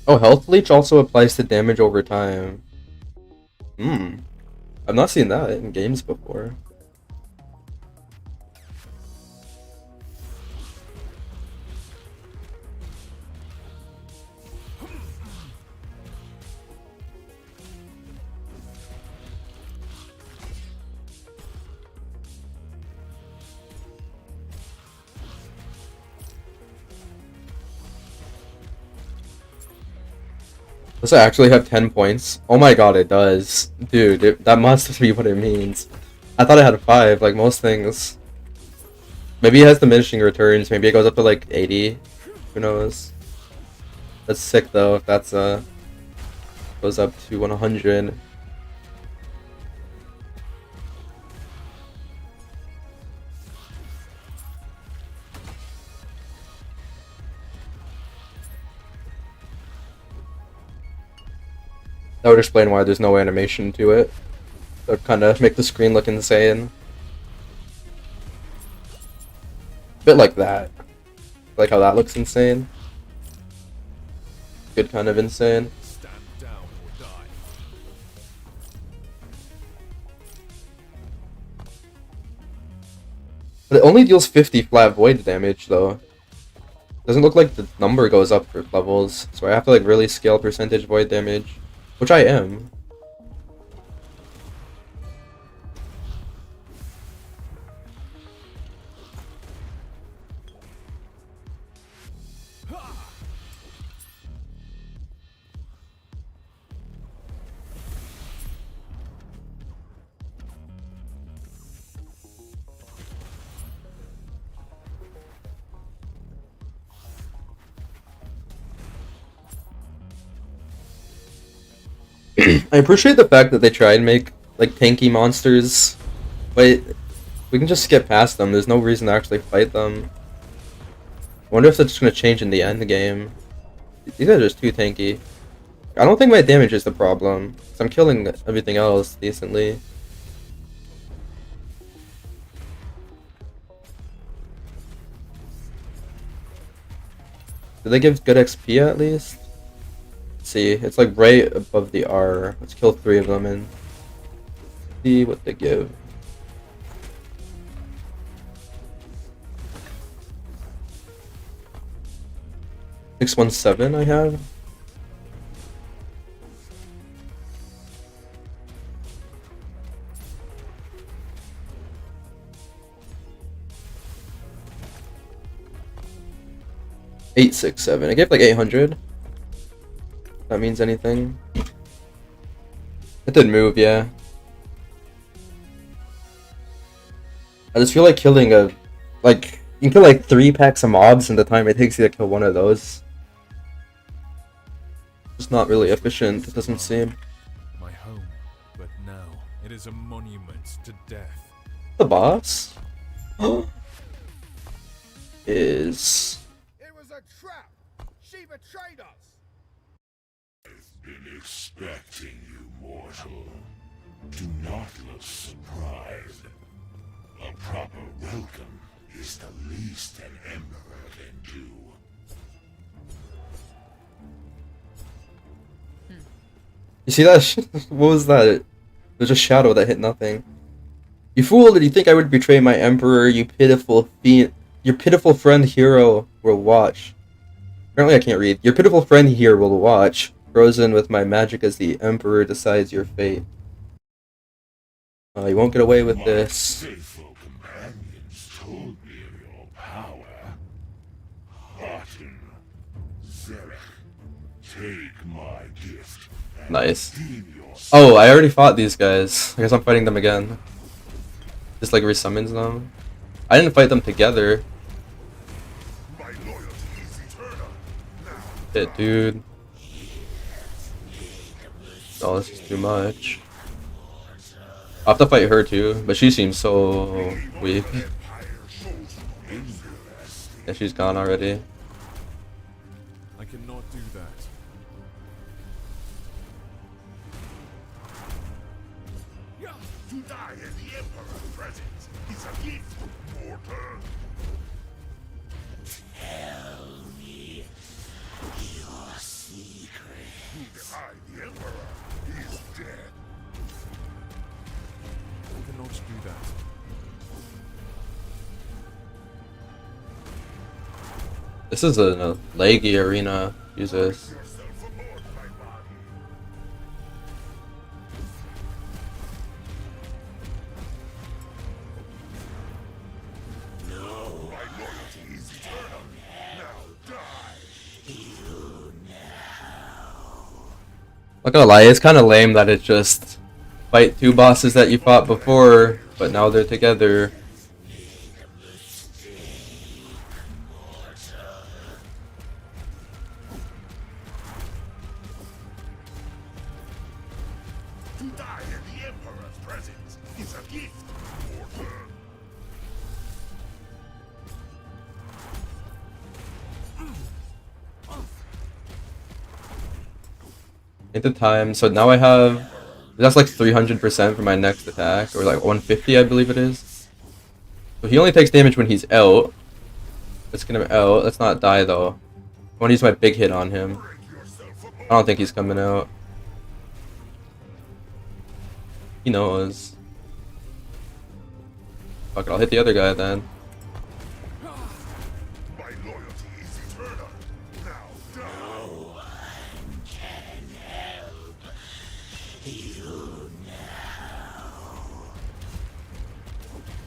Oh, Health Leech also applies to damage over time. I've not seen that in games before. Does it actually have 10 points? Oh my god, it does. Dude, that must be what it means. I thought it had 5, like most things. Maybe it has diminishing returns, maybe it goes up to like 80. Who knows? That's sick though, if that's goes up to 100. That would explain why there's no animation to it. That would kind of make the screen look insane. Bit like that. Like how that looks insane. Good kind of insane. Stand down or die. But it only deals 50 flat void damage though. Doesn't look like the number goes up for levels, so I have to like really scale percentage void damage. Which I am. I appreciate the fact that they try and make like tanky monsters, but we can just skip past them. There's no reason to actually fight them. I wonder if that's gonna change in the end game. These guys are just too tanky. I don't think my damage is the problem, 'cause I'm killing everything else decently. Do they give good XP at least? See, it's like right above the R. Let's kill 3 of them and see what they give. $617 I have. $867. I gave like 800. That means anything. It did move, yeah. I just feel like killing you can kill like 3 packs of mobs in the time it takes you to kill one of those. It's not really efficient, it doesn't seem. My home, but now it is a monument to death. The boss is It was a trap. She betrayed us. Been expecting you, mortal. Do not look surprised. A proper welcome is the least an emperor can do. You see that? What was that? There's a shadow that hit nothing. You fool! Did you think I would betray my emperor? You pitiful fiend! Your pitiful friend hero will watch. Apparently I can't read. Your pitiful friend here will watch, frozen with my magic as the emperor decides your fate. You won't get away with My this. faithful companions told me of your power. Hearten, Zerek, take my gift. And Nice. redeem your Oh, I already fought these guys. I guess I'm fighting them again. Just like resummons them. I didn't fight them together. My loyalty is eternal. Shit, dude. Oh, this is too much. I'll have to fight her too, but she seems so weak. Yeah, she's gone already. I cannot do that. To die in the Emperor's presence is a gift, mortal. Tell me your secret. Who defied the Emperor is dead. I cannot do that. This is a leggy arena. Use this. Yourself aboard my body. No, my loyalty is eternal. Now die. Not gonna lie, it's kind of lame that it's just fight two bosses that you fought before, but now they're together. To die in the Emperor's presence is a gift, mortal. At the time, so now I have that's like 300% for my next attack, or like 150, I believe it is. So he only takes damage when he's out. Let's get him out. Let's not die though. I want to use my big hit on him. I don't think he's coming out. He knows. Fuck it, I'll hit the other guy then. My loyalty is eternal. Now die.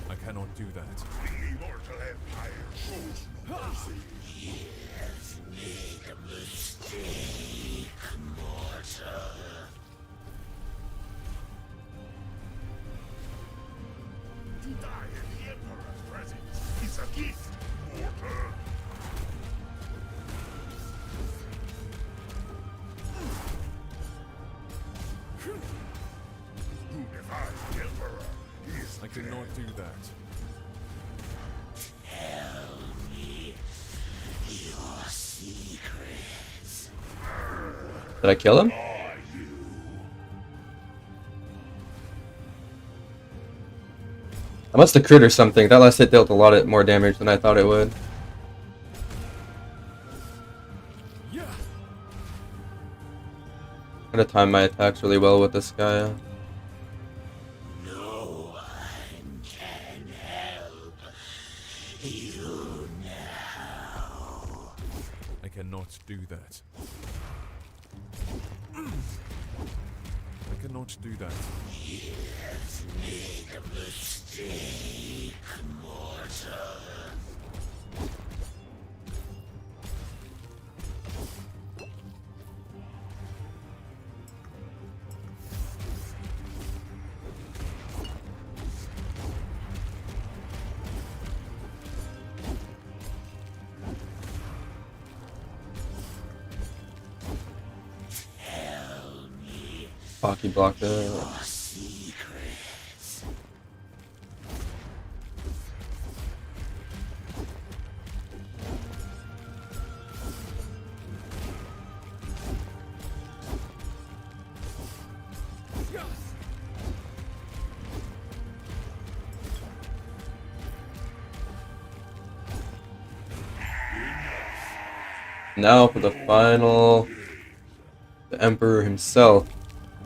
I cannot do that. The immortal empire shows no mercy. To die in the Emperor's presence is a gift, mortal. Who defies the Emperor is I cannot do that. Did I kill him? I must have crit or something. That last hit dealt a lot more damage than I thought it would. Yeah. Gotta time my attacks really well with this guy. No one can help you now. I cannot do that. I cannot do that. Make a mistake, mortal. Fuck, he blocked it. Secrets. Now for the final, the Emperor himself.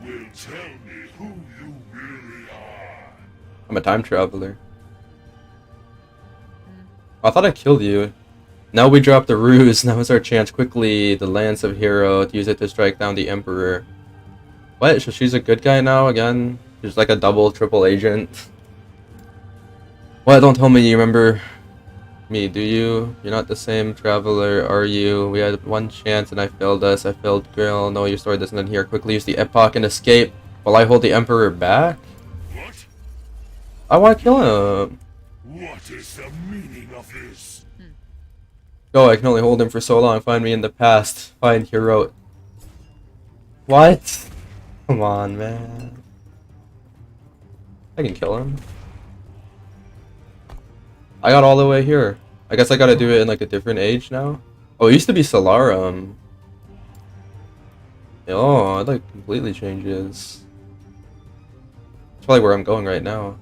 Will tell me who you really are. I'm a time traveler. I thought I killed you. Now we drop the ruse. Now is our chance. Quickly, the Lance of Hero, to use it to strike down the Emperor. What? So she's a good guy now again? She's like a double, triple agent. What? Don't tell me you remember me, do you? You're not the same traveler, are you? We had one chance and I failed us. I failed girl. No, your story doesn't end here. Quickly use the Epoch and escape while I hold the Emperor back? What? I want to kill him. What is the meaning of this? Go, I can only hold him for so long. Find me in the past. Find hero. What? Come on, man. I can kill him. I got all the way here. I guess I gotta do it in like a different age now. Oh, it used to be Solarum. Oh, it like completely changes. That's probably where I'm going right now.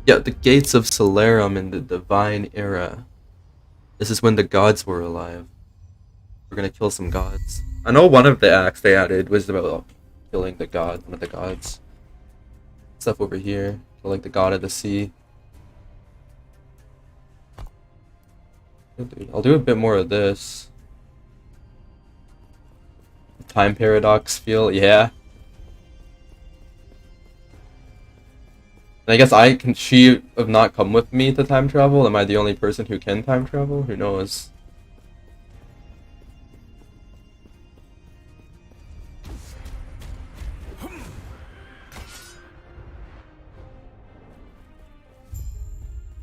Yeah, the gates of Solarum in the Divine Era. This is when the gods were alive. We're gonna kill some gods. I know one of the acts they added was about killing the god, one of the gods. Stuff over here, killing the god of the sea. I'll do a bit more of this. Time paradox feel, yeah. And I guess can she have not come with me to time travel? Am I the only person who can time travel? Who knows?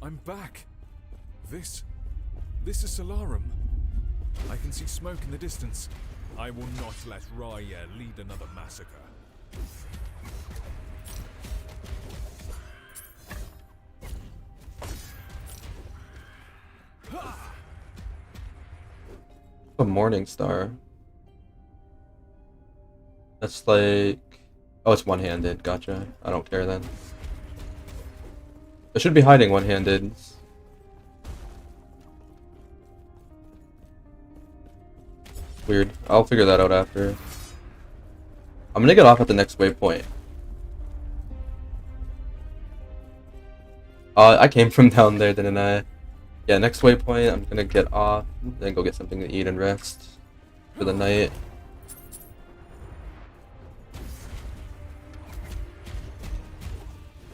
I'm back. This is Solarum. I can see smoke in the distance. I will not let Raya lead another massacre. A morning star. That's like... Oh, it's one-handed. Gotcha. I don't care then. I should be hiding one-handed. Weird. I'll figure that out after. I'm gonna get off at the next waypoint. I came from down there, didn't I? Yeah, next waypoint, I'm gonna get off, then go get something to eat and rest for the night.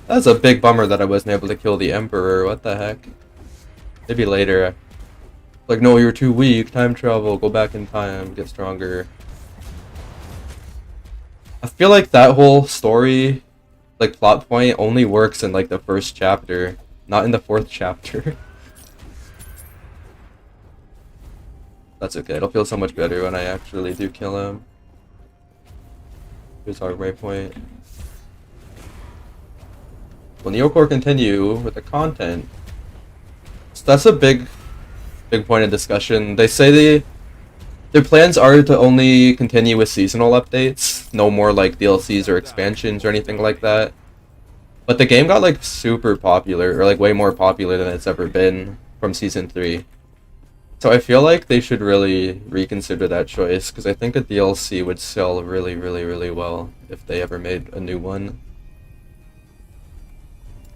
That's a big bummer that I wasn't able to kill the Emperor, what the heck? Maybe later. Like, no, you're too weak, time travel, go back in time, get stronger. I feel like that whole story, like, plot point only works in, like, the first chapter, not in the fourth chapter. That's okay, it'll feel so much better when I actually do kill him. Here's our waypoint. Will Neocore continue with the content? So that's a big point of discussion. They say their plans are to only continue with seasonal updates, no more like DLCs or expansions or anything like that. But the game got like super popular, or like way more popular than it's ever been from Season 3. So I feel like they should really reconsider that choice, because I think a DLC would sell really, really, really well if they ever made a new one.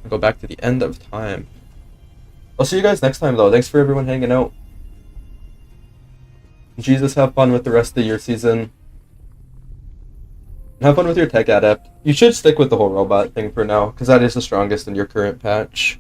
I'll go back to the end of time. I'll see you guys next time though. Thanks for everyone hanging out. Jesus, have fun with the rest of your season. Have fun with your tech adept. You should stick with the whole robot thing for now, because that is the strongest in your current patch.